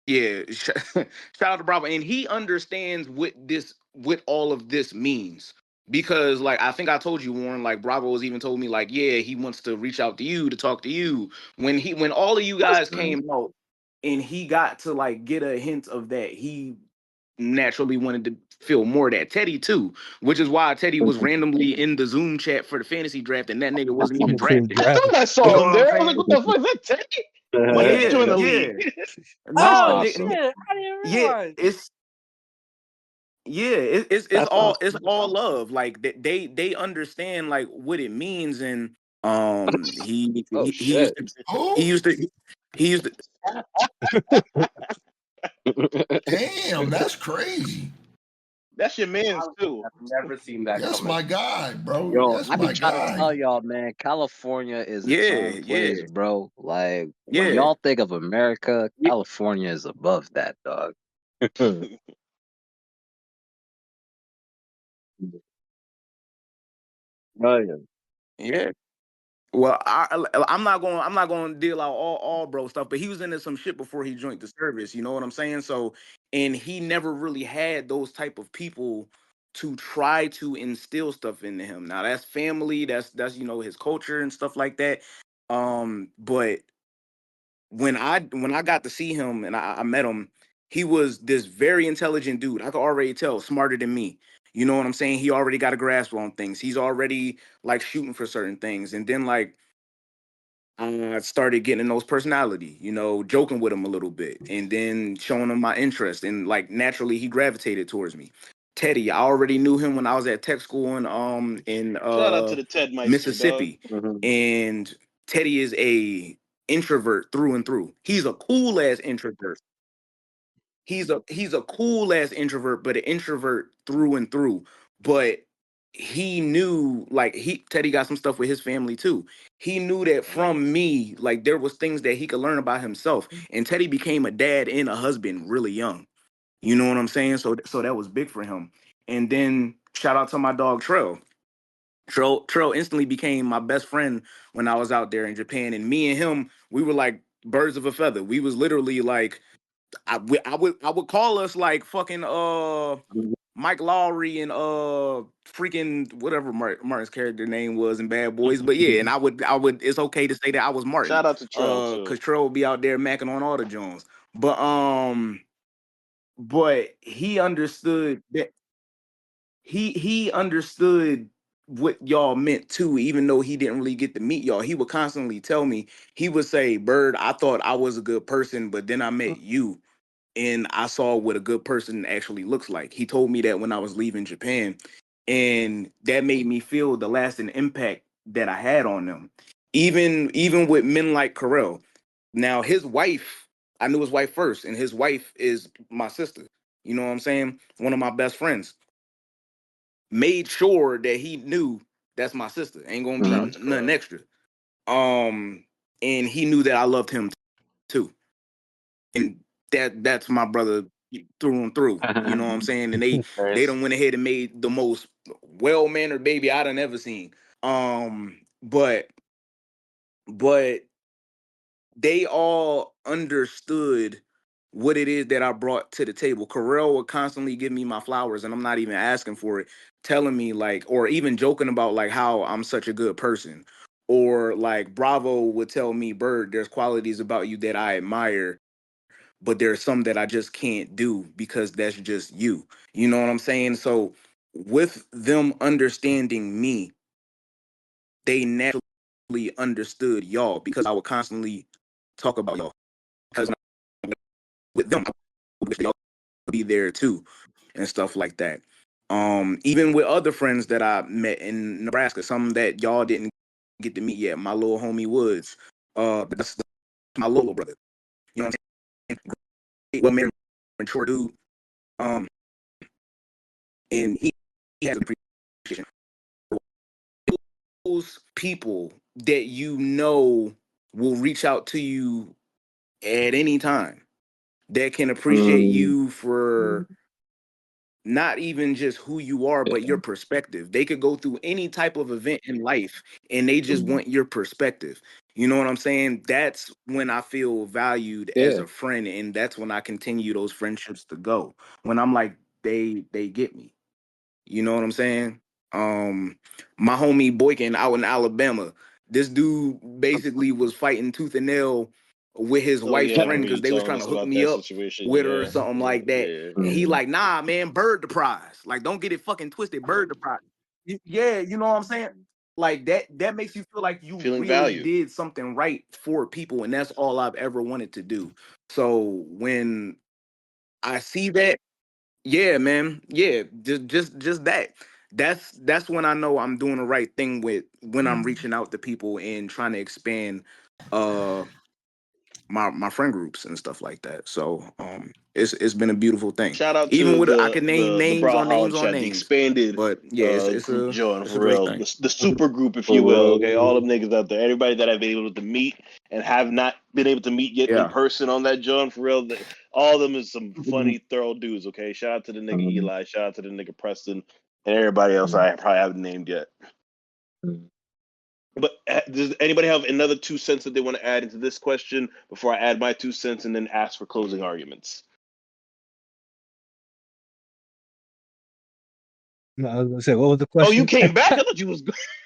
yeah, shout out to Bravo, and he understands what all of this means, because like I think I told you, Warren, like Bravo has even told me like, yeah, he wants to reach out to you to talk to you when all of you guys came out, and he got to like get a hint of that. He naturally wanted to feel more of that. Teddy too, which is why Teddy was randomly in the Zoom chat for the fantasy draft, and that nigga wasn't even drafted. I thought I saw You know him what I'm there. I was like, saying? what the fuck is that, Teddy? When did he join the Yeah, league? yeah. That's Oh Nah, awesome. shit! I didn't yeah, realize. Yeah, it's all love. Like they understand like what it means, and he used shit. to he used to he used to Damn, that's crazy. That's your man's too. I've never seen that That's coming. my guy, bro. Yo, That's I be my trying to guy. tell y'all, man, California is its own place, bro. Like when Yeah. y'all think of America, Yeah. California is above that, dog. Oh yeah. Yeah. Well, I'm not going to deal out all bro stuff, but he was into some shit before he joined the service. You know what I'm saying? So, and he never really had those type of people to try to instill stuff into him. Now that's family, that's his culture and stuff like that. But when I got to see him and I met him, he was this very intelligent dude. I could already tell, smarter than me. You know what I'm saying? He already got a grasp on things. He's already like shooting for certain things, and then like I started getting in those personality, joking with him a little bit and then showing him my interest. And like naturally he gravitated towards me. Teddy, I already knew him when I was at tech school in Shout out to the Ted Meister, dog. Mississippi. And Teddy is a introvert through and through. He's a cool ass introvert. He's a cool ass introvert, but an introvert through and through. But he knew like Teddy got some stuff with his family too. He knew that from me, like there was things that he could learn about himself. And Teddy became a dad and a husband really young. You know what I'm saying? So that was big for him. And then shout out to my dog Trell. Trell instantly became my best friend when I was out there in Japan. And me and him, we were like birds of a feather. We was literally like I would call us like fucking Mike Lowry and freaking whatever Martin's character name was in Bad Boys. But yeah, and I would it's okay to say that I was Martin. Shout out to Trell Cause too. Trell would be out there macking on all the Jones. But he understood that he understood what y'all meant too, even though he didn't really get to meet y'all. He would constantly tell me, he would say, Bird, I thought I was a good person, but then I met you and I saw what a good person actually looks like. He told me that when I was leaving Japan, and that made me feel the lasting impact that I had on them. Even with men like Carell. Now his wife, I knew his wife first, and his wife is my sister. You know what I'm saying? One of my best friends. Made sure that he knew that's my sister. Ain't gonna be nothing extra. And he knew that I loved him too. And that's my brother through and through. You know what I'm saying? And they done went ahead and made the most well-mannered baby I done ever seen. But they all understood what it is that I brought to the table. Carell would constantly give me my flowers, and I'm not even asking for it, telling me like, or even joking about like how I'm such a good person. Or like Bravo would tell me, Bird, there's qualities about you that I admire, but there's some that I just can't do because that's just you. You know what I'm saying? So with them understanding me, they naturally understood y'all because I would constantly talk about y'all. Because with them, y'all be there too and stuff like that. Even with other friends that I met in Nebraska, some that y'all didn't get to meet yet. My little homie Woods, that's my little brother. You know what I'm saying? Great, well married, mature dude. Um, and he has appreciation. Those people that will reach out to you at any time that can appreciate you for not even just who you are, but your perspective. They could go through any type of event in life and they just want your perspective. You know what I'm saying? That's when I feel valued as a friend, and that's when I continue those friendships to go. When I'm like, they get me. You know what I'm saying? My homie Boykin out in Alabama, this dude basically was fighting tooth and nail with his Oh wife's yeah, I friend remember because you they was telling trying to us hook about me that up situation. with her or Yeah, something like that. yeah. And he like, nah, man, Bird the prize. Like, don't get it fucking twisted. Bird the prize. Yeah, you know what I'm saying? Like that makes you feel like you Feeling really valued. did something right for people, and that's all I've ever wanted to do. So when I see that, Yeah, man. Yeah, just that. That's when I know I'm doing the right thing with when I'm reaching out to people and trying to expand uh my friend groups and stuff like that. So it's been a beautiful thing. Shout out Even to with I can name the names on Brawlhalla names on chat, the names, expanded but yeah, group join it's for a great real, thing. the super group, if you will. Okay, all them niggas out there, everybody that I've been able to meet and have not been able to meet yet in Yeah. person on that join for real. All of them is some funny, thorough dudes. Okay, shout out to the nigga Eli, shout out to the nigga Preston, and everybody else I probably haven't named yet. But does anybody have another 2 cents that they want to add into this question before I add my 2 cents and then ask for closing arguments? No, I was gonna say, what was the Oh, you question? came back? I thought you was.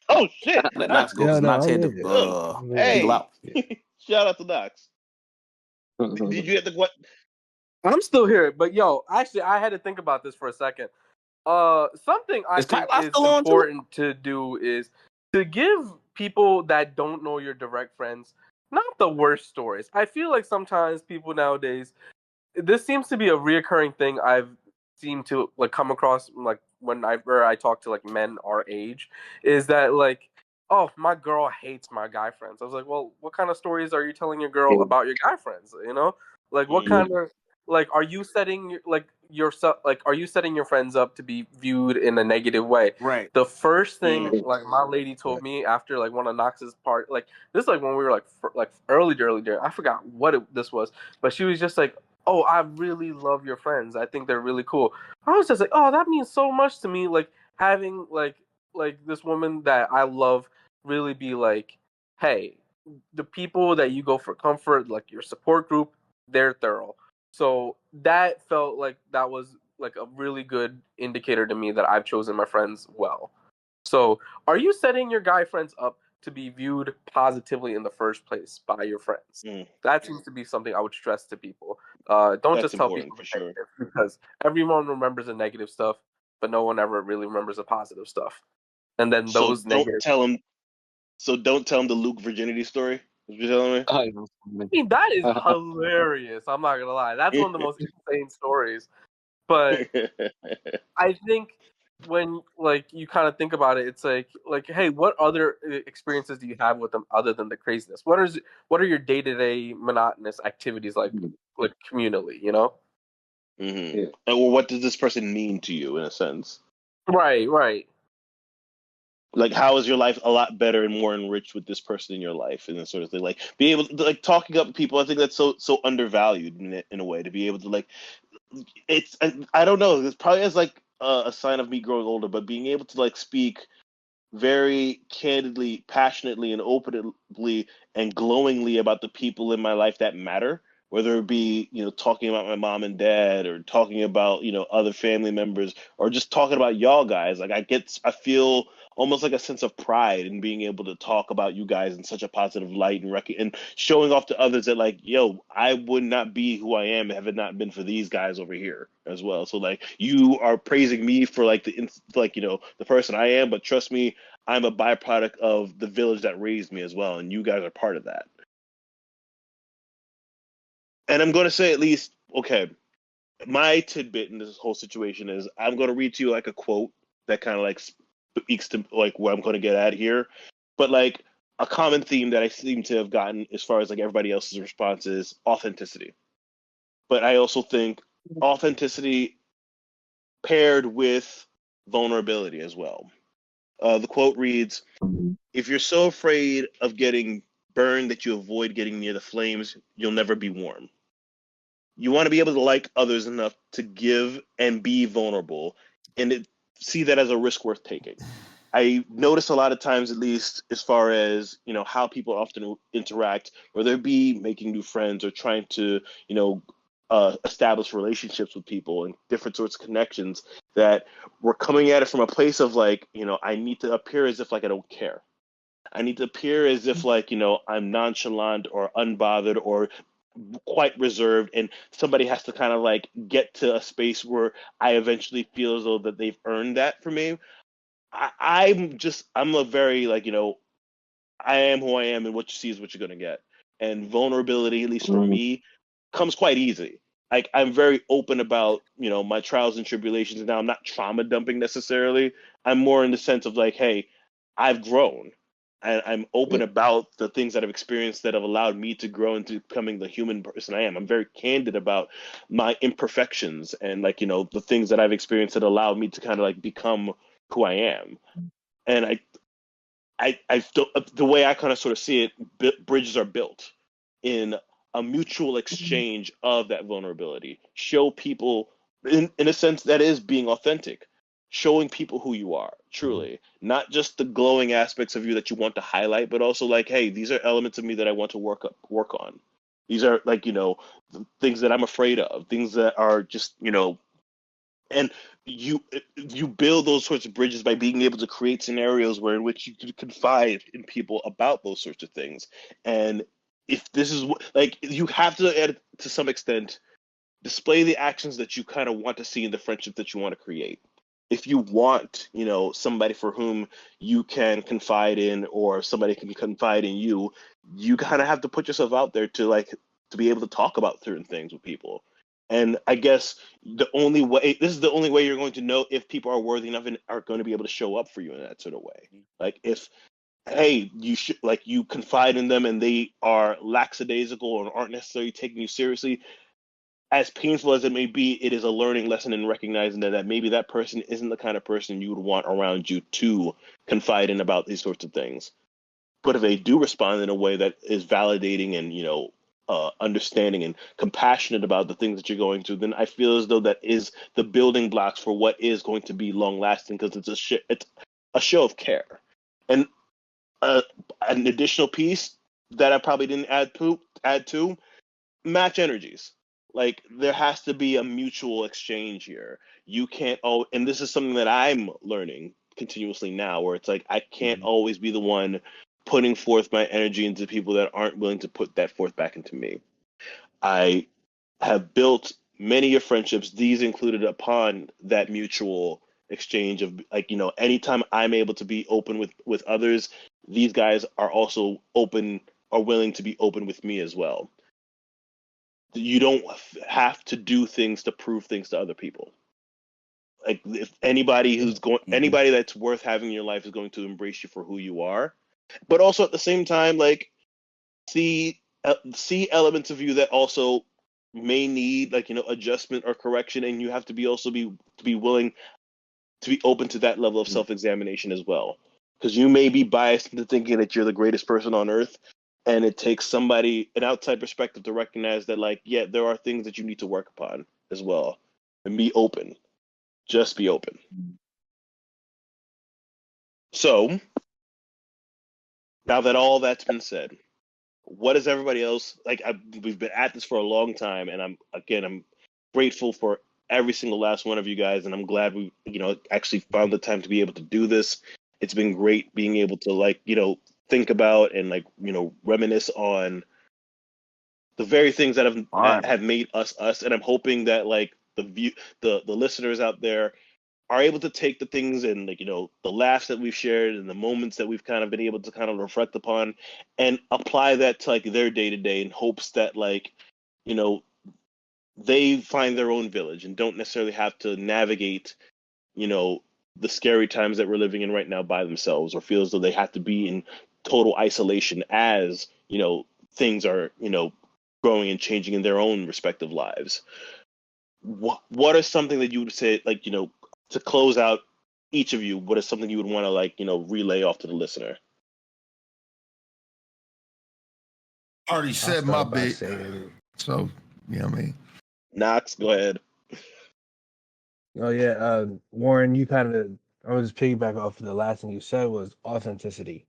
Oh shit, Knox Knox. goes. Yeah, no, Knox I'm had here. Oh, to I'm here. people hey, out. shout out to Knox. Did you get the what? I'm still here, but yo, actually, I had to think about this for a second. Something I Is think Tyler is still on too? important to do is to give people that don't know your direct friends not the worst stories. I feel like sometimes people nowadays, this seems to be a reoccurring thing I've seemed to like come across like whenever I talk to like men our age, is that like, oh, my girl hates my guy friends. I was like, well, what kind of stories are you telling your girl about your guy friends? You know, like what kind of like are you setting like yourself like are you setting your friends up to be viewed in a negative way? Right. The first thing like my lady told me after like one of Knox's part, like this is like when we were like early there, I forgot what this was, but she was just like, oh, I really love your friends. I think they're really cool. I was just like, oh, that means so much to me. Like having like this woman that I love really be like, hey, the people that you go for comfort, like your support group, they're thorough. So that felt like that was like a really good indicator to me that I've chosen my friends well. So are you setting your guy friends up to be viewed positively in the first place by your friends? That seems to be something I would stress to people. Don't That's just tell important people for sure. negative, because everyone remembers the negative stuff, but no one ever really remembers the positive stuff. And then So those negative. don't tell him the Luke virginity story. What you telling me? I mean, that is hilarious. I'm not gonna lie. That's one of the most insane stories. But I think when like you kind of think about it, it's like hey, what other experiences do you have with them other than the craziness? What are your day to day monotonous activities like communally? You know? And well, what does this person mean to you in a sense? Right. Like, how is your life a lot better and more enriched with this person in your life, and that sort of thing? Like, be able to like talking up people. I think that's so undervalued in a way to be able to like. It's I don't know. It's probably as like a sign of me growing older, but being able to like speak very candidly, passionately, and openly and glowingly about the people in my life that matter, whether it be, talking about my mom and dad or talking about, other family members or just talking about y'all guys. Like I feel almost like a sense of pride in being able to talk about you guys in such a positive light and showing off to others that like, yo, I would not be who I am if it not been for these guys over here as well. So like you are praising me for like the person I am, but trust me, I'm a byproduct of the village that raised me as well, and you guys are part of that. And I'm going to say at least, okay, my tidbit in this whole situation is I'm going to read to you like a quote that kind of like speaks to like what I'm going to get at here. But like a common theme that I seem to have gotten as far as like everybody else's response is authenticity. But I also think authenticity paired with vulnerability as well. The quote reads, if you're so afraid of getting burned that you avoid getting near the flames, you'll never be warm. You want to be able to like others enough to give and be vulnerable and see that as a risk worth taking. I notice a lot of times, at least as far as, how people often interact, whether it be making new friends or trying to, establish relationships with people and different sorts of connections, that we're coming at it from a place of like, I need to appear as if like I don't care. I need to appear as if like, I'm nonchalant or unbothered or quite reserved, and somebody has to kind of like get to a space where I eventually feel as though that they've earned that for me. I'm a very like, I am who I am, and what you see is what you're gonna get. And vulnerability, at least for me, comes quite easy. like I'm very open about, you know, my trials and tribulations. Now I'm not trauma dumping necessarily. I'm more in the sense of like, hey, I've grown. And I'm open about the things that I've experienced that have allowed me to grow into becoming the human person I am. I'm very candid about my imperfections and like, you know, the things that I've experienced that allowed me to kind of like become who I am. And the way I kind of sort of see it, bridges are built in a mutual exchange of that vulnerability. Show people, in a sense, that is being authentic, showing people who you are, truly, not just the glowing aspects of you that you want to highlight, but also like, hey, these are elements of me that I want to work on. These are like, you know, things that I'm afraid of, things that are just, you know, and you build those sorts of bridges by being able to create scenarios where in which you can confide in people about those sorts of things. And if this is what, like, you have to, to some extent, display the actions that you kind of want to see in the friendship that you want to create. If you want, you know, somebody for whom you can confide in or somebody can confide in you, you kind of have to put yourself out there to like to be able to talk about certain things with people. And I guess this is the only way you're going to know if people are worthy enough and are going to be able to show up for you in that sort of way. Like if, hey, you should, like, you confide in them and they are lackadaisical and aren't necessarily taking you seriously, as painful as it may be, it is a learning lesson in recognizing that maybe that person isn't the kind of person you would want around you to confide in about these sorts of things. But if they do respond in a way that is validating and, you know, understanding and compassionate about the things that you're going through, then I feel as though that is the building blocks for what is going to be long lasting, because it's a show of care. And an additional piece that I probably didn't add to, match energies. Like there has to be a mutual exchange here. You can't and this is something that I'm learning continuously now, where it's like I can't always be the one putting forth my energy into people that aren't willing to put that forth back into me. I have built many of friendships, these included, upon that mutual exchange of, like, you know, anytime I'm able to be open with others, these guys are also open or willing to be open with me as well. You don't have to do things to prove things to other people. Like if anybody that's worth having in your life is going to embrace you for who you are, but also at the same time, like, see elements of you that also may need, like, you know, adjustment or correction, and you have to be willing to be open to that level of self-examination as well, because you may be biased into thinking that you're the greatest person on earth, and it takes an outside perspective to recognize that, like, yeah, there are things that you need to work upon as well, and be open. Just be open. So now that all that's been said, what is everybody else like? We've been at this for a long time, and I'm grateful for every single last one of you guys, and I'm glad we, you know, actually found the time to be able to do this. It's been great being able to, like, you know, think about and, like, you know, reminisce on the very things that have made us us, and I'm hoping that, like, the listeners out there are able to take the things and, like, you know, the laughs that we've shared and the moments that we've kind of been able to kind of reflect upon and apply that to, like, their day to day, in hopes that, like, you know, they find their own village and don't necessarily have to navigate, you know, the scary times that we're living in right now by themselves, or feel as though they have to be in total isolation as, you know, things are, you know, growing and changing in their own respective lives. What is something that you would say, like, you know, to close out, each of you, what is something you would want to, like, you know, relay off to the listener? Already said my bit. So, you know what I mean? Knox, go ahead. Oh yeah, Warren, you kind of, I was just piggyback off of the last thing you said was authenticity.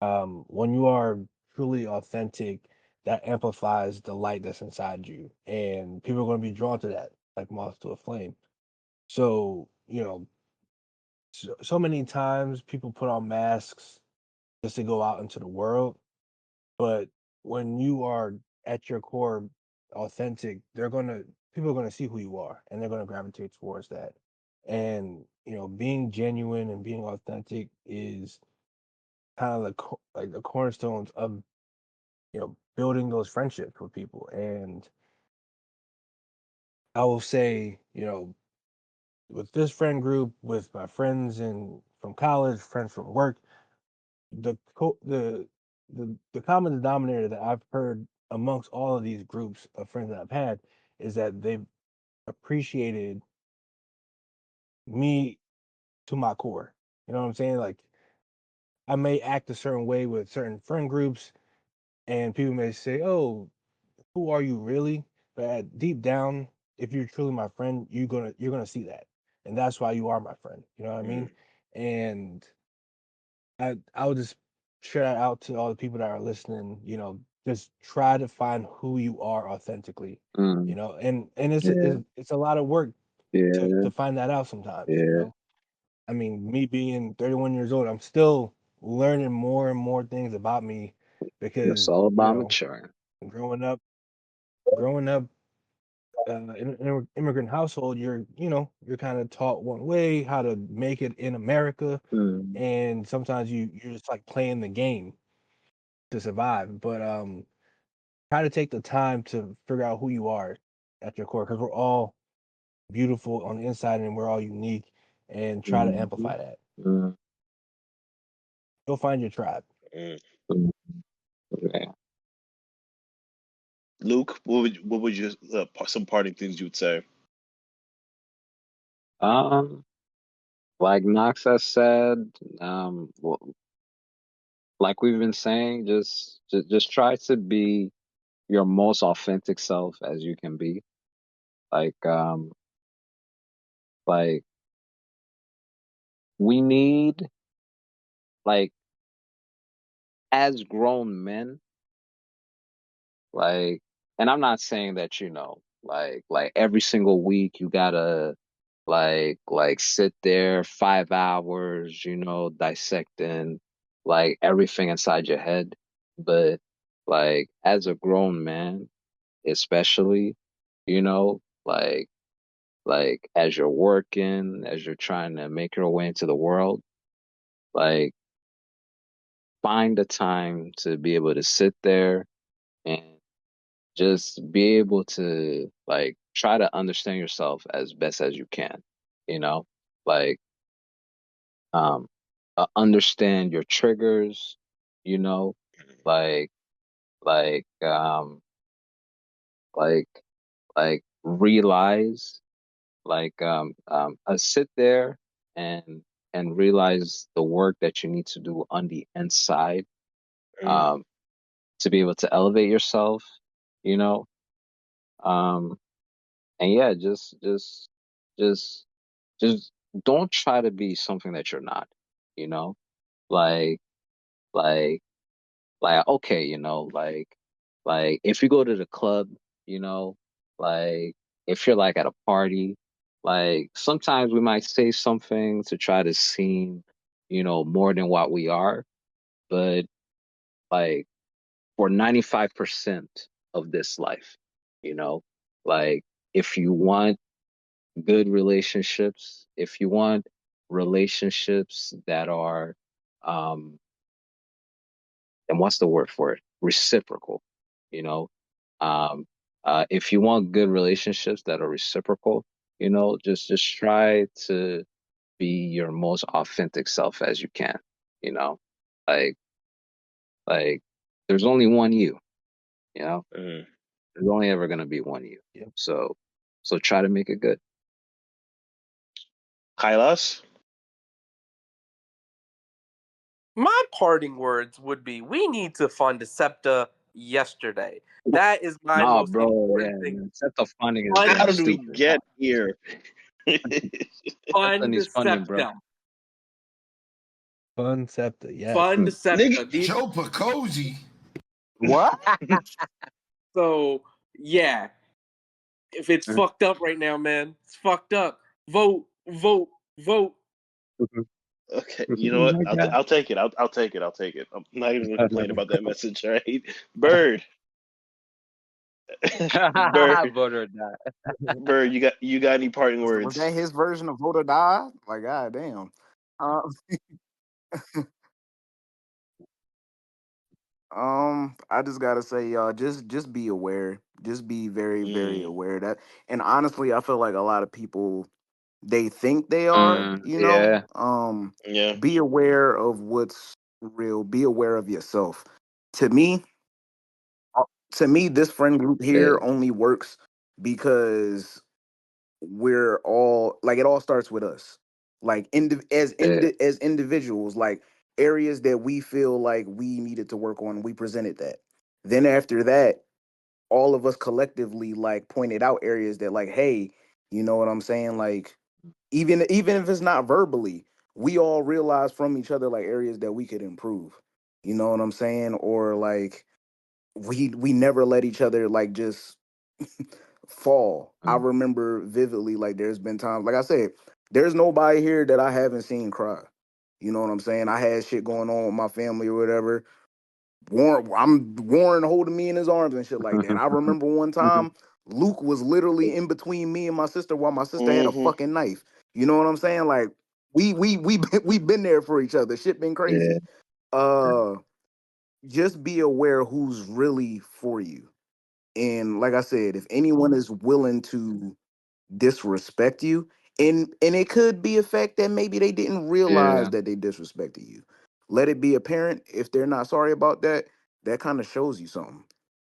When you are truly authentic, that amplifies the light that's inside you, and people are going to be drawn to that, like moths to a flame. So, you know, so many times people put on masks just to go out into the world, but when you are at your core authentic, people are gonna see who you are, and they're gonna gravitate towards that. And you know, being genuine and being authentic is kind of like the cornerstones of, you know, building those friendships with people. And I will say, with this friend group, with my friends from college, friends from work, the common denominator that I've heard amongst all of these groups of friends that I've had is that they've appreciated me to my core. You know what I'm saying? Like, I may act a certain way with certain friend groups, and people may say, "Oh, who are you really?" But deep down, if you're truly my friend, you're gonna see that, and that's why you are my friend. You know what I mean? And I would just share that out to all the people that are listening. Just try to find who you are authentically. And it's a lot of work to find that out sometimes. I mean, me being 31 years old, I'm still learning more and more things about me It's because, all about maturing. growing up in an immigrant household, you're kind of taught one way how to make it in America, and sometimes you're just like playing the game to survive. But try to take the time to figure out who you are at your core, because we're all beautiful on the inside and we're all unique, and try to amplify that. You'll find your tribe. Okay. Luke, what would you some parting things you would say? Like Knox has said, like we've been saying, just try to be your most authentic self as you can be. Like we need, like, as grown men, like, and I'm not saying that, like every single week you gotta like sit there 5 hours, dissecting like everything inside your head. But like as a grown man, especially, you know, like as you're working, as you're trying to make your way into the world, like find the time to be able to sit there and just be able to like try to understand yourself as best as you can, you know, like um understand your triggers, you know, like like um like realize, sit there and realize the work that you need to do on the inside, um to be able to elevate yourself, you know. um and yeah, just just don't try to be something that you're not, you know. like like okay, like if you go to the club, you know, like if you're like at a party, like sometimes we might say something to try to seem, more than what we are. But like for 95% of this life, you know, like if you want good relationships, if you want relationships that are, um, and what's the word for it? Reciprocal, you know. Um, if you want good relationships that are reciprocal, just try to be your most authentic self as you can, you know. Like like there's only one you, you know. There's only ever gonna be one you. Yep. So try to make it good. Kailas? My parting words would be: we need to fund SEPTA yesterday. That is my No, most bro, yeah, important thing. man. Set the funding Fund- is How did we stupid. get here? Fund Funding's funding, bro. SEPTA. Fun SEPTA, yes. Fund SEPTA. Nigga. Joe Picosi. What? So yeah, if it's fucked up right now, man, it's fucked up. Vote, vote, vote. Okay, you know what? I'll take it. I'll take it. I'll take it. I'm not even gonna complain about that message, right? Bird. Bird. Vote or die. Bird, you got any parting Was words? that his version of vote or die? Like, goddamn. Uh, I just gotta say, y'all, just be aware. Just be very, very Mm, aware that. And honestly, I feel like a lot of people they think they are. Yeah. yeah. Be aware of what's real. Be aware of yourself. To me, uh, to me, this friend group Yeah. here only works because we're all like it all starts with us. Like Yeah. as individuals, like areas that we feel like we needed to work on, we presented that. Then after that, all of us collectively like pointed out areas that like, hey, you know what I'm saying? Like even if it's not verbally, we all realize from each other like areas that we could improve. You know what I'm saying? Or like we never let each other like just fall. I Mm. remember vividly, like there's been times, like I said, there's nobody here that I haven't seen cry. You know what I'm saying? I had shit going on with my family or whatever. Warren holding me in his arms and shit like that. I remember one time Luke was literally in between me and my sister while my sister had a Hmm. fucking knife. You know what I'm saying? Like we been there for each other. Shit been Yeah. crazy. Uh, just be aware who's really for you. And like I said, if anyone is willing to disrespect you, and it could be a fact that maybe they didn't realize Yeah. that they disrespected you. Let it be apparent. If they're not sorry about that, that kind of shows you something.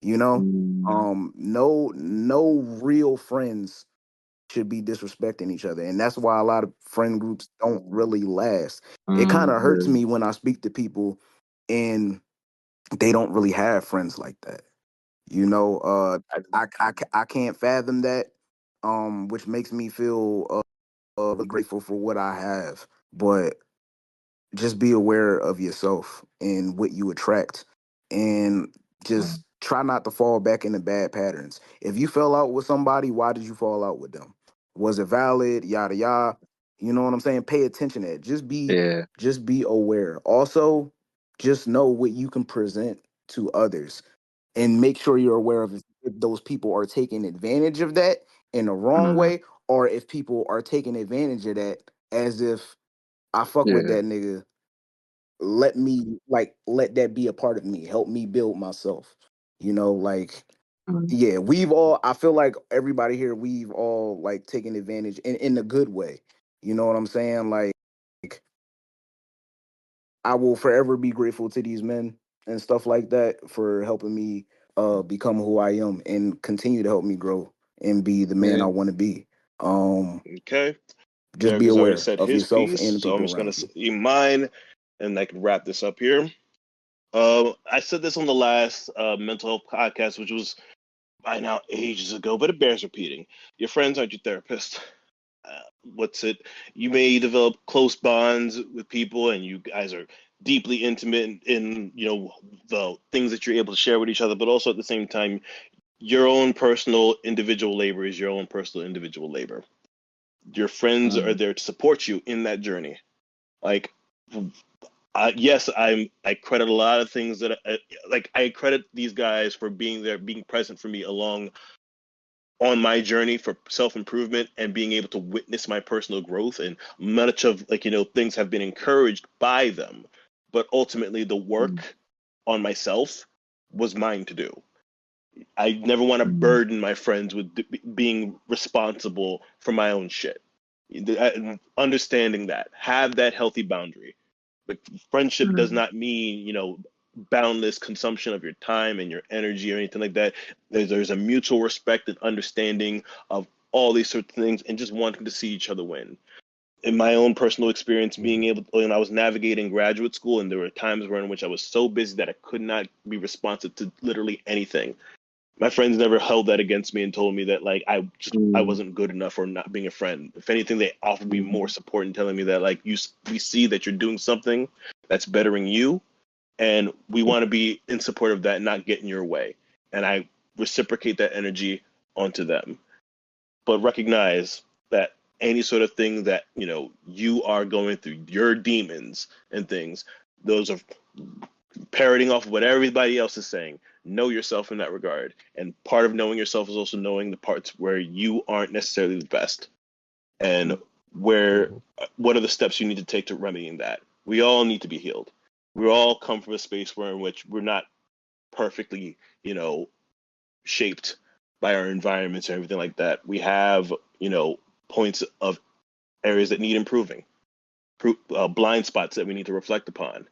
You know? Mm. No real friends should be disrespecting each other. And that's why a lot of friend groups don't really last. It kind of hurts Yeah. me when I speak to people and they don't really have friends like that. I can't fathom that, which makes me feel grateful for what I have. But just be aware of yourself and what you attract, and Mm. just try not to fall back into bad patterns. If you fell out with somebody, why did you fall out with them? Was it valid? Yada yada. You know what I'm saying? Pay attention to it. Yeah. Just be aware. Also, just know what you can present to others and make sure you're aware of if those people are taking advantage of that in the wrong Mm. way, or if people are taking advantage of that as if I fuck with Yeah. that nigga. Let that be a part of me. Help me build myself. Like Mm. yeah, I feel like everybody here, we've all like taken advantage in a good way. You know what I'm saying? Like I will forever be grateful to these men and stuff like that for helping me become who I am and continue to help me grow and be the man I Yeah. want to be. Um Okay. just be Derek has already aware said of his yourself piece, and the so I'm people just gonna around you. say mine, and I can wrap this up here. I said this on the last mental health podcast, which was by now ages ago, but it bears repeating. Your friends aren't your therapist. What's it? You may develop close bonds with people, and you guys are deeply intimate in the things that you're able to share with each other. But also at the same time, your own personal individual labor is your own personal individual labor. Your friends are Mm. there to support you in that journey. Like, yes, I credit a lot of things that I credit these guys for being there, being present for me along on my journey for self improvement and being able to witness my personal growth. And much of things have been encouraged by them, but ultimately the Mm. work on myself was mine to do. I never want to Mm. burden my friends with being responsible for my own shit. Understanding that, have that healthy boundary. But friendship does Mm. not mean, boundless consumption of your time and your energy or anything like that. There's a mutual respect and understanding of all these sorts of things and just wanting to see each other win. In my own personal experience, being able to, when I was navigating graduate school, and there were times where in which I was so busy that I could not be responsive to literally anything. My friends never held that against me and told me that like I Mm. wasn't good enough or not being a friend. If anything, they offered me more Mm. support and telling me that like we see that you're doing something that's bettering you, and we want to be in support of that, and not get in your way. And I reciprocate that energy onto them, but recognize that any sort of thing that you are going through, your demons and things, those are parroting off what everybody else is saying. Know yourself in that regard. And part of knowing yourself is also knowing the parts where you aren't necessarily the best, and where what are the steps you need to take to remedying that. We all need to be healed. We all come from a space where in which we're not perfectly, shaped by our environments and everything like that. We have, points of areas that need improving, blind spots that we need to reflect upon,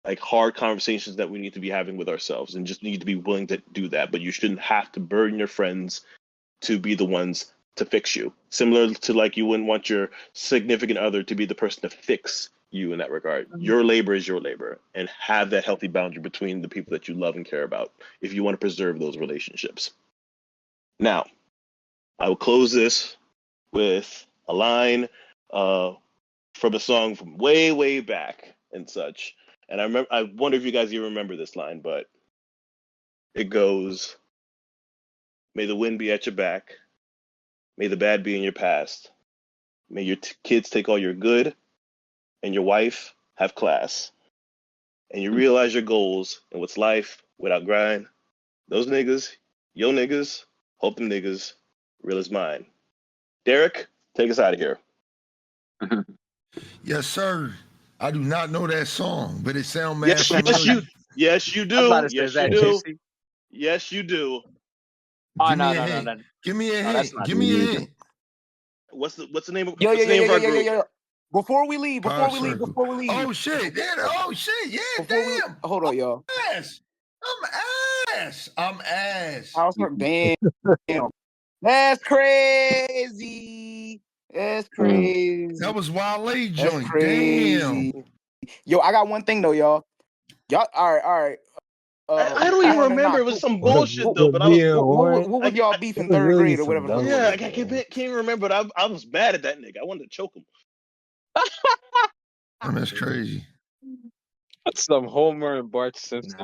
like hard conversations that we need to be having with ourselves, and just need to be willing to do that. But you shouldn't have to burden your friends to be the ones to fix you. Similar to like you wouldn't want your significant other to be the person to fix you in that regard. Your labor is your labor, and have that healthy boundary between the people that you love and care about if you want to preserve those relationships. Now, I will close this with a line from a song from way, way back and such. And I wonder if you guys even remember this line, but it goes, "May the wind be at your back. May the bad be in your past. May your kids take all your good, and your wife have class. And you realize your goals and what's life without grind. Those niggas, yo niggas, hope them niggas, real as mine." Derek, take us out of here. Yes, sir. I do not know that song, but it sounds mad familiar. Yes, you do. I'm about to Yes, say, you that do. Juicy? Yes, you do. Oh, Give me no, a no, hint. no, no. Give me a No, that's hint. not Give me a music. hint. What's the name of Yo, what's the name of our group? yo. Before we leave. Power Circle. Oh shit! Yeah, damn. Hold on, y'all. I'm ass. Power Circle. Damn. That's crazy. That's crazy. That was Wale That's joint. crazy. Damn. Yo, I got one thing though, y'all. All right. I don't even Warren or remember. not, It was some bullshit though. But I what was y'all beef in third grade or whatever the fuck? Yeah, I can't even remember. But I was mad at that nigga. I wanted to choke him. Oh, that's crazy. That's some Homer and Bart Simpson.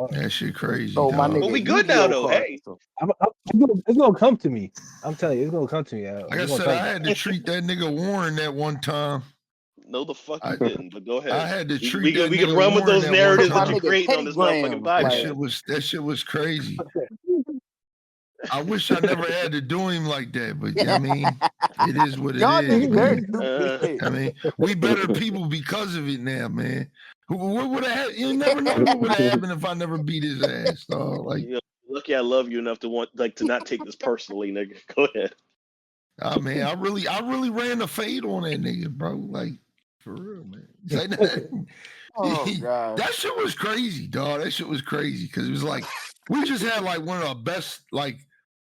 That shit crazy. Oh, my dog. nigga, But we good now though. Hey, it's gonna come to me. I'm telling you, it's gonna come to me. Like I said, I had to treat that nigga Warren that one time. No, the fuck you didn't. But go ahead. I had to treat we that can nigga run with Warren those narratives one that you're time. creating on this motherfucking podcast. That shit was crazy. I wish I never had to do him like that, but I mean, it is what it y'all is. niggas Man. dirty. I mean, we better people because of it now, man. What would have? You never know what would have happened if I never beat his ass. Dog. Like, lucky I love you enough to want to not take this personally, nigga. Go ahead. Oh man, I really ran the fade on that nigga, bro. Like, for real, man. Oh god, that shit was crazy, dog. That shit was crazy because it was like we just had like one of our best like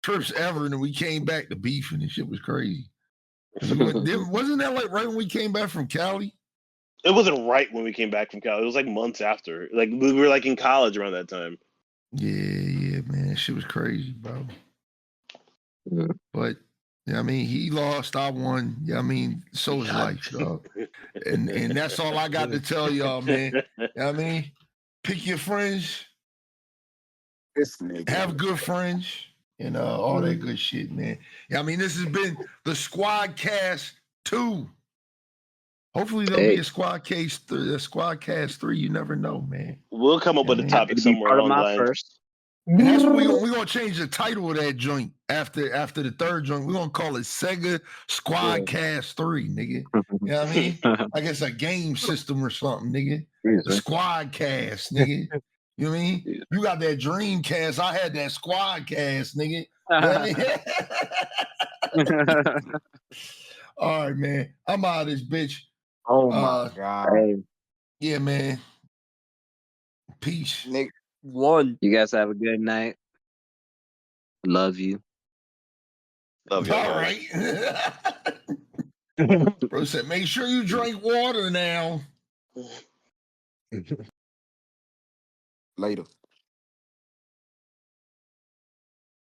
trips ever, and then we came back to beefing and shit was crazy. Wasn't that like right when we came back from Cali? It wasn't right when we came back from Cali. It was like months after. Like we were like in college around that time. Yeah, man. That shit was crazy, bro. But I mean, he lost, I won. I mean, so is life, dog. And that's all I got to tell y'all, man. I mean, pick your friends, have good friends, and all that good shit, man. I mean, this has been the Squad Cast 2. Hopefully there'll be a Squad Cast 3. You never know, man. We'll come up with a topic somewhere along the line. First. And that's what we're gonna change the title of that joint after the third joint. We're gonna call it Sega Squad Cast 3, nigga. You know what I mean? Like it's a game system or something, nigga. The Squad Cast, nigga. You know what I mean? You got that Dreamcast. I had that Squad Cast, nigga. You know what I mean? All right, man. I'm out of this bitch. Oh my god. Yeah, man. Peace. Nick. You guys have a good night. Love you. Love you. All right. Bro said, make sure you drink water now. Later.